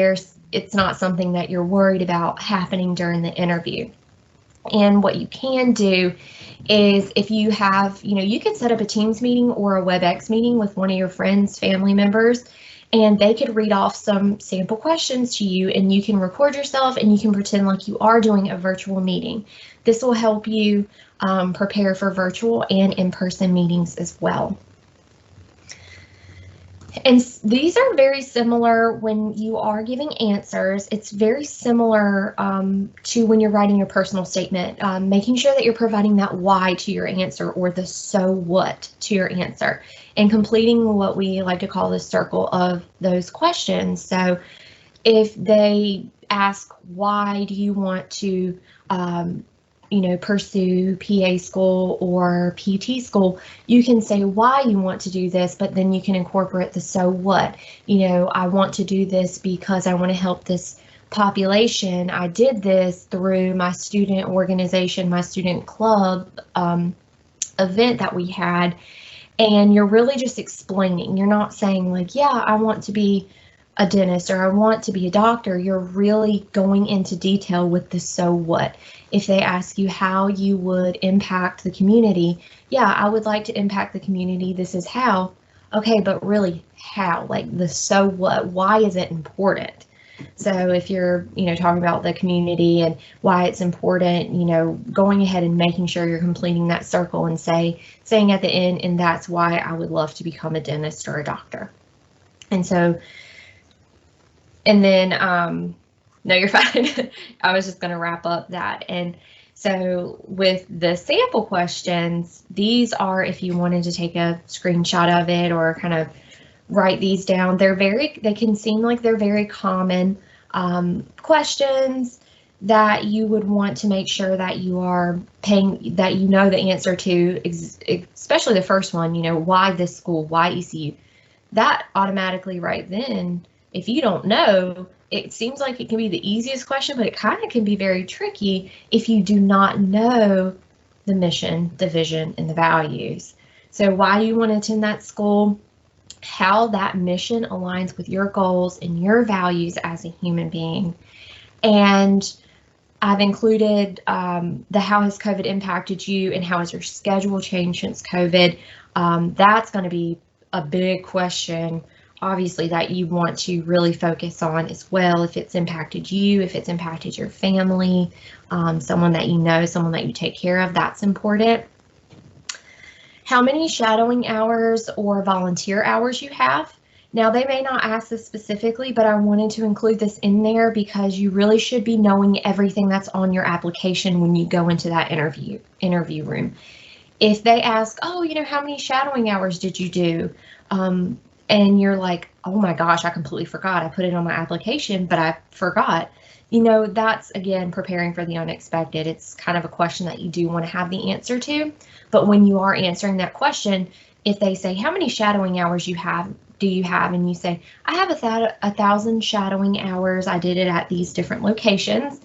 it's not something that you're worried about happening during the interview. And what you can do is if you have, you could set up a Teams meeting or a WebEx meeting with one of your friends, family members, and they could read off some sample questions to you, and you can record yourself and you can pretend like you are doing a virtual meeting. This will help you prepare for virtual and in-person meetings as well. And these are very similar when you are giving answers. It's very similar to when you're writing your personal statement, making sure that you're providing that why to your answer or the so what to your answer, and completing what we like to call the circle of those questions. So if they ask, why do you want to pursue PA school or PT school, you can say why you want to do this, but then you can incorporate the so what. I want to do this because I want to help this population. I did this through my student organization, my student club event that we had. And you're really just explaining. You're not saying like, yeah, I want to be a dentist or I want to be a doctor. You're really going into detail with the so what. If they ask you how you would impact the community, yeah, I would like to impact the community. This is how. Okay, but really how? Like the so what? Why is it important? So if you're, talking about the community and why it's important, going ahead and making sure you're completing that circle and saying at the end, and that's why I would love to become a dentist or a doctor. And so, and then, no, you're fine. I was just going to wrap up that. And so with the sample questions, these are, if you wanted to take a screenshot of it or kind of write these down, they can seem like they're very common questions that you would want to make sure that you are that you know the answer to, especially the first one, why this school, why ECU. That automatically right then, if you don't know, it seems like it can be the easiest question, but it kind of can be very tricky if you do not know the mission, the vision, and the values. So why do you want to attend that school? How that mission aligns with your goals and your values as a human being. And I've included the how has COVID impacted you and how has your schedule changed since COVID. That's going to be a big question, obviously, that you want to really focus on as well. If it's impacted you, if it's impacted your family, someone that you know, someone that you take care of, that's important. How many shadowing hours or volunteer hours you have. Now, they may not ask this specifically, but I wanted to include this in there because you really should be knowing everything that's on your application when you go into that interview room. If they ask, oh, how many shadowing hours did you do? And you're like, oh my gosh, I completely forgot. I put it on my application, but I forgot. That's, again, preparing for the unexpected. It's kind of a question that you do want to have the answer to. But when you are answering that question, if they say, how many shadowing hours do you have? And you say, I have 1,000 shadowing hours. I did it at these different locations.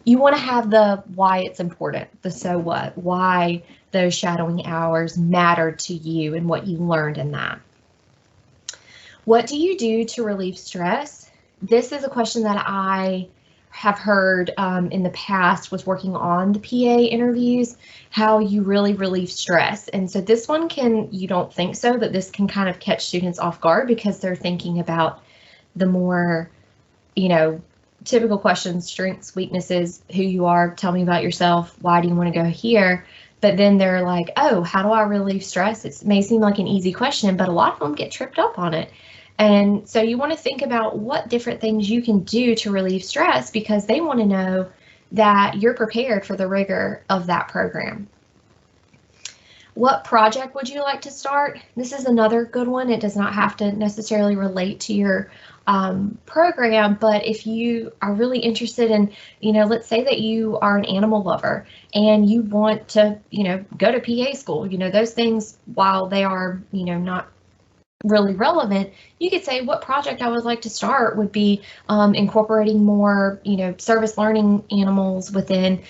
You want to have the why it's important, the so what, why those shadowing hours mattered to you and what you learned in that. What do you do to relieve stress? This is a question that I have heard in the past was working on the PA interviews, how you really relieve stress. And so this one you don't think so, that this can kind of catch students off guard because they're thinking about the more, typical questions, strengths, weaknesses, who you are, tell me about yourself, why do you want to go here? But then they're like, oh, how do I relieve stress? It may seem like an easy question, but a lot of them get tripped up on it. And so you want to think about what different things you can do to relieve stress because they want to know that you're prepared for the rigor of that program. What project would you like to start? This is another good one. It does not have to necessarily relate to your program, but if you are really interested in, let's say that you are an animal lover and you want to, go to PA school, those things, while they are, not really relevant, you could say what project I would like to start would be incorporating more, service learning animals within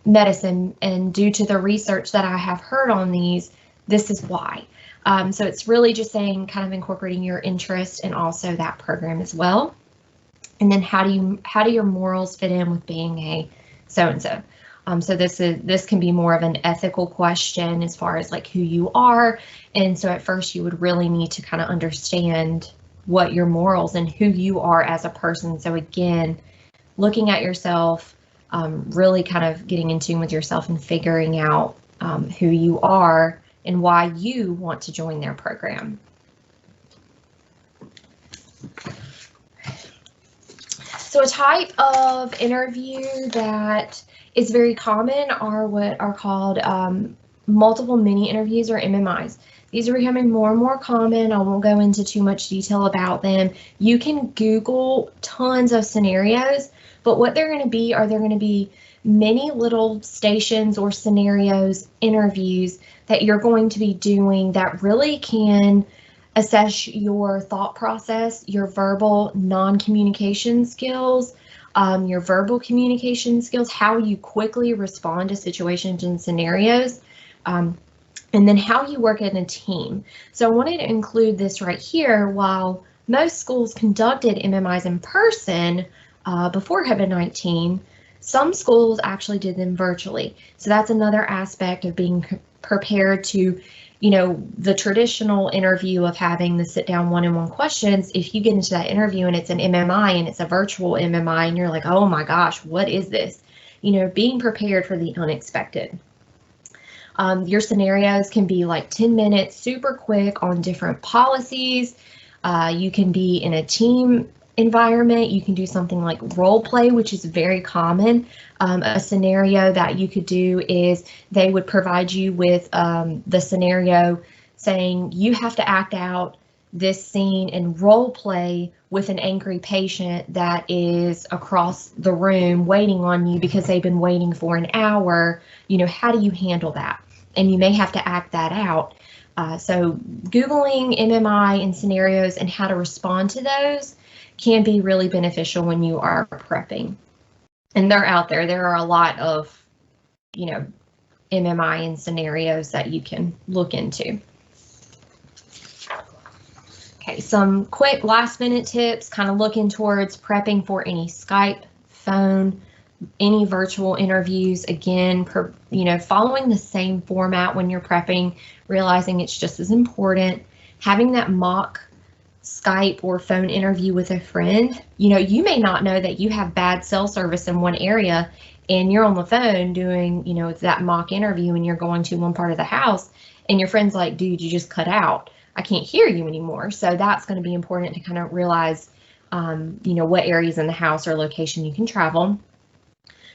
medicine, and due to the research that I have heard on these, this is why. So it's really just saying kind of incorporating your interest and also that program as well. And then how do your morals fit in with being a so-and-so? So this can be more of an ethical question as far as like who you are. And so at first you would really need to kind of understand what your morals and who you are as a person. So again, looking at yourself, really kind of getting in tune with yourself and figuring out who you are and why you want to join their program. So a type of interview that is very common are what are called multiple mini interviews, or MMIs. These are becoming more and more common. I won't go into too much detail about them. You can Google tons of scenarios, but what they're going to be are they're going to be many little stations or scenarios, interviews that you're going to be doing that really can assess your thought process, your verbal non-communication skills, your verbal communication skills, how you quickly respond to situations and scenarios, and then how you work in a team. So I wanted to include this right here. While most schools conducted MMIs in person before COVID-19, some schools actually did them virtually. So that's another aspect of being prepared to, you know, the traditional interview of having the sit down one-on-one questions. If you get into that interview and it's an MMI and it's a virtual MMI and you're like, oh my gosh, what is this? You know, being prepared for the unexpected. Your scenarios can be like 10 minutes, super quick on different policies. You can be in a team environment. You can do something like role play, which is very common. A scenario that you could do is they would provide you with the scenario saying you have to act out this scene and role play with an angry patient that is across the room waiting on you because they've been waiting for an hour. You know, how do you handle that? And you may have to act that out. So Googling MMI and scenarios and how to respond to those can be really beneficial when you are prepping. And they're out there. There are a lot of, you know, MMI and scenarios that you can look into. Okay, some quick last minute tips, kind of looking towards prepping for any Skype, phone, any virtual interviews. Again, you know, following the same format when you're prepping, realizing it's just as important. Having that mock Skype or phone interview with a friend. You know, you may not know that you have bad cell service in one area and you're on the phone doing, you know, that mock interview and you're going to one part of the house and your friend's like, dude, you just cut out. I can't hear you anymore. So that's going to be important to kind of realize, you know, what areas in the house or location you can travel.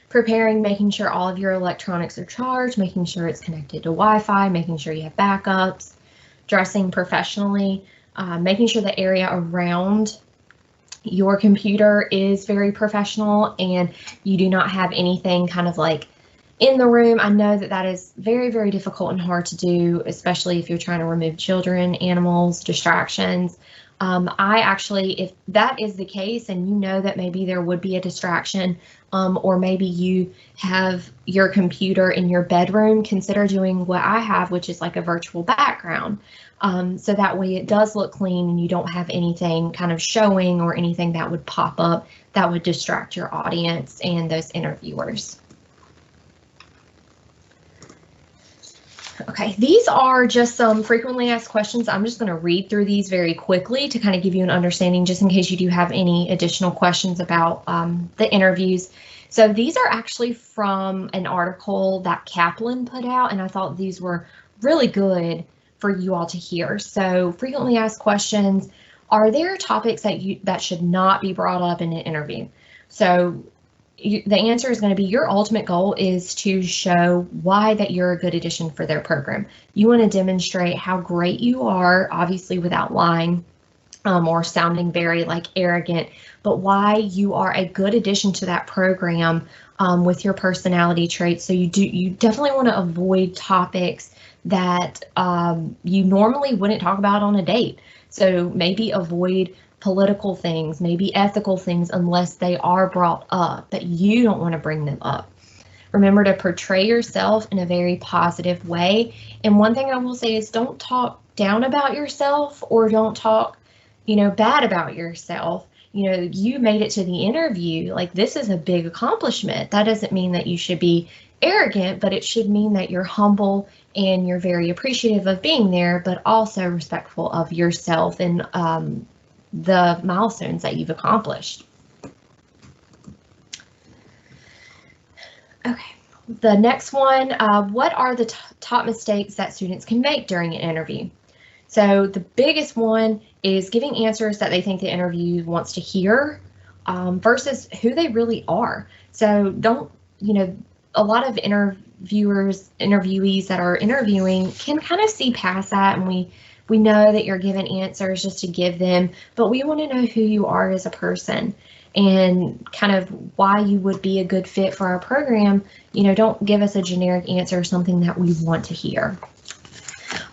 Preparing, making sure all of your electronics are charged, making sure it's connected to Wi-Fi, making sure you have backups, dressing professionally, making sure the area around your computer is very professional and you do not have anything kind of like in the room. I know that that is very, very difficult and hard to do, especially if you're trying to remove children, animals, distractions. I actually, if that is the case and you know that maybe there would be a distraction, or maybe you have your computer in your bedroom, consider doing what I have, which is like a virtual background. So that way it does look clean and you don't have anything kind of showing or anything that would pop up that would distract your audience and those interviewers. Okay, these are just some frequently asked questions. I'm just going to read through these very quickly to kind of give you an understanding, just in case you do have any additional questions about the interviews. So these are actually from an article that Kaplan put out, and I thought these were really good for you all to hear. So frequently asked questions, are there topics that should not be brought up in an interview? So the answer is going to be your ultimate goal is to show why that you're a good addition for their program. You want to demonstrate how great you are, obviously without lying or sounding very like arrogant, but why you are a good addition to that program with your personality traits. So you definitely want to avoid topics that you normally wouldn't talk about on a date. So maybe avoid political things, maybe ethical things, unless they are brought up, but you don't want to bring them up. Remember to portray yourself in a very positive way. And one thing I will say is don't talk down about yourself or don't talk, bad about yourself. you know, you made it to the interview. Like, this is a big accomplishment. That doesn't mean that you should be arrogant, but it should mean that you're humble and you're very appreciative of being there, but also respectful of yourself and the milestones that you've accomplished. Okay, the next one, what are the top mistakes that students can make during an interview? So the biggest one is giving answers that they think the interview wants to hear versus who they really are. So don't, you know, a lot of interviewees that are interviewing can kind of see past that, and we know that you're giving answers just to give them, but we want to know who you are as a person and kind of why you would be a good fit for our program. You know, don't give us a generic answer, something that we want to hear.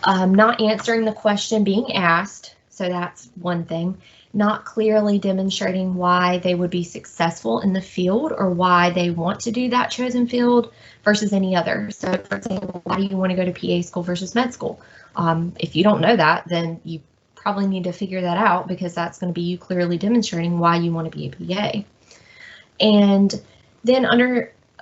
Not answering the question being asked, so that's one thing. Not clearly demonstrating why they would be successful in the field or why they want to do that chosen field versus any other. So, for example, why do you want to go to PA school versus med school? If you don't know that, then you probably need to figure that out, because that's going to be you clearly demonstrating why you want to be a PA. And then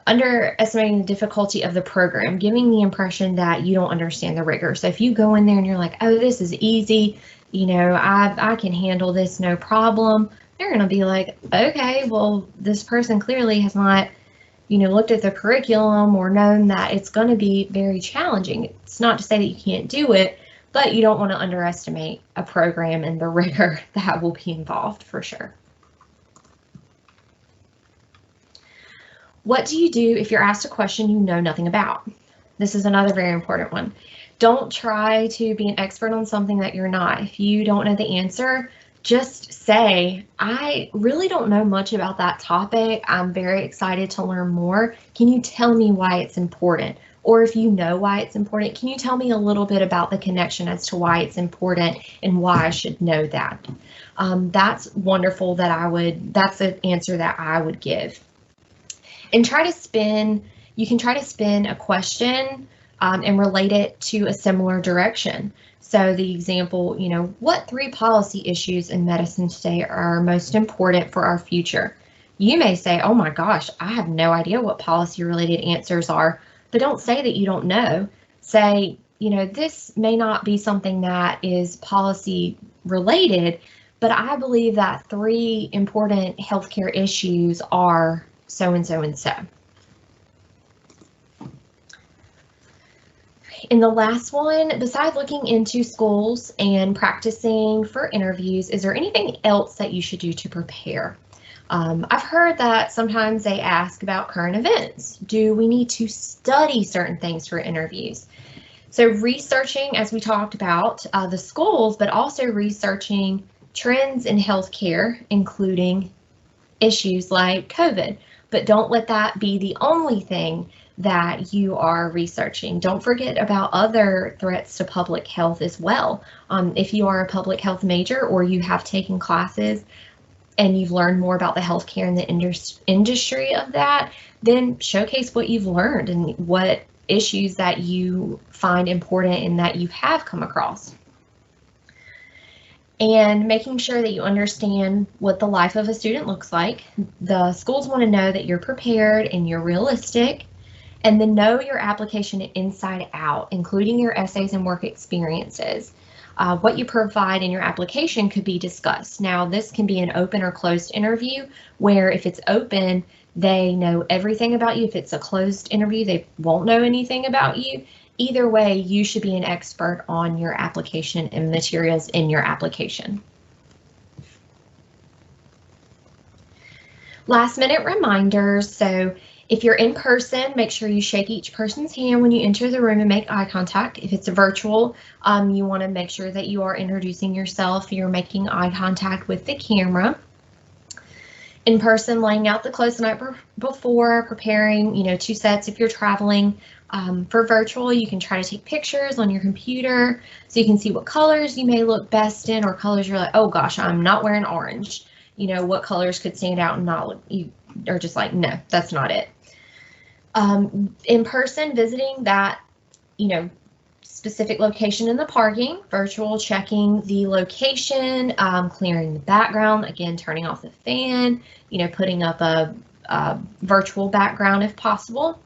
underestimating the difficulty of the program, giving the impression that you don't understand the rigor. So if you go in there and you're like, oh, this is easy, you know, I can handle this, no problem, they're going to be like, okay, well, this person clearly has not, you know, looked at the curriculum or known that it's going to be very challenging. It's not to say that you can't do it, but you don't want to underestimate a program and the rigor that will be involved for sure. What do you do if you're asked a question you know nothing about? This is another very important one. Don't try to be an expert on something that you're not. If you don't know the answer, just say, I really don't know much about that topic. I'm very excited to learn more. Can you tell me why it's important? Or if you know why it's important, can you tell me a little bit about the connection as to why it's important and why I should know that? That's wonderful. That's an answer that I would give. And you can try to spin a question and relate it to a similar direction. So the example, you know, what 3 policy issues in medicine today are most important for our future? You may say, oh my gosh, I have no idea what policy related answers are, but don't say that you don't know. Say, you know, this may not be something that is policy related, but I believe that 3 important healthcare issues are so and so and so. And the last one, besides looking into schools and practicing for interviews, is there anything else that you should do to prepare? I've heard that sometimes they ask about current events. Do we need to study certain things for interviews? So researching, as we talked about, the schools, but also researching trends in healthcare, including issues like COVID. But don't let that be the only thing that you are researching. Don't forget about other threats to public health as well. If you are a public health major or you have taken classes and you've learned more about the healthcare and the industry of that, then showcase what you've learned and what issues that you find important and that you have come across. And making sure that you understand what the life of a student looks like. The schools want to know that you're prepared and you're realistic, and then know your application inside out, including your essays and work experiences. What you provide in your application could be discussed. Now, this can be an open or closed interview, where if it's open, they know everything about you. If it's a closed interview, they won't know anything about you. Either way, you should be an expert on your application and materials in your application. Last minute reminders. So if you're in person, make sure you shake each person's hand when you enter the room and make eye contact. If it's virtual, you want to make sure that you are introducing yourself. You're making eye contact with the camera. In person, laying out the clothes the night before, preparing, 2 sets if you're traveling. For virtual, you can try to take pictures on your computer so you can see what colors you may look best in, or colors you're like, oh gosh, I'm not wearing orange. What colors could stand out and not look, you are just like, no, that's not it. In person, visiting that, specific location in the parking, virtual checking the location, clearing the background, again, turning off the fan, you know, putting up a virtual background if possible.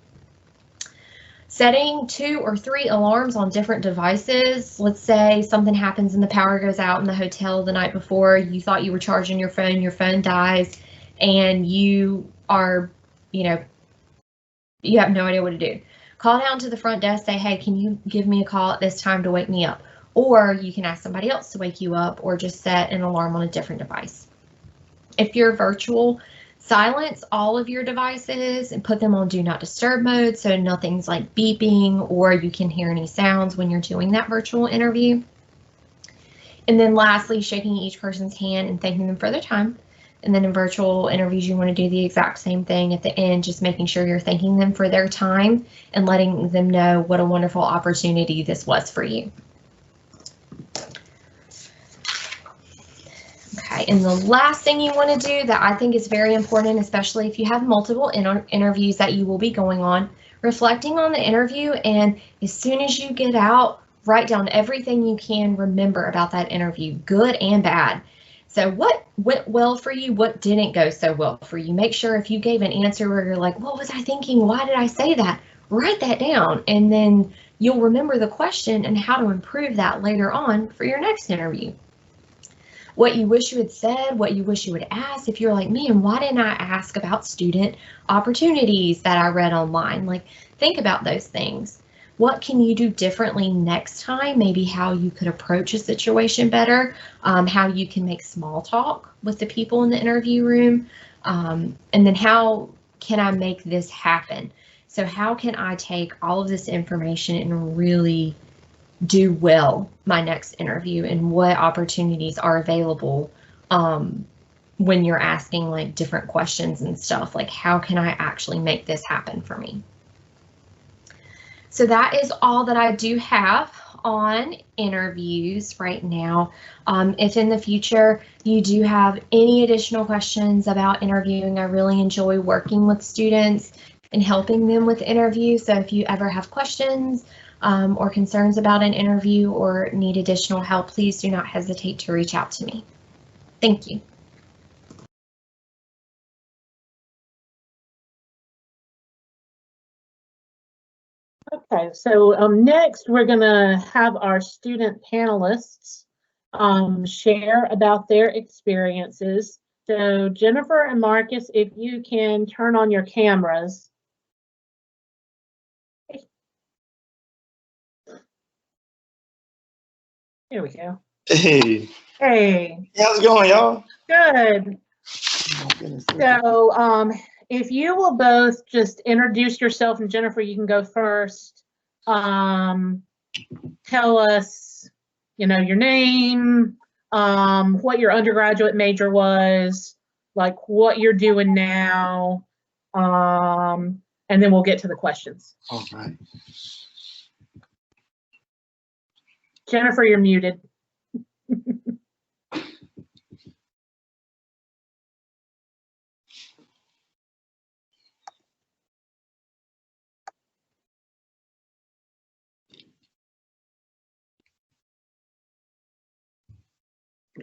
Setting 2 or 3 alarms on different devices. Let's say something happens and the power goes out in the hotel the night before. You thought you were charging your phone dies, and you are, you know, you have no idea what to do. Call down to the front desk, say, hey, can you give me a call at this time to wake me up? Or you can ask somebody else to wake you up, or just set an alarm on a different device. If you're virtual, silence all of your devices and put them on do not disturb mode, so nothing's like beeping or you can hear any sounds when you're doing that virtual interview. And then lastly, shaking each person's hand and thanking them for their time. And then in virtual interviews, you want to do the exact same thing at the end, just making sure you're thanking them for their time and letting them know what a wonderful opportunity this was for you. Okay, and the last thing you want to do that I think is very important, especially if you have multiple interviews that you will be going on, reflecting on the interview, and as soon as you get out, write down everything you can remember about that interview, good and bad. So what went well for you? What didn't go so well for you? Make sure if you gave an answer where you're like, what was I thinking? Why did I say that? Write that down, and then you'll remember the question and how to improve that later on for your next interview. What you wish you had said, what you wish you would ask. If you're like, man, why didn't I ask about student opportunities that I read online? Like, think about those things. What can you do differently next time? Maybe how you could approach a situation better, how you can make small talk with the people in the interview room, and then how can I make this happen? So how can I take all of this information and really do well my next interview, and what opportunities are available when you're asking like different questions and stuff, like how can I actually make this happen for me? So that is all that I do have on interviews right now. If in the future you do have any additional questions about interviewing, I really enjoy working with students and helping them with interviews. So if you ever have questions or concerns about an interview or need additional help, please do not hesitate to reach out to me. Thank you.
Okay, so next we're going to have our student panelists share about their experiences. So Jennifer and Marcus, if you can turn on your cameras. Here we go.
Hey.
Hey.
How's it going, y'all?
Good. So if you will both just introduce yourself, and Jennifer, you can go first. Tell us, you know, your name, what your undergraduate major was, like what you're doing now, and then we'll get to the questions.
All right.
Jennifer, you're muted.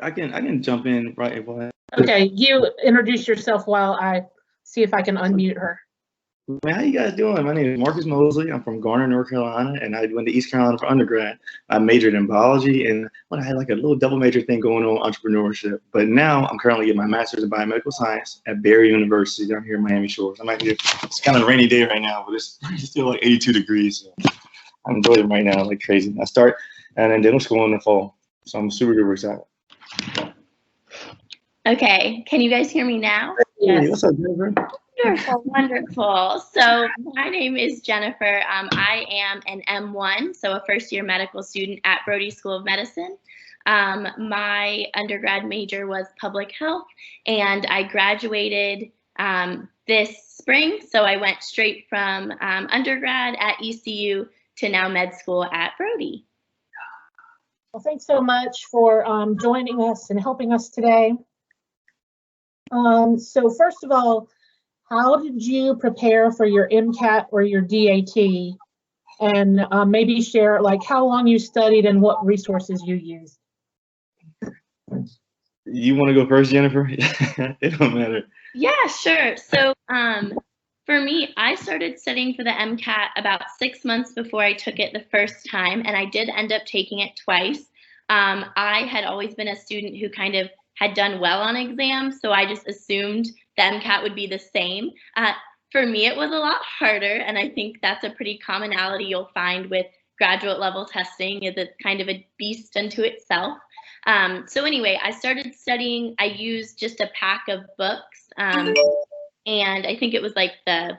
I can jump in right away.
Okay, you introduce yourself while I see if I can unmute her.
Man, how you guys doing? My name is Marcus Mosley. I'm from Garner, North Carolina, and I went to East Carolina for undergrad. I majored in biology, and I had like a little double major thing going on, entrepreneurship. But now I'm currently getting my master's in biomedical science at Barry University down here in Miami Shores. I'm out here. It's kind of a rainy day right now, but it's still like 82 degrees. So I'm enjoying it right now like crazy. I start and then dental school in the fall, so I'm super excited.
Okay, can you guys hear me now?
Yes.
Hey, what's up, Jennifer?
Wonderful, wonderful. So my name is Jennifer. I am an M1, so a first-year medical student at Brody School of Medicine. My undergrad major was public health, and I graduated this spring. So I went straight from undergrad at ECU to now med school at Brody.
Well, thanks so much for joining us and helping us today. So first of all, how did you prepare for your MCAT or your DAT? and maybe share like how long you studied and what resources you used.
You want to go first, Jennifer? It don't matter.
Yeah, sure. So for me, I started studying for the MCAT about 6 months before I took it the first time, and I did end up taking it twice. I had always been a student who kind of had done well on exams, so I just assumed the MCAT would be the same. For me, it was a lot harder, and I think that's a pretty commonality you'll find with graduate level testing, is it's kind of a beast unto itself. So anyway, I started studying. I used just a pack of books, and I think it was like the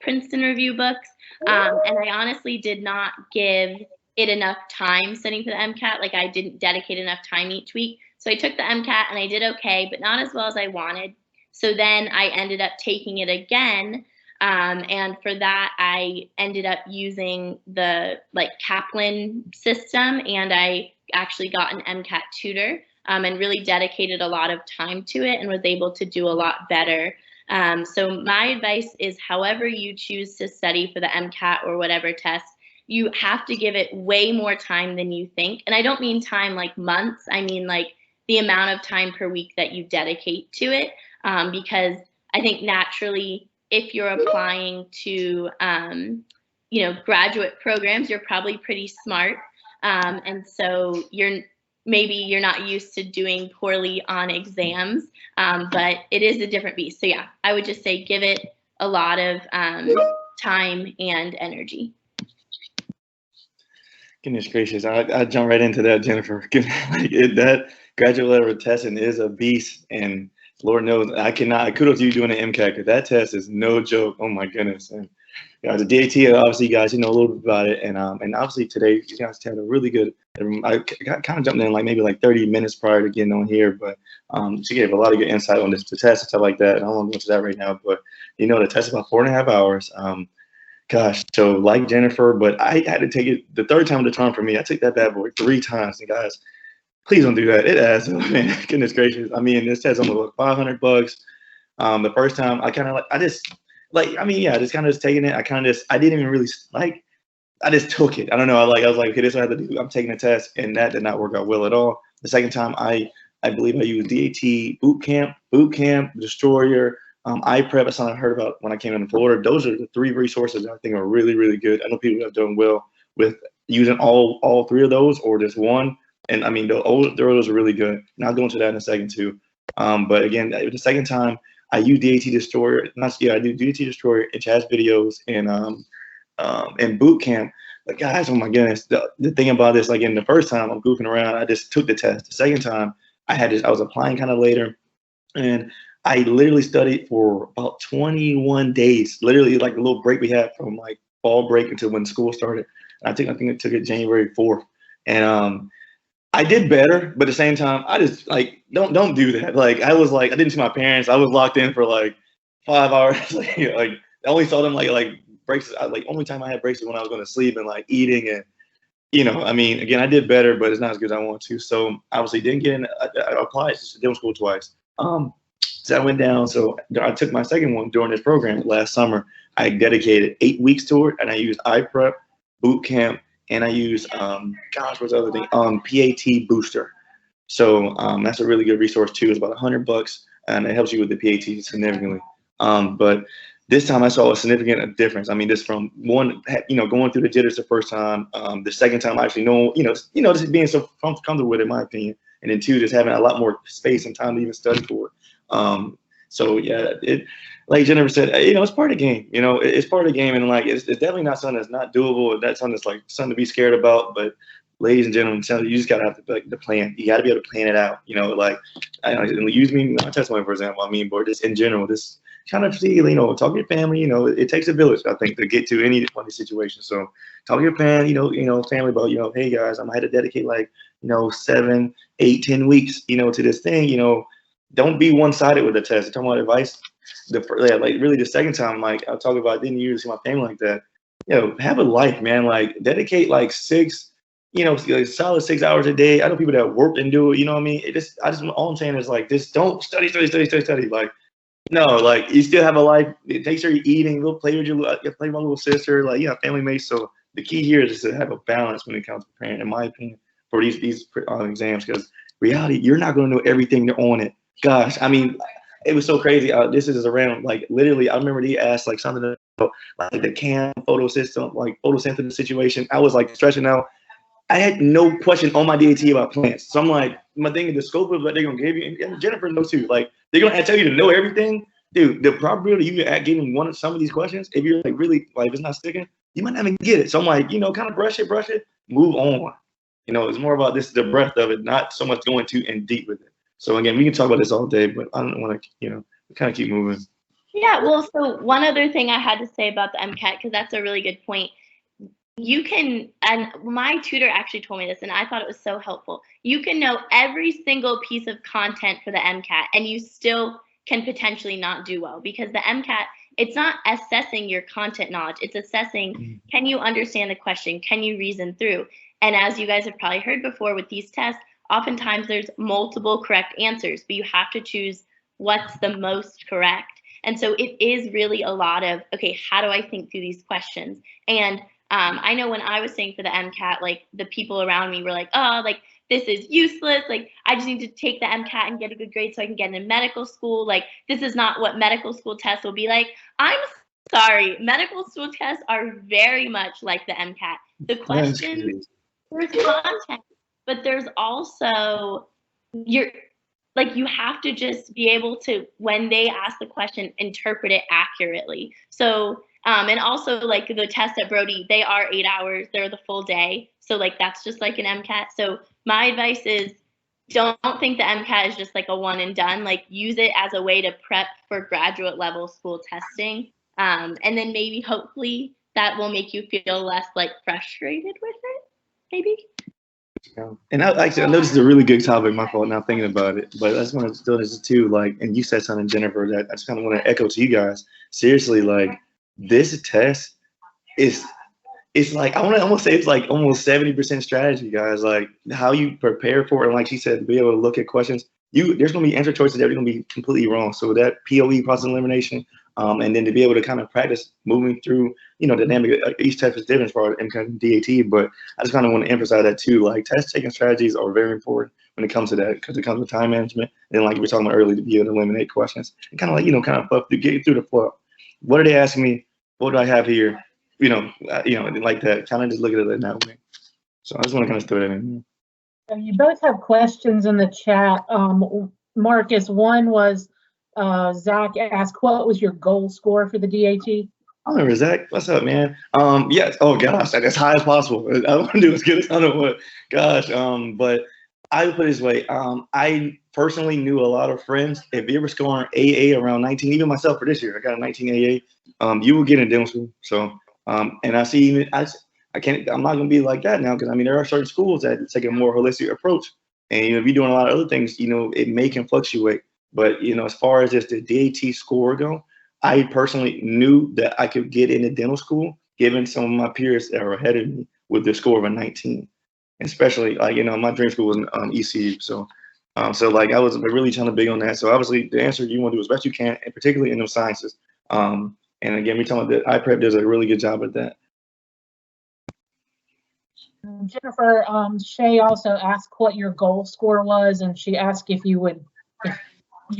Princeton Review books, and I honestly did not give it enough time studying for the MCAT. Like, I didn't dedicate enough time each week. So I took the MCAT and I did okay, but not as well as I wanted. So then I ended up taking it again. And for that, I ended up using the Kaplan system, and I actually got an MCAT tutor and really dedicated a lot of time to it and was able to do a lot better. So my advice is, however you choose to study for the MCAT or whatever test, you have to give it way more time than you think. And I don't mean time like months. I mean like the amount of time per week that you dedicate to it, because I think naturally, if you're applying to, graduate programs, you're probably pretty smart. And so maybe you're not used to doing poorly on exams, but it is a different beast. So yeah, I would just say give it a lot of time and energy.
Goodness gracious, I jump right into that, Jennifer. That graduate level testing is a beast, and Lord knows kudos to you doing an MCAT, because that test is no joke. Oh my goodness. And the DAT, obviously, guys, you know a little bit about it, and obviously today you guys had a really good. I kind of jumped in like maybe 30 minutes prior to getting on here, but she gave a lot of good insight on the test and stuff like that. And I don't want to go into that right now, but the test is about 4.5 hours. Gosh, so like Jennifer, but I had to take it the third time of the charm for me. I took that bad boy 3 times, and guys, please don't do that. It adds up, man. Goodness gracious. I mean, this test almost $500. The first time I kind of just kind of taking it. I didn't even really I just took it. I don't know. I was like, okay, this is what I have to do. I'm taking a test, and that did not work out well at all. The second time, I believe I used DAT, boot camp, destroyer, iPrep. That's something I heard about when I came into Florida. Those are the 3 resources that I think are really, really good. I know people have done well with using all 3 of those or just one. And I mean, those are really good. And I'll go into that in a second too. But again, the second time I use DAT Destroyer. I do DAT Destroyer and Chad's videos and boot camp. But guys, oh my goodness, the thing about this, in the first time I'm goofing around, I just took the test. The second time I was applying kind of later, and I literally studied for about 21 days. Literally like the little break we had from fall break until when school started. And I think I took it January 4th, and I did better, but at the same time, I just don't do that. I didn't see my parents. I was locked in for 5 hours. I only saw them breaks. Only time I had breaks was when I was going to sleep and eating, and I mean, again, I did better, but it's not as good as I want to. So obviously didn't get in. I applied to different school twice. So I went down. So I took my second one during this program last summer. I dedicated 8 weeks to it, and I used iPrep, boot camp, and I use what's the other thing? PAT Booster. So that's a really good resource too. It's about $100, and it helps you with the PAT significantly. But this time I saw a significant difference. I mean, just from one, going through the jitters the first time. The second time I actually just being so comfortable with it, in my opinion. And then 2, just having a lot more space and time to even study for it. So yeah, like Jennifer said, it's part of the game. It's part of the game, and it's definitely not something that's not doable. That's something that's something to be scared about. But ladies and gentlemen, you just gotta have the plan. You gotta be able to plan it out. I use me, my testimony for example. I mean, but just in general, just kind of see, talk to your family. It takes a village, I think, to get to any funny situation. So talk to your family, family about, hey guys, I'm gonna have to dedicate 7, 8, 10 weeks, to this thing. Don't be one-sided with the test. I'm talking about advice. Really the second time, I'll talk about, I didn't usually see my family like that. Have a life, man. Dedicate 6, solid 6 hours a day. I know people that work and do it. You know what I mean? All I'm saying is just don't study. No, you still have a life. Take sure you're eating. Go play with play with my little sister. Family mates. So the key here is to have a balance when it comes to preparing, in my opinion, for these exams, because reality, you're not going to know everything on it. Gosh, I mean, it was so crazy. This is around, like, literally, I remember they asked like something about like the CAM photo system, like photosynthesis situation. I was like stretching out. I had no question on my DAT about plants. So I'm like, my thing is the scope of what they're gonna give you, and Jennifer knows too. Like, they're gonna tell you to know everything, dude. The probability you getting some of these questions, if you're like really like if it's not sticking, you might not even get it. So I'm like, kind of brush it, move on. It's more about the breadth of it, not so much going too in deep with it. So again, we can talk about this all day, but I don't want to, kind of keep moving.
Yeah, well, so one other thing I had to say about the MCAT, because that's a really good point. You can, and my tutor actually told me this, and I thought it was so helpful. You can know every single piece of content for the MCAT, and you still can potentially not do well, because the MCAT, it's not assessing your content knowledge. It's assessing, can you understand the question? Can you reason through? And as you guys have probably heard before with these tests, oftentimes there's multiple correct answers, but you have to choose what's the most correct. And so it is really a lot of, okay, how do I think through these questions? And I know when I was saying for the MCAT, like the people around me were like, oh, like this is useless. Like I just need to take the MCAT and get a good grade so I can get into medical school. Like this is not what medical school tests will be like. I'm sorry, medical school tests are very much like the MCAT. The questions, there's content, but there's also you have to just be able to, when they ask the question, interpret it accurately. So and also like the tests at Brody, they are 8 hours, they're the full day. So like that's just like an MCAT. So my advice is don't think the MCAT is just like a one and done. Like use it as a way to prep for graduate level school testing. And then maybe hopefully that will make you feel less like frustrated with it, maybe.
And I know this is a really good topic, my fault now thinking about it, but I just want to do this too, like, and you said something, Jennifer, that I just kind of want to echo to you guys. Seriously, like, this test it's like, I want to almost say it's like almost 70% strategy, guys. Like how you prepare for it, and like she said, to be able to look at questions, there's going to be answer choices that are going to be completely wrong. So that POE, process elimination, and then to be able to kind of practice moving through, dynamic, each test is different for MCAT and DAT, but I just kind of want to emphasize that too. Like test taking strategies are very important when it comes to that, because it comes with time management. And then like we were talking about earlier, to be able to eliminate questions and kind of like, get through the flow. What are they asking me? What do I have here? Like that, kind of just look at it that way. So I just want to kind of throw that in.
You both have questions in the chat. Marcus, one was Zach asked, what was your goal score for the DAT?
I remember, Zach. What's up, man? Yes. Oh gosh, like as high as possible. I want to do as good as I know what. Gosh. But I would put it this way. I personally knew a lot of friends. If you ever scoring AA around 19, even myself for this year, I got a 19 AA. You will get in dental school. So, and I see, I'm not gonna be like that now, because I mean there are certain schools that take a more holistic approach, and if you're doing a lot of other things, it may can fluctuate. But as far as just the DAT score go, I personally knew that I could get into dental school, given some of my peers that were ahead of me with the score of a 19. Especially like, my dream school was ECU. So like I was really trying to big on that. So obviously the answer you want to do as best you can, and particularly in those sciences. And again, we're talking about that iPrep does a really good job at that.
Jennifer, Shay also asked what your goal score was, and she asked if you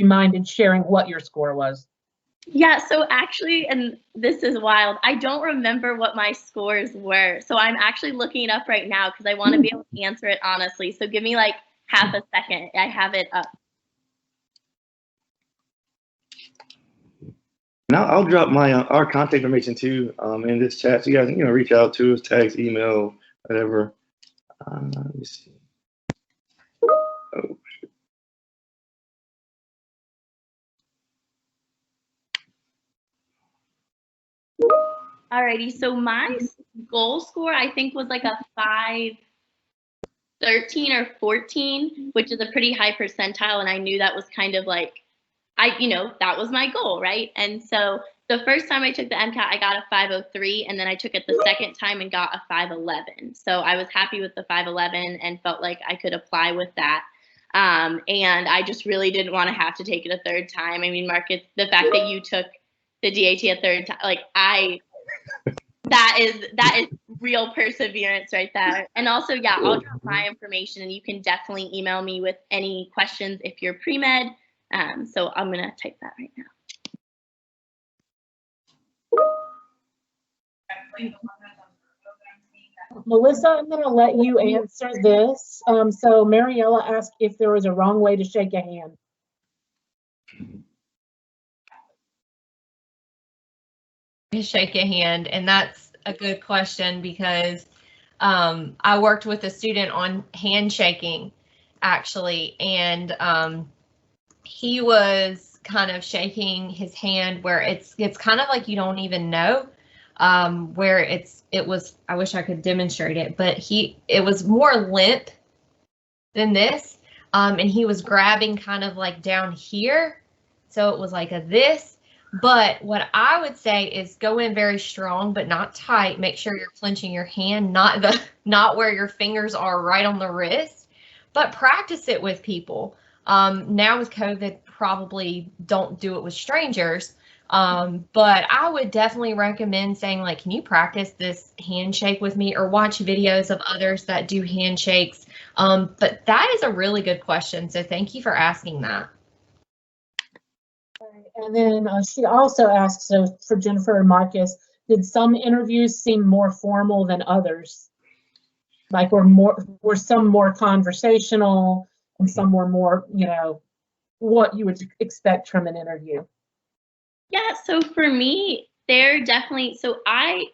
minded sharing what your score was.
Yeah, so actually, and this is wild, I don't remember what my scores were. So I'm actually looking it up right now because I want to be able to answer it honestly. So give me like half a second. I have it up.
Now I'll drop my our contact information too in this chat. So you guys, reach out to us, text, email, whatever. Let me see. Oh.
Alrighty, so my goal score I think was like a 513 or 14, which is a pretty high percentile, and I knew that was kind of like that was my goal, right? And so the first time I took the MCAT, I got a 503, and then I took it the second time and got a 511. So I was happy with the 511 and felt like I could apply with that. And I just really didn't want to have to take it a third time. I mean, Marcus, the fact that you took the DAT a third time, like that is real perseverance right there. And also, yeah, I'll drop my information, and you can definitely email me with any questions if you're pre-med. So I'm gonna type that right now.
Melissa, I'm going to let you answer this. So Mariella asked if there was a wrong way to shake a hand.
Shake a hand, and that's a good question because I worked with a student on handshaking actually, and he was kind of shaking his hand where it's kind of like you don't even know where it was. I wish I could demonstrate it, but it was more limp than this, and he was grabbing kind of like down here, so it was like a this. But what I would say is go in very strong, but not tight. Make sure you're clenching your hand, not where your fingers are right on the wrist, but practice it with people. Now with COVID, probably don't do it with strangers. But I would definitely recommend saying, like, can you practice this handshake with me, or watch videos of others that do handshakes? But that is a really good question. So thank you for asking that.
And then she also asked, so for Jennifer and Marcus, did some interviews seem more formal than others? Like were some more conversational and some were more, what you would expect from an interview?
Yeah, so for me, they're definitely, so I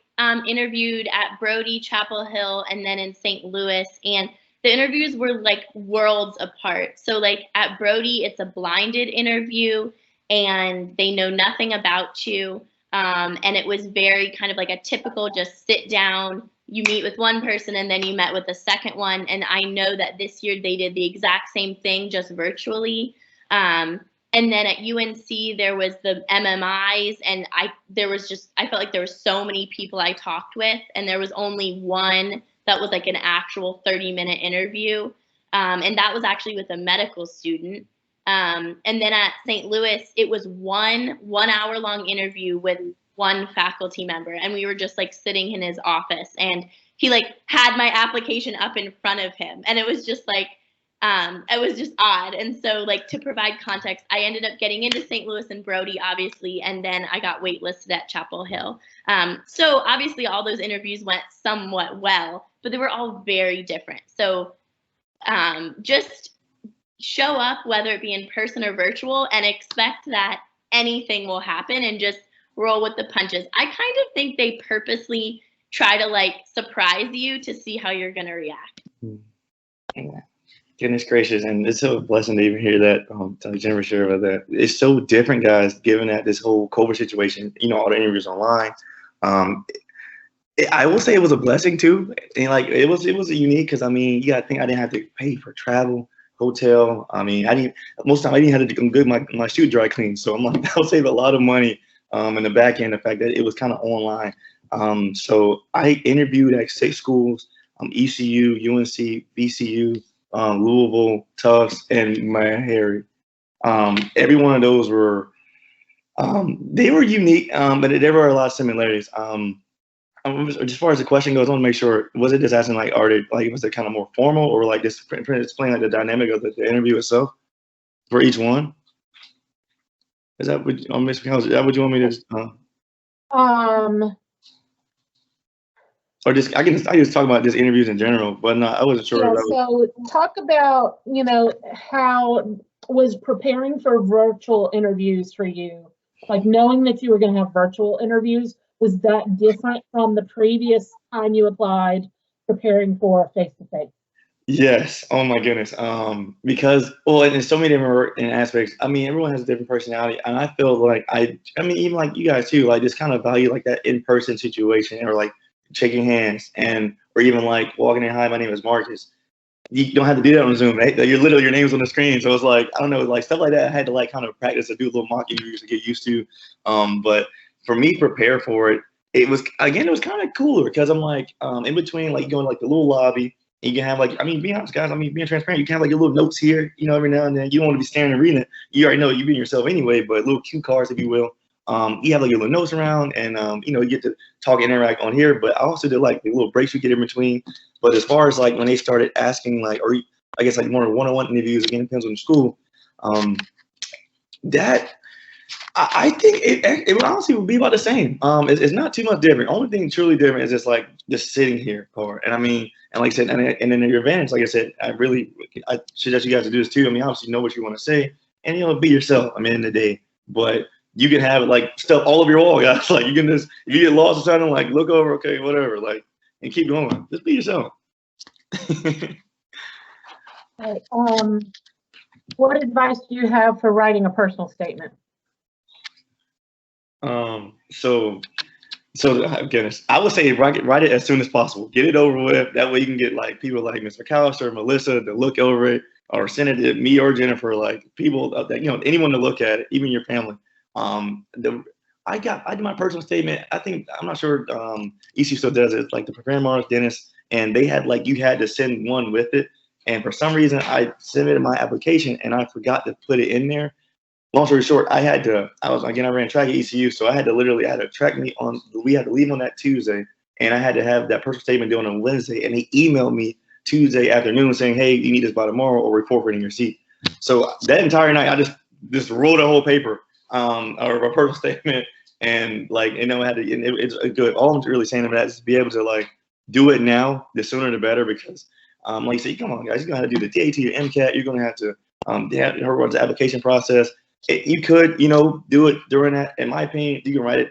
interviewed at Brody, Chapel Hill, and then in St. Louis, and the interviews were like worlds apart. So like at Brody, it's a blinded interview, and they know nothing about you. And it was very kind of like a typical just sit down, you meet with one person and then you met with the second one. And I know that this year they did the exact same thing, just virtually. And then at UNC, there was the MMIs, and I felt like there were so many people I talked with, and there was only one that was like an actual 30-minute interview. And that was actually with a medical student. And then at St. Louis, it was one hour-long interview with one faculty member, and we were just like sitting in his office, and he like had my application up in front of him, and it was just like, it was just odd. And so like to provide context, I ended up getting into St. Louis and Brody, obviously, and then I got waitlisted at Chapel Hill. So obviously all those interviews went somewhat well, but they were all very different. So just show up, whether it be in person or virtual, and expect that anything will happen and just roll with the punches. I kind of think they purposely try to like surprise you to see how you're going to react.
Goodness gracious, and it's so a blessing to even hear that. Tell Jennifer share about that. It's so different, guys, given that this whole COVID situation, all the interviews online. I will say it was a blessing too, and like it was unique because I mean, you gotta think I didn't have to pay for travel, hotel. I mean, most of the time I didn't have to go get my shoe dry clean, so I'm like, that'll save a lot of money. In the back end, the fact that it was kind of online. So I interviewed at 6 schools: ECU, UNC, VCU, Louisville, Tufts, and Harry. Every one of those were they were unique, but there were a lot of similarities. As far as the question goes, I want to make sure, was it just asking like, was it kind of more formal, or like just explain like the dynamic of the interview itself for each one? Is that what, Ms. House, is that what you want me to? Or just I just talk about just interviews in general, but no, I wasn't sure.
Yeah, so talk about how was preparing for virtual interviews for you, like knowing that you were going to have virtual interviews. Was that different from the previous time you applied, preparing for face-to-face?
Yes. Oh my goodness. Because in so many different aspects. I mean, everyone has a different personality, and I feel like I mean, even like you guys too, like just kind of value like that in-person situation, or like shaking hands, or even like walking in, hi, my name is Marcus. You don't have to do that on Zoom, right? You're literally, your name's on the screen. So it's like, I don't know, like stuff like that. I had to like kind of practice to do a little mock interviews to get used to. But for me, prepare for it. It was kind of cooler because I'm like, in between, like going like the little lobby, and you can have like, I mean, being honest, guys, I mean, being transparent, you can have like your little notes here, every now and then. You don't want to be staring and reading it. You already know you're being yourself anyway, but little cue cards, if you will. You have like your little notes around, and you know, you get to talk and interact on here. But I also did like the little breaks you get in between. But as far as like when they started asking like, or I guess like more one-on-one interviews, again, depends on the school. That I think it honestly would be about the same. It's not too much different. Only thing truly different is just like just sitting here part. And I mean, and like I said, and then your advantage, like I said, I suggest you guys to do this too. I mean, obviously you know what you want to say, and you know, be yourself. I mean, in the day, but you can have like stuff all over your wall, guys. Like you can just, if you get lost or something, like look over, okay, whatever, like, and keep going. Just be yourself.
Right. What advice do you have for writing a personal statement?
So goodness, I would say write it as soon as possible. Get it over with. That way you can get like people like Mr. McAllister, Melissa to look over it, or send it to me or Jennifer, like people that, you know, anyone to look at it, even your family. I did my personal statement. I think, I'm not sure ECU still does it, like the preparing remarks, Dennis, and they had like, you had to send one with it. And for some reason I submitted my application and I forgot to put it in there. Long story short, I ran track at ECU, so I had to track meet on, we had to leave on that Tuesday, and I had to have that personal statement done on Wednesday, and they emailed me Tuesday afternoon saying, hey, you need this by tomorrow or we're forfeiting your seat. So that entire night, I just wrote a whole paper, or a personal statement, and like, you know, it's good. All I'm really saying to that is to be able to like do it now, the sooner the better, because like you say, come on guys, you're gonna have to do the TAT or MCAT, you're gonna have to the application process. You could, you know, do it during that. In my opinion, you can write it.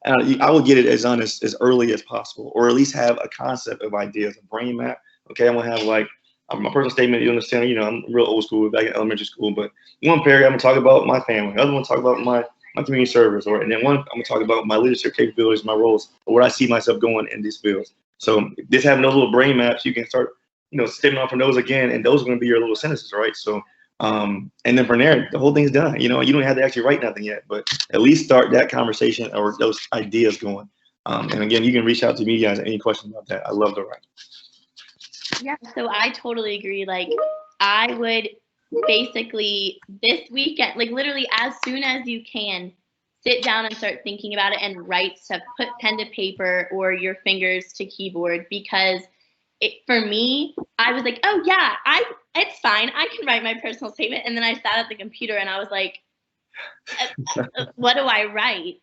I would get it as done as early as possible, or at least have a concept of ideas, a brain map. Okay, I'm gonna have like my personal statement. You understand? You know, I'm real old school, back in elementary school. But one paragraph, I'm gonna talk about my family. The other one, talk about my community service, and then one, I'm gonna talk about my leadership capabilities, my roles, or where I see myself going in these fields. So just having those little brain maps, you can start, you know, stepping off from those again, and those are gonna be your little sentences, right? So. And then from there, the whole thing's done. You know, you don't have to actually write nothing yet, but at least start that conversation or those ideas going. And again, you can reach out to me guys, any questions about that. I love to write.
Yeah, so I totally agree. Like, I would basically this weekend, like literally as soon as you can, sit down and start thinking about it and write stuff, put pen to paper or your fingers to keyboard, because for me, I was like, oh yeah, it's fine. I can write my personal statement. And then I sat at the computer and I was like, what do I write?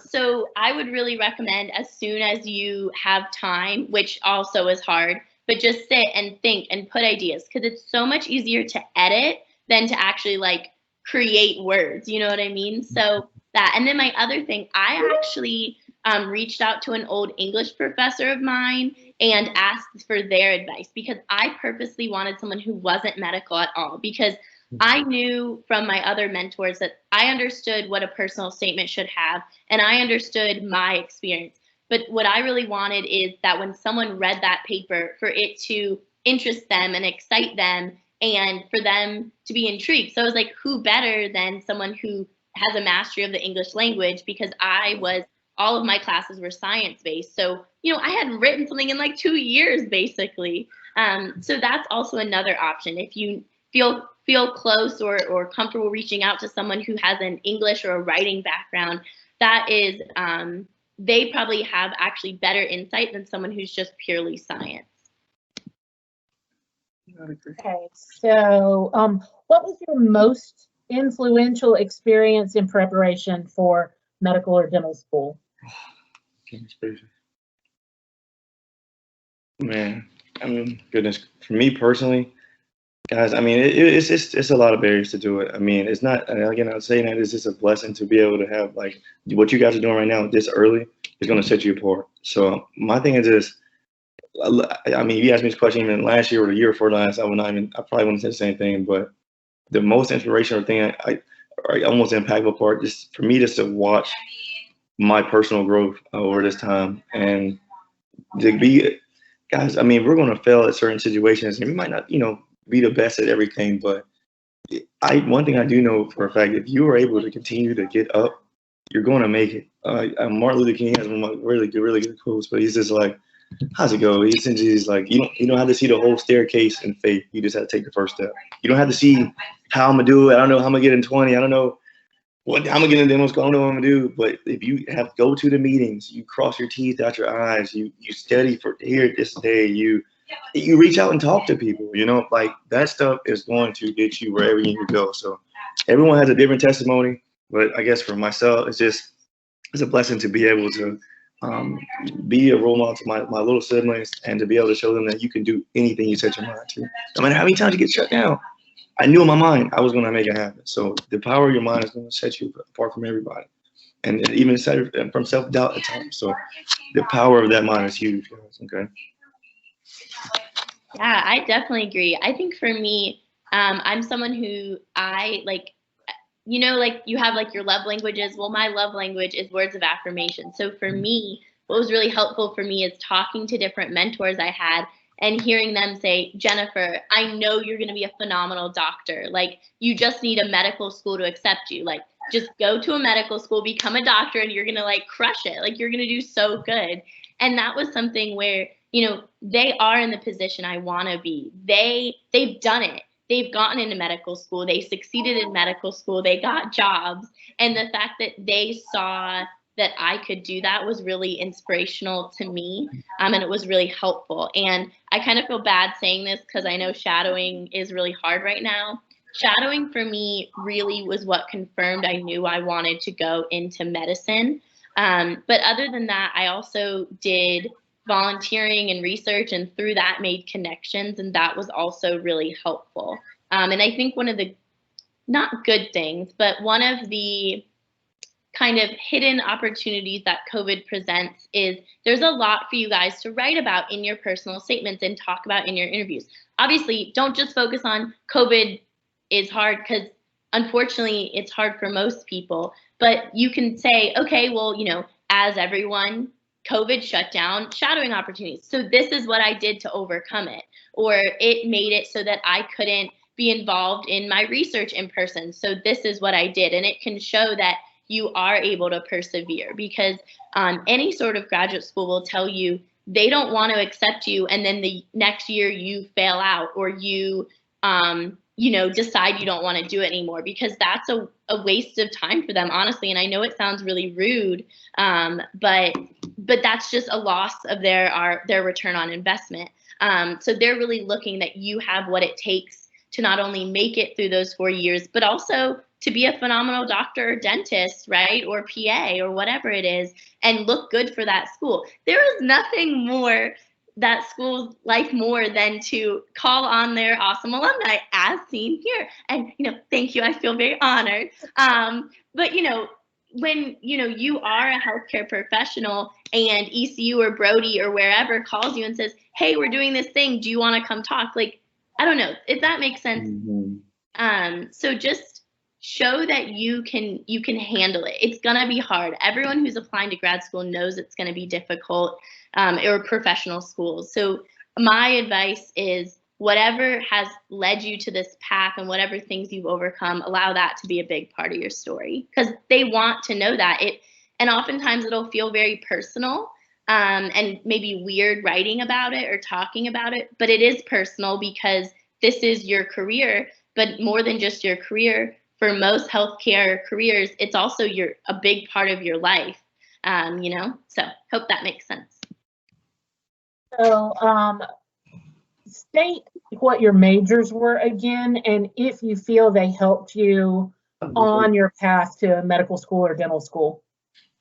So I would really recommend, as soon as you have time, which also is hard, but just sit and think and put ideas, because it's so much easier to edit than to actually like create words. You know what I mean? So that, and then my other thing, I actually reached out to an old English professor of mine and asked for their advice, because I purposely wanted someone who wasn't medical at all, because I knew from my other mentors that I understood what a personal statement should have, and I understood my experience. But what I really wanted is that when someone read that paper, for it to interest them and excite them, and for them to be intrigued. So I was like, who better than someone who has a mastery of the English language, because all of my classes were science-based. So, you know, I had written something in like 2 years, basically. So that's also another option. If you feel close or comfortable reaching out to someone who has an English or a writing background, that is, they probably have actually better insight than someone who's just purely science.
Okay, so what was your most influential experience in preparation for medical or dental school?
Man, I mean, goodness, for me personally, guys, I mean, it's a lot of barriers to do it. I mean, it's not, again, I'm saying that it's just a blessing to be able to have like what you guys are doing right now this early is going to set you apart. So my thing is this, I mean, you asked me this question even last year or the year before last, I probably wouldn't say the same thing, but the most inspirational thing, or almost impactful part, just for me, just to watch my personal growth over this time, and to be, guys, I mean, we're going to fail at certain situations, and we might not, you know, be the best at everything, but one thing I do know for a fact, if you are able to continue to get up, you're going to make it. Martin Luther King has one of my really good quotes, but he's just like, how's it go? He's like, you don't have to see the whole staircase in faith. You just have to take the first step. You don't have to see how I'm gonna do it. I don't know how I'm gonna get in 20. I don't know. Well, I'm gonna get into demo school. I don't know what I'm gonna do, but if you have go to the meetings, you cross your T's, dot your I's, you study for here this day, you reach out and talk to people. You know, like that stuff is going to get you wherever you need to go. So everyone has a different testimony, but I guess for myself, it's a blessing to be able to be a role model to my little siblings and to be able to show them that you can do anything you set your mind to. No matter how many times you get shut down, I knew in my mind I was going to make it happen. So the power of your mind is going to set you apart from everybody, and even set from self-doubt at times. So the power of that mind is huge, guys. Okay.
Yeah, I definitely agree. I think for me, I'm someone who I like, you know, like you have like your love languages. Well, my love language is words of affirmation. So for me, what was really helpful for me is talking to different mentors I had and hearing them say, Jennifer, I know you're going to be a phenomenal doctor. Like, you just need a medical school to accept you. Like, just go to a medical school, become a doctor, and you're going to like crush it. Like, you're going to do so good. And that was something where, you know, they are in the position I want to be. They've done it. They've gotten into medical school. They succeeded in medical school. They got jobs. And the fact that they saw that I could do that was really inspirational to me. And it was really helpful. And I kind of feel bad saying this because I know shadowing is really hard right now. Shadowing for me really was what confirmed I knew I wanted to go into medicine. But other than that, I also did volunteering and research, and through that made connections, and that was also really helpful. And I think one of the, not good things, but one of the kind of hidden opportunities that COVID presents is there's a lot for you guys to write about in your personal statements and talk about in your interviews. Obviously, don't just focus on COVID is hard, because unfortunately it's hard for most people, but you can say, okay, well, you know, as everyone, COVID shut down shadowing opportunities. So this is what I did to overcome it. Or it made it so that I couldn't be involved in my research in person. So this is what I did. And it can show that you are able to persevere, because any sort of graduate school will tell you they don't want to accept you, and then the next year you fail out, or you you know, decide you don't want to do it anymore, because that's a waste of time for them, honestly. And I know it sounds really rude, but that's just a loss of their return on investment. So they're really looking that you have what it takes to not only make it through those 4 years, but also to be a phenomenal doctor or dentist, right? Or PA or whatever it is, and look good for that school. There is nothing more that schools like more than to call on their awesome alumni, as seen here. And, you know, thank you, I feel very honored. But, you know, when, you know, you are a healthcare professional and ECU or Brody or wherever calls you and says, hey, we're doing this thing, do you want to come talk? Like, I don't know if that makes sense. Mm-hmm. So just show that you can handle it. It's gonna be hard. Everyone who's applying to grad school knows it's gonna be difficult, or professional schools. So my advice is, whatever has led you to this path and whatever things you've overcome, allow that to be a big part of your story, because they want to know that. And oftentimes it'll feel very personal, and maybe weird writing about it or talking about it, but it is personal because this is your career. But more than just your career, for most healthcare careers, it's also a big part of your life, you know? So hope that makes sense.
So state what your majors were again, and if you feel they helped you on your path to medical school or dental school.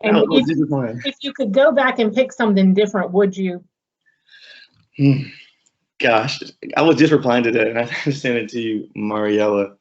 And if you could go back and pick something different, would you?
Gosh, I was just replying to that, and I sent it to you, Mariella.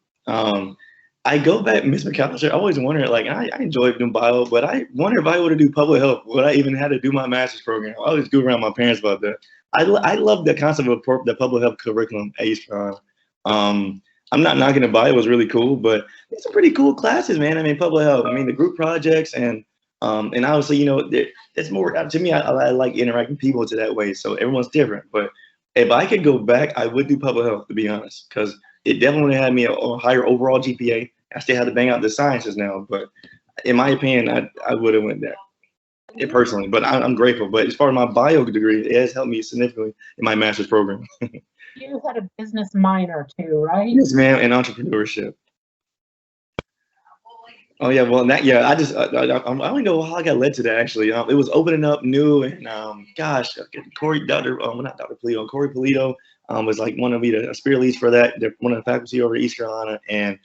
I go back, Ms. McAllister, I always wonder, like, I enjoyed doing bio, but I wonder if I would have do public health, would I even have to do my master's program? I always go around my parents about that. I love the concept of the public health curriculum at East Carolina. I'm not knocking the bio, it was really cool, but it's some pretty cool classes, man. I mean, public health, I mean, the group projects, and obviously, you know, it's more, to me, I like interacting with people to that way, so everyone's different. But if I could go back, I would do public health, to be honest, because it definitely had me a higher overall GPA. I still had to bang out the sciences now, but in my opinion, I would have went there, personally. But I'm grateful. But as far as my bio degree, it has helped me significantly in my master's program.
You had a business minor too, right?
Yes, ma'am, and entrepreneurship. Oh yeah, well that yeah, I don't even know how I got led to that actually. It was opening up new and gosh, Corey not Dr. Polito, Corey Polito was like one of the spirit leads for that. They're one of the faculty over at East Carolina, and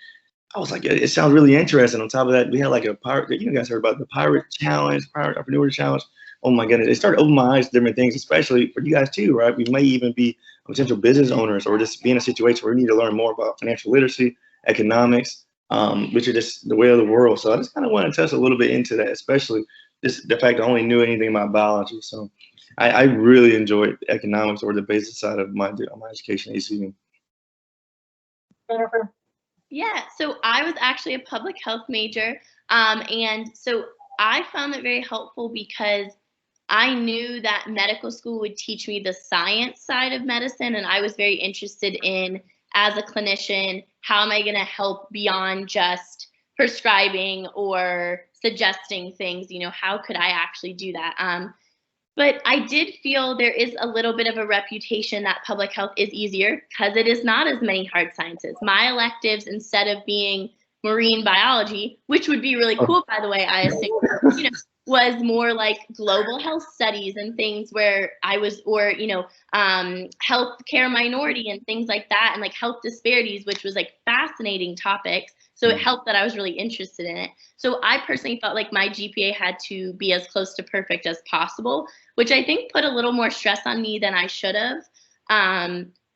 I was like, it sounds really interesting. On top of that, we had like a pirate. You guys heard about the Pirate Challenge, Pirate Entrepreneur Challenge. Oh my goodness, it started opening my eyes to different things, especially for you guys too, right? We may even be potential business owners or just be in a situation where we need to learn more about financial literacy, economics, which are just the way of the world. So I just kind of want to touch a little bit into that, especially just the fact I only knew anything about biology. So I really enjoyed economics or the basic side of my education at ECU.
Jennifer?
Yeah, so I was actually a public health major, and so I found it very helpful because I knew that medical school would teach me the science side of medicine, and I was very interested in, as a clinician, how am I going to help beyond just prescribing or suggesting things? You know, how could I actually do that? But I did feel there is a little bit of a reputation that public health is easier because it is not as many hard sciences. My electives, instead of being marine biology, which would be really cool, by the way, I assume, you know, was more like global health studies and things where I was, or, you know, healthcare minority and things like that, and like health disparities, which was like fascinating topics. So it helped that I was really interested in it. So I personally felt like my GPA had to be as close to perfect as possible, which I think put a little more stress on me than I should have.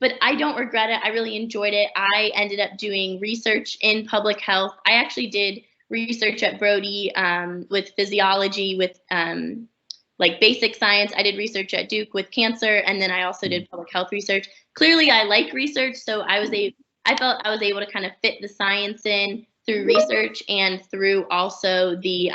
But I don't regret it. I really enjoyed it. I ended up doing research in public health. I actually did research at Brody with physiology, with like basic science. I did research at Duke with cancer, and then I also did public health research. Clearly, I like research, so I felt I was able to kind of fit the science in through research and through also the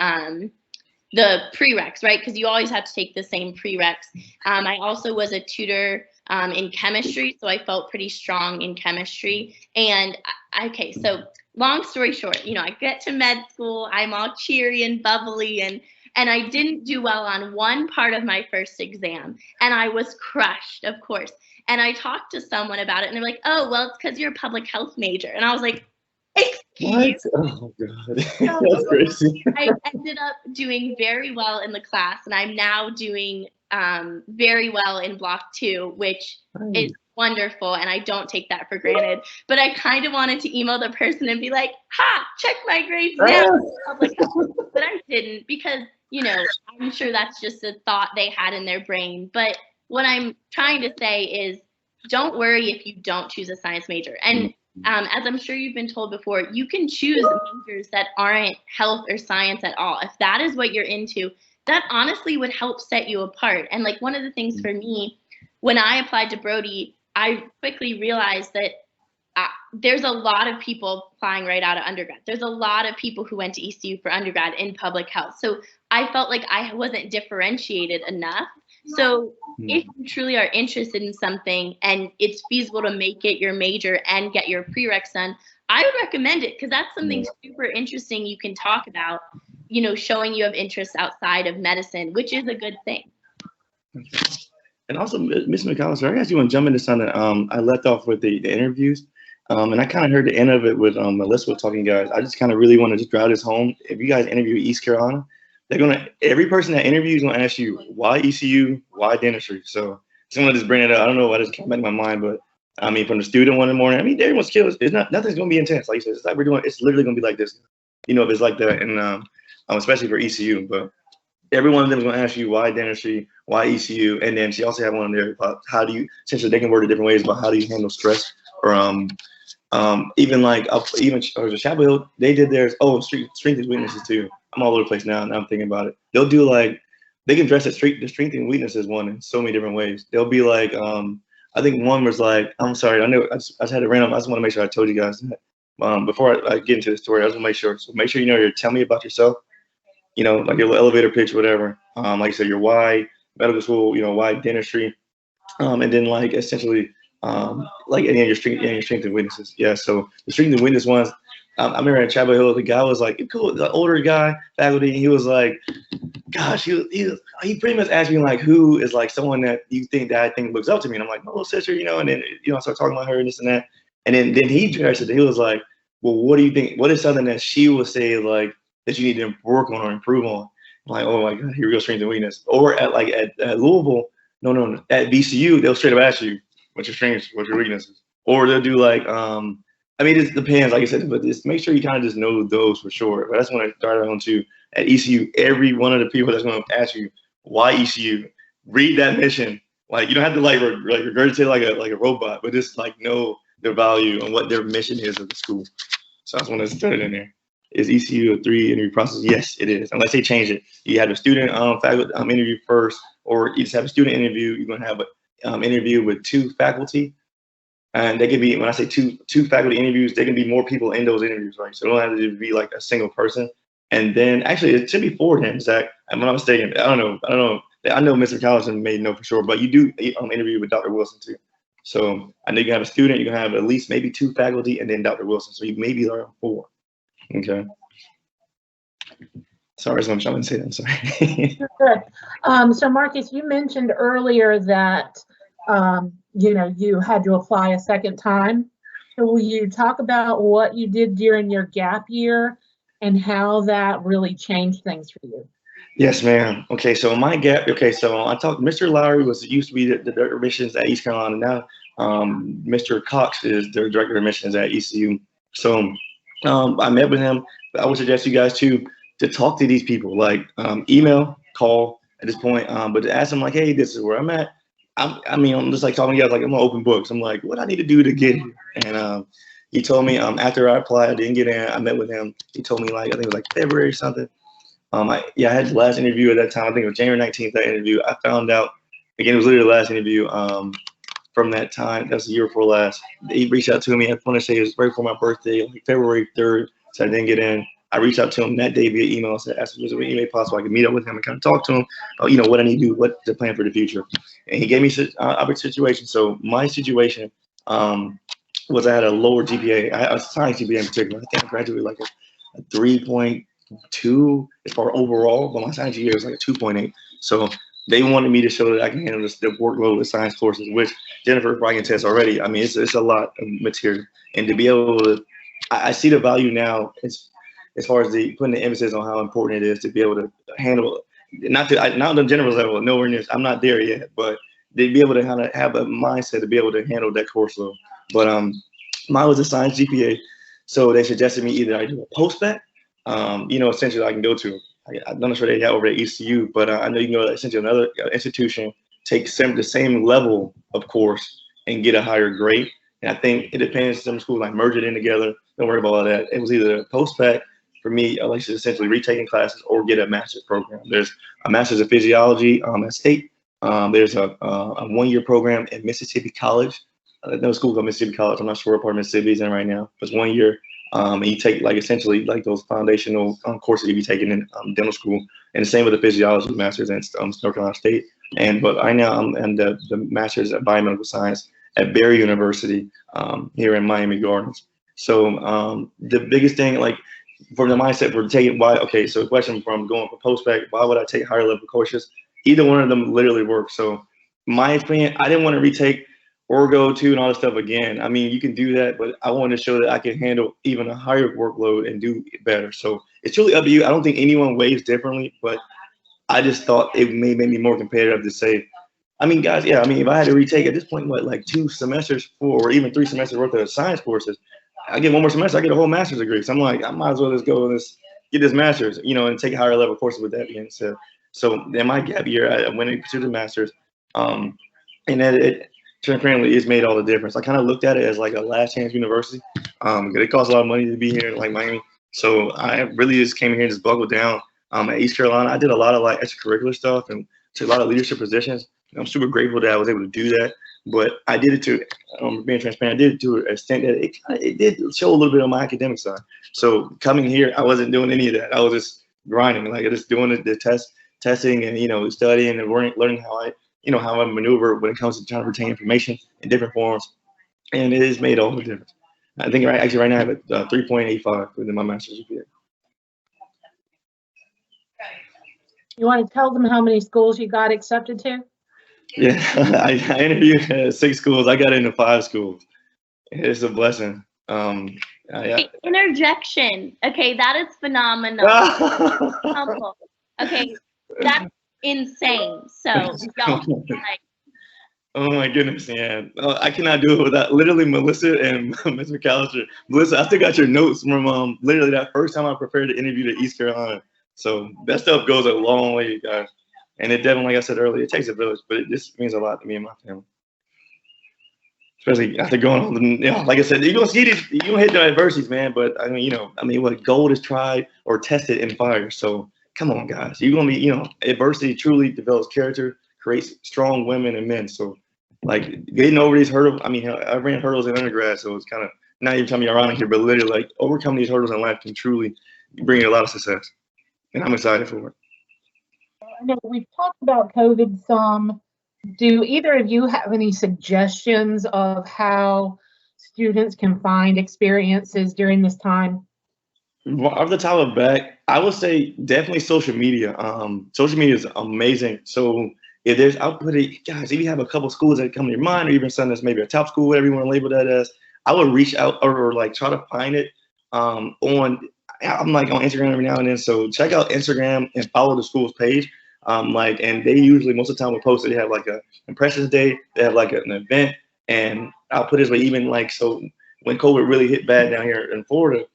prereqs, right? Because you always have to take the same prereqs. I also was a tutor in chemistry, so I felt pretty strong in chemistry. And okay, so long story short, you know, I get to med school, I'm all cheery and bubbly, and I didn't do well on one part of my first exam, and I was crushed, of course. And I talked to someone about it, and they're like, "Oh, well, it's because you're a public health major." And I was like, "Excuse?"
Oh God, that's crazy.
I ended up doing very well in the class, and I'm now doing very well in block 2, which is wonderful, and I don't take that for granted. But I kind of wanted to email the person and be like, "Ha, check my grades now." But I didn't, because, you know, I'm sure that's just a thought they had in their brain. But what I'm trying to say is, don't worry if you don't choose a science major. And as I'm sure you've been told before, you can choose majors that aren't health or science at all. If that is what you're into, that honestly would help set you apart. And like, one of the things for me, when I applied to Brody, I quickly realized that there's a lot of people applying right out of undergrad. There's a lot of people who went to ECU for undergrad in public health. So I felt like I wasn't differentiated enough. So if you truly are interested in something and it's feasible to make it your major and get your prereqs done, I would recommend it, because that's something super interesting you can talk about, you know, showing you have interests outside of medicine, which is a good thing.
And also, Ms. McAllister, I actually want to jump into something. I left off with the interviews, and I kind of heard the end of it with Melissa talking, guys. I just kind of really want to just drive this home. If you guys interview East Carolina, every person that interviews is gonna ask you why ECU, why dentistry. So someone just bring it up. I don't know why this came back in my mind, but I mean, from the student one in the morning, I mean, everyone's skills. Nothing's gonna be intense. Like you said, it's like we're doing. It's literally gonna be like this. You know, if it's like that, and especially for ECU, but every one of them is going to ask you why dentistry, why ECU, and then she also had one there about how do you, essentially they can word it different ways about how do you handle stress, or even like or Chapel Hill, they did theirs. Oh, strength and weaknesses too. I'm all over the place now. Now I'm thinking about it. They'll do like, they can dress the strength and weaknesses one in so many different ways. They'll be like, I think one was like, I'm sorry, I know I just had it random. I just want to make sure I told you guys that. Before I get into the story, I just want to make sure. So make sure you know, tell me about yourself. You know, like your little elevator pitch, whatever. Like you said, your why medical school, you know, why dentistry, and then like essentially, like and then your strength and weaknesses. Yeah. So the strength and weakness ones. I remember at Chapel Hill, the guy was like, cool, the older guy, faculty. He was like, gosh, he pretty much asked me like, who is like someone that you think that I think looks up to me? And I'm like, my little sister, you know. And then I start talking about her and this and that. And then he was like, well, what do you think? What is something that she would say like that you need to work on or improve on. Like, oh my God, here we go, strengths and weakness. Or at Louisville, no, at VCU, they'll straight up ask you what's your strengths, what's your weaknesses. Or they'll do like, I mean, it depends, like I said, but just make sure you kind of just know those for sure. But that's when I started on to at ECU. Every one of the people that's going to ask you why ECU, read that mission. Like, you don't have to like regurgitate like a robot, but just like know their value and what their mission is of the school. So that's when I started in there. Is ECU a 3 interview process? Yes, it is. Unless they change it. You have a student faculty interview first, or you just have a student interview. You're going to have an interview with 2 faculty. And they can be, when I say two faculty interviews, there can be more people in those interviews, right? So it don't have to be like a single person. And then actually it should be 4 then, Zach. I'm not mistaken. I don't know. I know Mr. Collison may know for sure, but you do interview with Dr. Wilson too. So I know you can have a student, you can have at least maybe 2 faculty, and then Dr. Wilson. So you maybe are 4. Okay. Sorry, so I'm trying to say that. I'm sorry.
Good. So Marcus, you mentioned earlier that you had to apply a second time. So will you talk about what you did during your gap year and how that really changed things for you?
Yes, ma'am. Okay, so my gap. Okay, so I talked. Mr. Lowry used to be the admissions at East Carolina. Now, Mr. Cox is the director of admissions at ECU. So I met with him. I would suggest you guys to talk to these people, like email, call at this point, but to ask them like, hey, this is where I'm at. I'm just like talking to you guys like I'm on open books. I'm like, what I need to do to get here? And he told me after I applied, I didn't get in. I met with him. He told me like I think it was like February or something. I had the last interview at that time. I think it was January 19th. That interview. I found out again. It was literally the last interview from that time. That's the year before last. He reached out to me. I want to say it was right before my birthday, like February 3rd. So I didn't get in. I reached out to him that day via email. Said, asked if there was any way possible I could meet up with him and kind of talk to him about, what I need to do, what the plan for the future. And he gave me a situation. So my situation was I had a lower GPA. I had a science GPA in particular. I think I graduated like a 3.2 as far overall, but my science GPA was like a 2.8. So they wanted me to show that I can handle the workload of science courses, which Jennifer probably can test already. I mean, it's a lot of material. And to be able to, I see the value now as far as putting the emphasis on how important it is to be able to handle, not on the general level, nowhere near, I'm not there yet, but to be able to kind of have a mindset to be able to handle that course load. But mine was a science GPA, so they suggested me either I do a post-bac, essentially I can go to, I'm not sure they have over at ECU, but I know you can go to essentially another institution, take the same level of course, and get a higher grade. And I think it depends. Some schools like merge it in together. Don't worry about all that. It was either a post-bac for me, at least essentially retaking classes or get a master's program. There's a master's of physiology at State. There's a 1-year program at Mississippi College. No school called Mississippi College. I'm not sure what part of Mississippi is in right now. It's 1 year. And you take like essentially like those foundational courses you be taking in dental school. And the same with the physiology master's at North Carolina State. But right now I'm in the master's of biomedical science at Barry University here in Miami Gardens. So the biggest thing, like for the mindset for taking so the question from going for post-bac, why would I take higher level courses? Either one of them literally works. So my opinion, I didn't want to retake Orgo 2 and all this stuff again. I mean, you can do that, but I wanted to show that I can handle even a higher workload and do better. So it's really up to you. I don't think anyone weighs differently, but I just thought it may make me more competitive to say, I mean, guys, yeah, I mean, if I had to retake at this point, like 2 semesters or even 3 semesters worth of science courses, I get 1 more semester, I get a whole master's degree. So I'm like, I might as well just go and get this master's, and take higher level courses with that being said. So in my gap year, I went and pursued the master's, and then it transparently it's made all the difference. I kind of looked at it as like a last chance university. It costs a lot of money to be here in like Miami. So I really just came here and just buckled down. At East Carolina, I did a lot of like extracurricular stuff and took a lot of leadership positions. I'm super grateful that I was able to do that. But I did it to, being transparent, I did it to an extent that it did show a little bit on my academic side. So coming here, I wasn't doing any of that. I was just grinding, like just doing the testing and, studying and learning how I maneuver when it comes to trying to retain information in different forms. And it has made all the difference. I think right now I have a 3.85 within my master's GPA.
You want to tell them how many schools you got accepted to?
Yeah, I interviewed 6 schools. I got into 5 schools. It's a blessing. Yeah.
Interjection. Okay, that is phenomenal. Helpful. Okay, that's insane. So y'all, like,
Oh my goodness, yeah. I cannot do it without literally Melissa and Ms. McAllister. Melissa, I still got your notes from literally that first time I prepared to interview to East Carolina. So that stuff goes a long way, guys. And it definitely, like I said earlier, it takes a village, but it just means a lot to me and my family. Especially after going on, like I said, you're gonna see these, you're gonna hit the adversities, man. But I mean, what gold is tried or tested in fire. So come on, guys, you're gonna be, adversity truly develops character, creates strong women and men. So like getting over these hurdles. I mean, I ran hurdles in undergrad, so it's kind of not even trying to be ironic here, but literally like overcoming these hurdles in life can truly bring you a lot of success, and I'm excited for it.
I know we've talked about COVID some. Do either of you have any suggestions of how students can find experiences during this time?
Off the top of the back, I would say definitely social media. Social media is amazing. So if there's, I'll put it, guys, if you have a couple schools that come to your mind, or even something that's maybe a top school, whatever you want to label that as, I would reach out or like try to find it I'm like on Instagram every now and then. So check out Instagram and follow the school's page. And they usually most of the time will post it. They have like a Impressions Day, they have like an event, and I'll put it this way, even like, so when COVID really hit bad down here in Florida,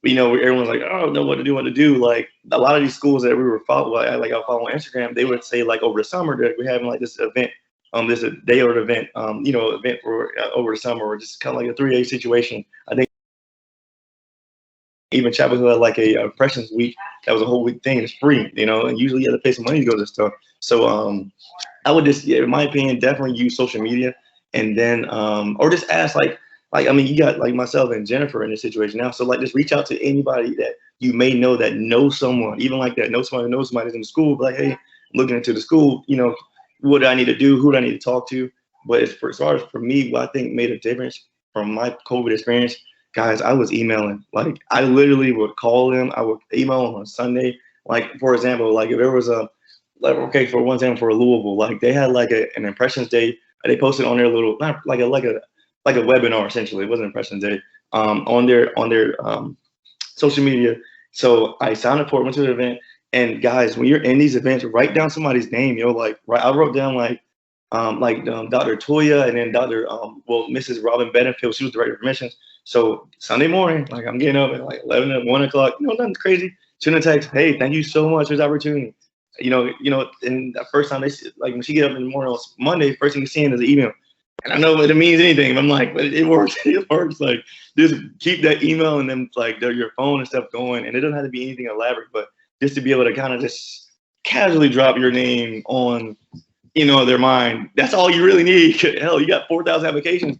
everyone's like, oh, know what to do. Like a lot of these schools that we were following, like I'll follow on Instagram, they would say like over the summer that we're having like this event, this a day or an event, event for over the summer, or just kind of like a 3-day situation. I think even Chapel Hill had like a Impressions Week. That was a whole week thing. It's free, and usually you have to pay some money to go to this stuff. So I would just, in my opinion, definitely use social media, and then or just ask I mean, you got like myself and Jennifer in this situation now. So like just reach out to anybody that you may know that knows someone, even like that, knows somebody who's in the school, like, hey, I'm looking into the school, what do I need to do? Who do I need to talk to? But as far as for me, what I think made a difference from my COVID experience, guys, I was emailing. Like I literally would call them. I would email them on Sunday. Like, for example, like if there was for one example, for Louisville, like they had like an Impressions Day. They posted on their little, not like a webinar, essentially. It wasn't Impressions Day, on their social media. So I signed up for it, went to the event. And guys, when you're in these events, write down somebody's name. I wrote down Dr. Toya, and then Mrs. Robin Bedingfield. She was director of admissions. So Sunday morning, like I'm getting up at like 11 or 1 o'clock, nothing crazy. Shooting a text, hey, thank you so much for this opportunity. And the first time when she get up in the morning on Monday, first thing you're seeing is an email. And I know that it means anything. I'm like, but it works. It works. Like, just keep that email and then like your phone and stuff going. And it doesn't have to be anything elaborate, but just to be able to kind of just casually drop your name on, their mind. That's all you really need. Hell, you got 4,000 applications.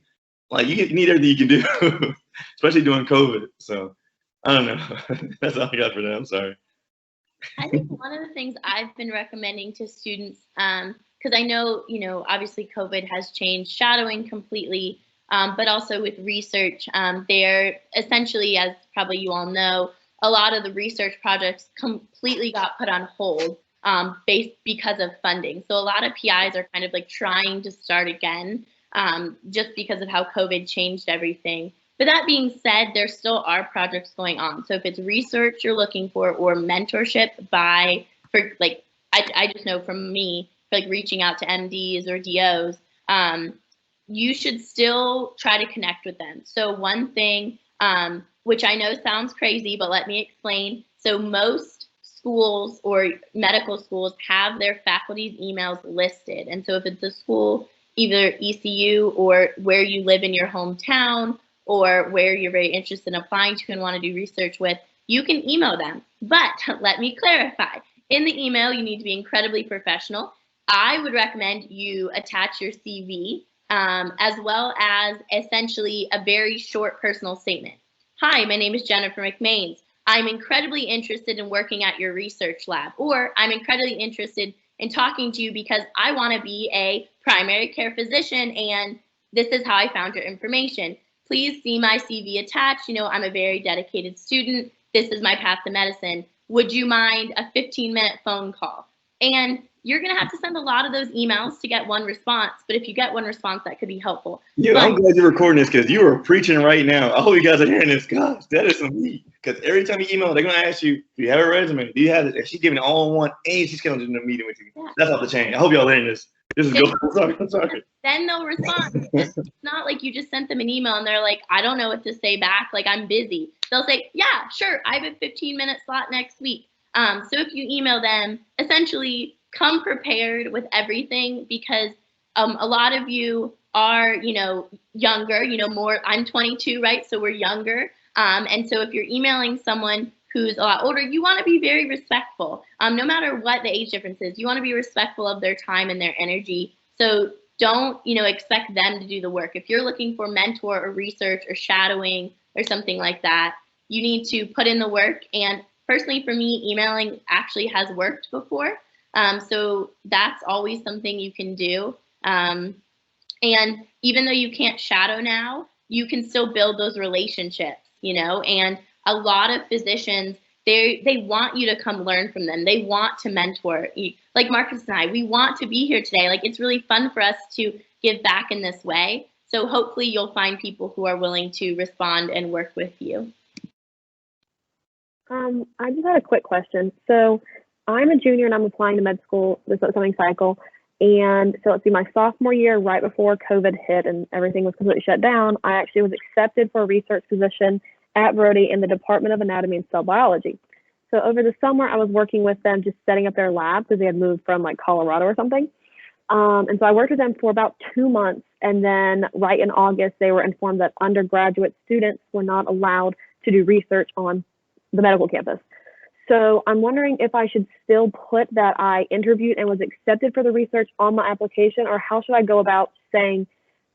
Like you need everything you can do, especially during COVID. So I don't know. That's all I got for that. I'm sorry.
I think one of the things I've been recommending to students, because I know, obviously COVID has changed shadowing completely, but also with research, they're essentially, as probably you all know, a lot of the research projects completely got put on hold because of funding. So a lot of PIs are kind of like trying to start again just because of how COVID changed everything. But that being said, there still are projects going on. So if it's research you're looking for or mentorship I just know from me, for like reaching out to MDs or DOs, you should still try to connect with them. So one thing, which I know sounds crazy, but let me explain. So most schools or medical schools have their faculty's emails listed. And so if it's a school, either ECU or where you live in your hometown, or where you're very interested in applying to and want to do research with, you can email them. But let me clarify. In the email, you need to be incredibly professional. I would recommend you attach your CV as well as essentially a very short personal statement. Hi, my name is Jennifer McMains. I'm incredibly interested in working at your research lab, or I'm incredibly interested in talking to you because I want to be a primary care physician and this is how I found your information. Please see my CV attached. I'm a very dedicated student. This is my path to medicine. Would you mind a 15-minute phone call? And you're going to have to send a lot of those emails to get one response. But if you get one response, that could be helpful.
Yeah, I'm glad you're recording this because you are preaching right now. I hope you guys are hearing this. Gosh, that is some heat. Because every time you email, they're going to ask you, do you have a resume? Do you have it? If she's giving it all in one, and she's going to do a meeting with you.
Yeah.
That's off the chain. I hope y'all hearing this. This is good. I'm sorry.
Then they'll respond. It's not like you just sent them an email and they're like, I don't know what to say back. Like, I'm busy. They'll say, yeah, sure. I have a 15-minute slot next week. So if you email them, essentially come prepared with everything, because a lot of you are, younger, more. I'm 22, right? So we're younger. And so if you're emailing someone who's a lot older, you want to be very respectful. No matter what the age difference is, you want to be respectful of their time and their energy. So don't, expect them to do the work. If you're looking for mentor or research or shadowing or something like that, you need to put in the work. And personally, for me, emailing actually has worked before. So that's always something you can do. And even though you can't shadow now, you can still build those relationships, and a lot of physicians, they want you to come learn from them. They want to mentor. Like Marcus and I, we want to be here today. Like, it's really fun for us to give back in this way. So hopefully you'll find people who are willing to respond and work with you.
I just had a quick question. So I'm a junior and I'm applying to med school this upcoming cycle. And so let's see, my sophomore year, right before COVID hit and everything was completely shut down, I actually was accepted for a research position at Brody in the Department of Anatomy and Cell Biology. So over the summer, I was working with them, just setting up their lab because they had moved from like Colorado or something. And so I worked with them for about 2 months. And then right in August, they were informed that undergraduate students were not allowed to do research on the medical campus. So I'm wondering if I should still put that I interviewed and was accepted for the research on my application, or how should I go about saying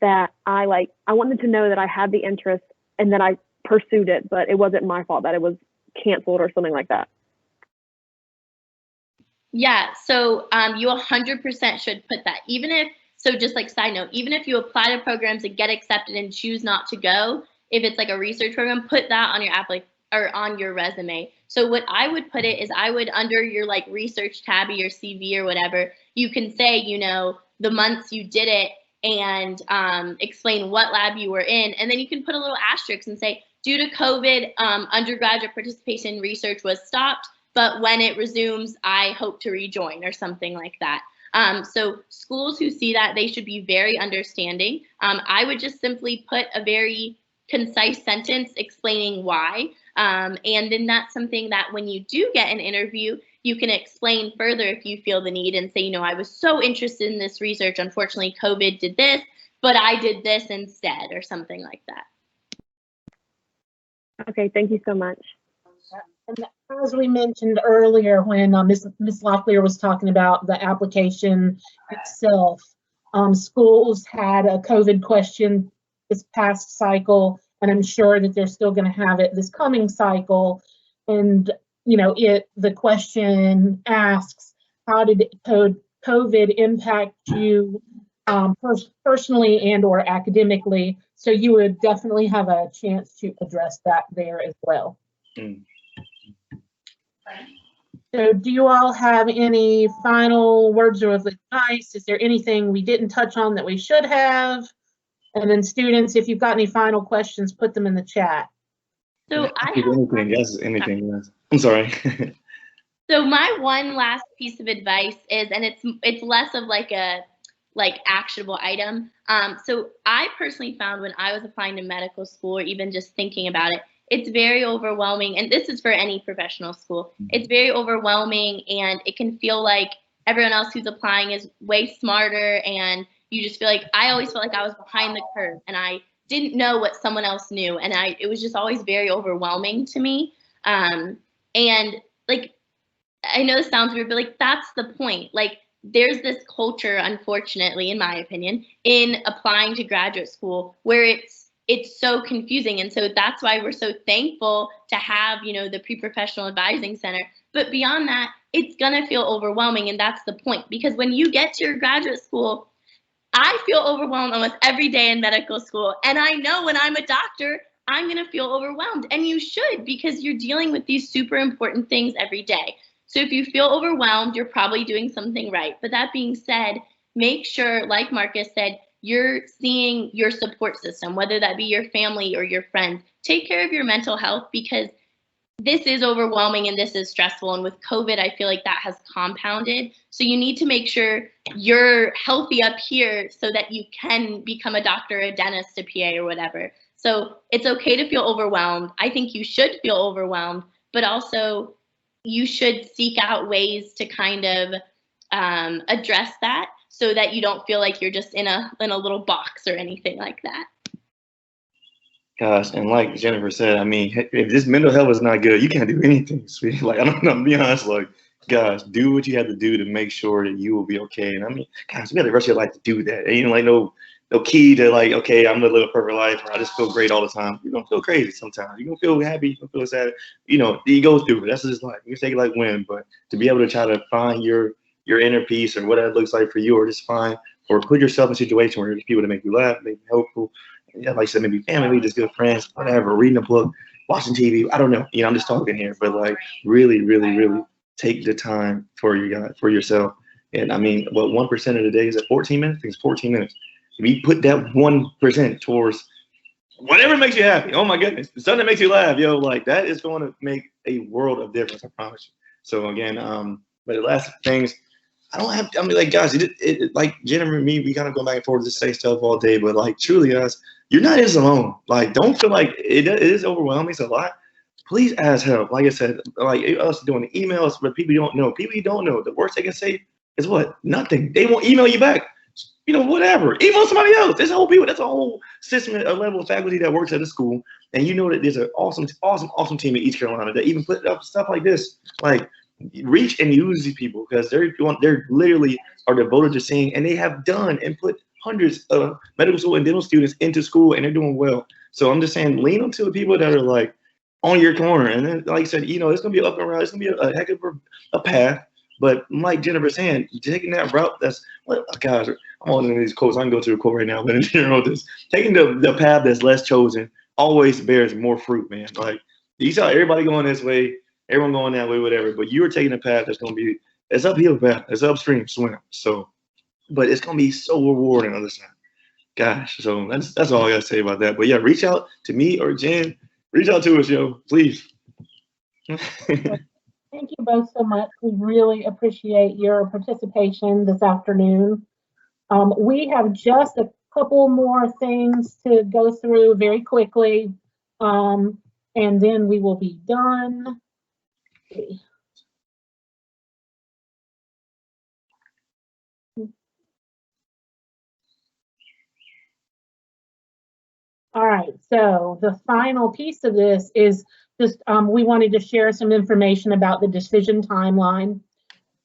that I wanted to know that I had the interest and that I pursued it, but it wasn't my fault that it was canceled or something like that.
Yeah, so you 100% should put that. Just like side note, even if you apply to programs and get accepted and choose not to go, if it's like a research program, put that on your application or on your resume. So what I would put it is I would, under your like research tab or your CV or whatever, you can say, the months you did it and explain what lab you were in. And then you can put a little asterisk and say, due to COVID, undergraduate participation in research was stopped, but when it resumes, I hope to rejoin, or something like that. So schools who see that, they should be very understanding. I would just simply put a very concise sentence explaining why. And then that's something that when you do get an interview, you can explain further if you feel the need and say, I was so interested in this research. Unfortunately, COVID did this, but I did this instead, or something like that.
Okay, thank you so much.
And as we mentioned earlier, when Ms. Locklear was talking about the application itself, schools had a COVID question this past cycle, and I'm sure that they're still going to have it this coming cycle. And the question asks, how did COVID impact you personally and or academically? So you would definitely have a chance to address that there as well. So do you all have any final words of advice? Is there anything we didn't touch on that we should have? And then students, if you've got any final questions, put them in the chat.
So
anything. I'm sorry.
So my one last piece of advice is, and it's less of like a actionable item. So I personally found when I was applying to medical school, or even just thinking about it, it's very overwhelming. And this is for any professional school. It's very overwhelming, and it can feel like everyone else who's applying is way smarter, and you just feel like, I always felt like I was behind the curve and I didn't know what someone else knew. And it was just always very overwhelming to me. And like, I know this sounds weird, but like, that's the point. Like, there's this culture, unfortunately, in my opinion, in applying to graduate school where it's so confusing. And so that's why we're so thankful to have, the Pre-Professional Advising Center. But beyond that, it's going to feel overwhelming. And that's the point, because when you get to your graduate school, I feel overwhelmed almost every day in medical school. And I know when I'm a doctor, I'm going to feel overwhelmed. And you should, because you're dealing with these super important things every day. So if you feel overwhelmed, you're probably doing something right. But that being said, make sure, like Marcus said, you're seeing your support system, whether that be your family or your friends. Take care of your mental health, because this is overwhelming and this is stressful. And with COVID, I feel like that has compounded. So you need to make sure you're healthy up here so that you can become a doctor, a dentist, a PA, or whatever. So it's okay to feel overwhelmed. I think you should feel overwhelmed, but also you should seek out ways to kind of address that so that you don't feel like you're just in a little box or anything like that.
Gosh, and like Jennifer said, I mean, if this mental health is not good, you can't do anything, sweetie. Like, I'm being honest, like, gosh, do what you have to do to make sure that you will be okay. And I mean, gosh, you got the rest of your life to do that. Ain't like no key to like, okay, I'm gonna live a perfect life, or I just feel great all the time. You're gonna feel crazy sometimes. You're gonna feel happy, you're gonna feel sad. You know, you go through it. That's just life. You can take it like win, but to be able to try to find your inner peace or what that looks like for you, or just find, or put yourself in a situation where there's people to make you laugh, make you helpful. Yeah, like I said, maybe family, just good friends, whatever, reading a book, watching TV. I don't know. You know, I'm just talking here, but like really, really, really take the time for yourself. And I mean, what 1% of the day is at 14 minutes? I think it's 14 minutes. If you put that 1% towards whatever makes you happy, oh my goodness, something that makes you laugh, yo, like that is going to make a world of difference, I promise you. So again, but the last things, I mean, like, guys, it like Jennifer and me, we kind of go back and forth to say stuff all day, but like, truly, guys, you're not in this alone. Like, don't feel like it is overwhelming. It's a lot. Please ask help. Like I said, like us doing the emails, but people you don't know. People you don't know, the worst they can say is what? Nothing. They won't email you back. You know, whatever. Email somebody else. There's a whole people. That's a whole system, a level of faculty that works at the school, and you know that there's an awesome team in East Carolina that even put up stuff like this. Like, reach and use these people, because they're literally are devoted to seeing, and they have done and put hundreds of medical school and dental students into school, and they're doing well. So I'm just saying, lean onto the people that are like on your corner. And then, like I said, you know, it's gonna be up and around. It's gonna be a heck of a path. But like Jennifer saying, taking that route, that's what, gosh, I'm on these quotes. I can go to a quote right now, but in general, this taking the path that's less chosen always bears more fruit, man. Like, you saw everybody going this way, everyone going that way, whatever. But you're taking a path that's gonna be, it's uphill path, it's upstream swim. So, but it's gonna be so rewarding on the other side. Gosh, so that's all I gotta say about that. But yeah, reach out to me or Jen. Reach out to us, yo, please.
Thank you both so much. We really appreciate your participation this afternoon. We have just a couple more things to go through very quickly, and then we will be done. All right, so the final piece of this is just we wanted to share some information about the decision timeline.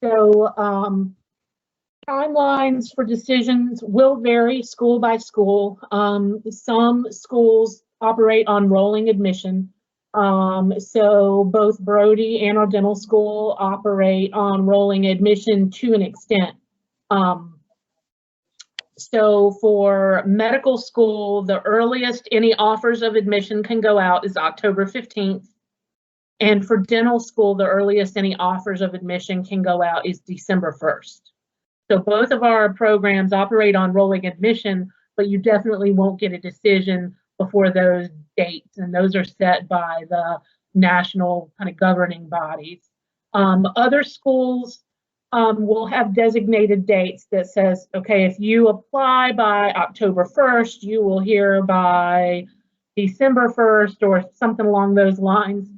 So timelines for decisions will vary school by school. Some schools operate on rolling admission. So both Brody and our dental school operate on rolling admission to an extent. So for medical school, the earliest any offers of admission can go out is October 15th. And for dental school, the earliest any offers of admission can go out is December 1st. So both of our programs operate on rolling admission, but you definitely won't get a decision before those dates, and those are set by the national kind of governing bodies. Other schools will have designated dates that says, okay, if you apply by October 1st, you will hear by December 1st or something along those lines.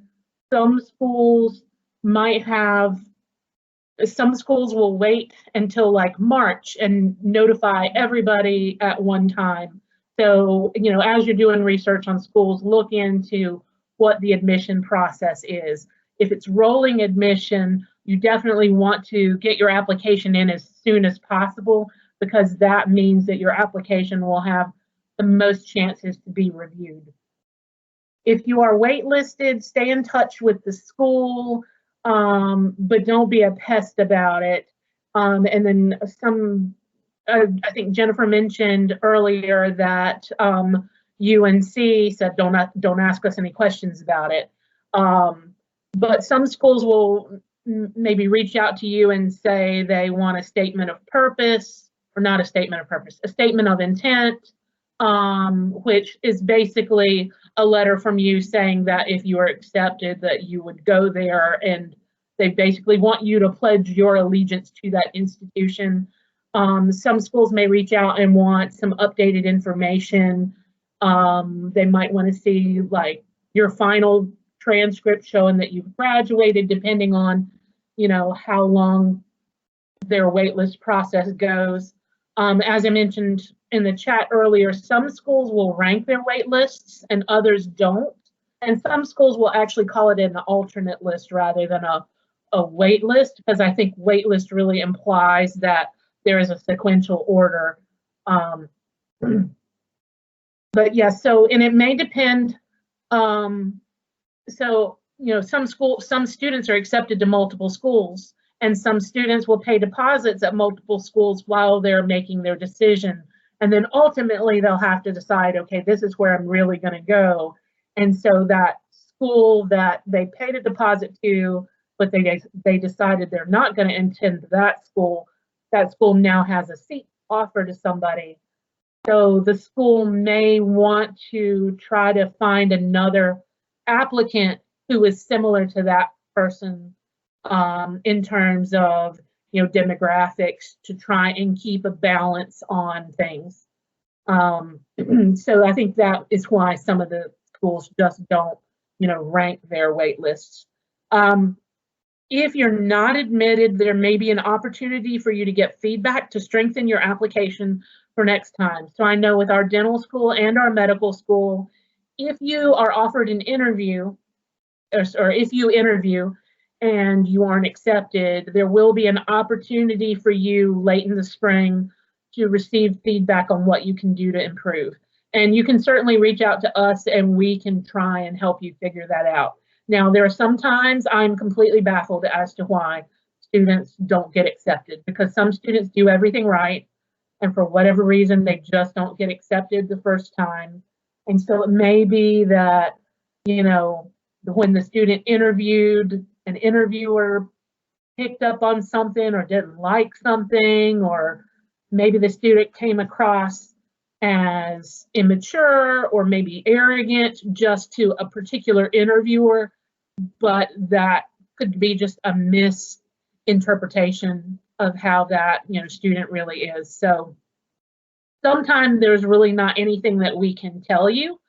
Some schools might have, some schools will wait until like March and notify everybody at one time. So, you know, as you're doing research on schools, look into what the admission process is. If it's rolling admission, you definitely want to get your application in as soon as possible, because that means that your application will have the most chances to be reviewed. If you are waitlisted, stay in touch with the school, but don't be a pest about it. And then I think Jennifer mentioned earlier that UNC said don't ask us any questions about it. But some schools will maybe reach out to you and say they want a statement of purpose, or not a statement of purpose, a statement of intent, which is basically a letter from you saying that if you are accepted, that you would go there, and they basically want you to pledge your allegiance to that institution. Some schools may reach out and want some updated information. They might want to see like your final transcript showing that you've graduated, depending on, you know, how long their waitlist process goes. As I mentioned in the chat earlier, some schools will rank their wait lists and others don't. And some schools will actually call it an alternate list rather than a wait list, because I think wait list really implies that there is a sequential order. But yeah, so, and it may depend. So, you know, some students are accepted to multiple schools, and some students will pay deposits at multiple schools while they're making their decision. And then ultimately they'll have to decide, okay, this is where I'm really going to go. And so that school that they paid a deposit to, but they decided they're not going to attend that school now has a seat offered to somebody. So the school may want to try to find another applicant who is similar to that person in terms of, you know, demographics, to try and keep a balance on things. So I think that is why some of the schools just don't, you know, rank their wait lists. If you're not admitted, there may be an opportunity for you to get feedback to strengthen your application for next time. So I know with our dental school and our medical school, if you are offered an interview, or if you interview and you aren't accepted, there will be an opportunity for you late in the spring to receive feedback on what you can do to improve. And you can certainly reach out to us and we can try and help you figure that out. Now, there are some times I'm completely baffled as to why students don't get accepted, because some students do everything right, and for whatever reason, they just don't get accepted the first time. And so it may be that, you know, when the student interviewed, an interviewer picked up on something or didn't like something, or maybe the student came across as immature or maybe arrogant just to a particular interviewer, but that could be just a misinterpretation of how that, you know, student really is. So sometimes there's really not anything that we can tell you,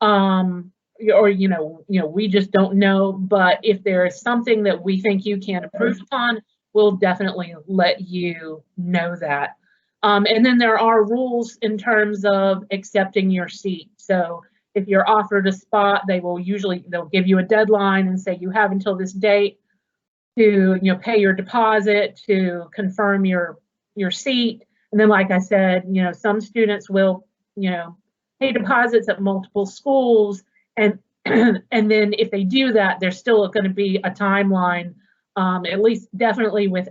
or you know, we just don't know. But if there is something that we think you can improve upon, we'll definitely let you know that. And then there are rules in terms of accepting your seat. So if you're offered a spot, they'll give you a deadline and say you have until this date to, you know, pay your deposit to confirm your seat. And then, like I said, you know, some students will, you know, pay deposits at multiple schools, and and then if they do that, there's still going to be a timeline. At least, definitely with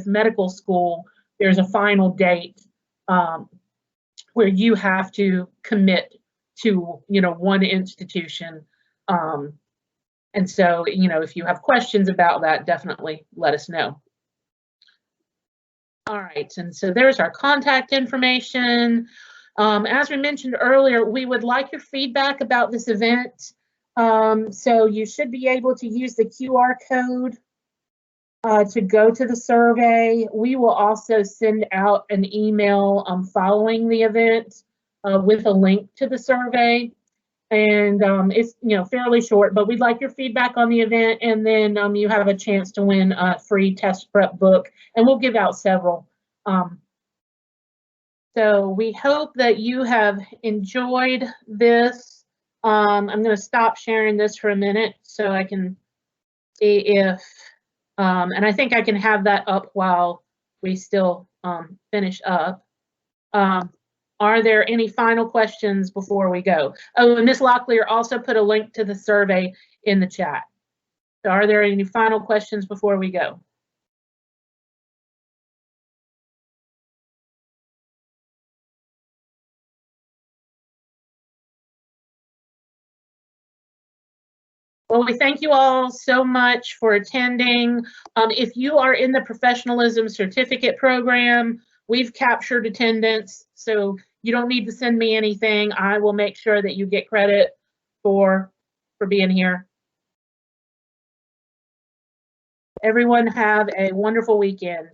medical school, there's a final date where you have to commit to, you know, one institution. And so, you know, if you have questions about that, definitely let us know. All right, and so there's our contact information. As we mentioned earlier, we would like your feedback about this event. So you should be able to use the QR code to go to the survey. We will also send out an email following the event with a link to the survey. And it's, you know, fairly short, but we'd like your feedback on the event, and then you have a chance to win a free test prep book, and we'll give out several. So we hope that you have enjoyed this. I'm going to stop sharing this for a minute so I can see if, and I think I can have that up while we still finish up. Are there any final questions before we go? Oh, and Ms. Locklear also put a link to the survey in the chat. So are there any final questions before we go? Well, we thank you all so much for attending. If you are in the professionalism certificate program, we've captured attendance, so you don't need to send me anything. I will make sure that you get credit for being here. Everyone have a wonderful weekend.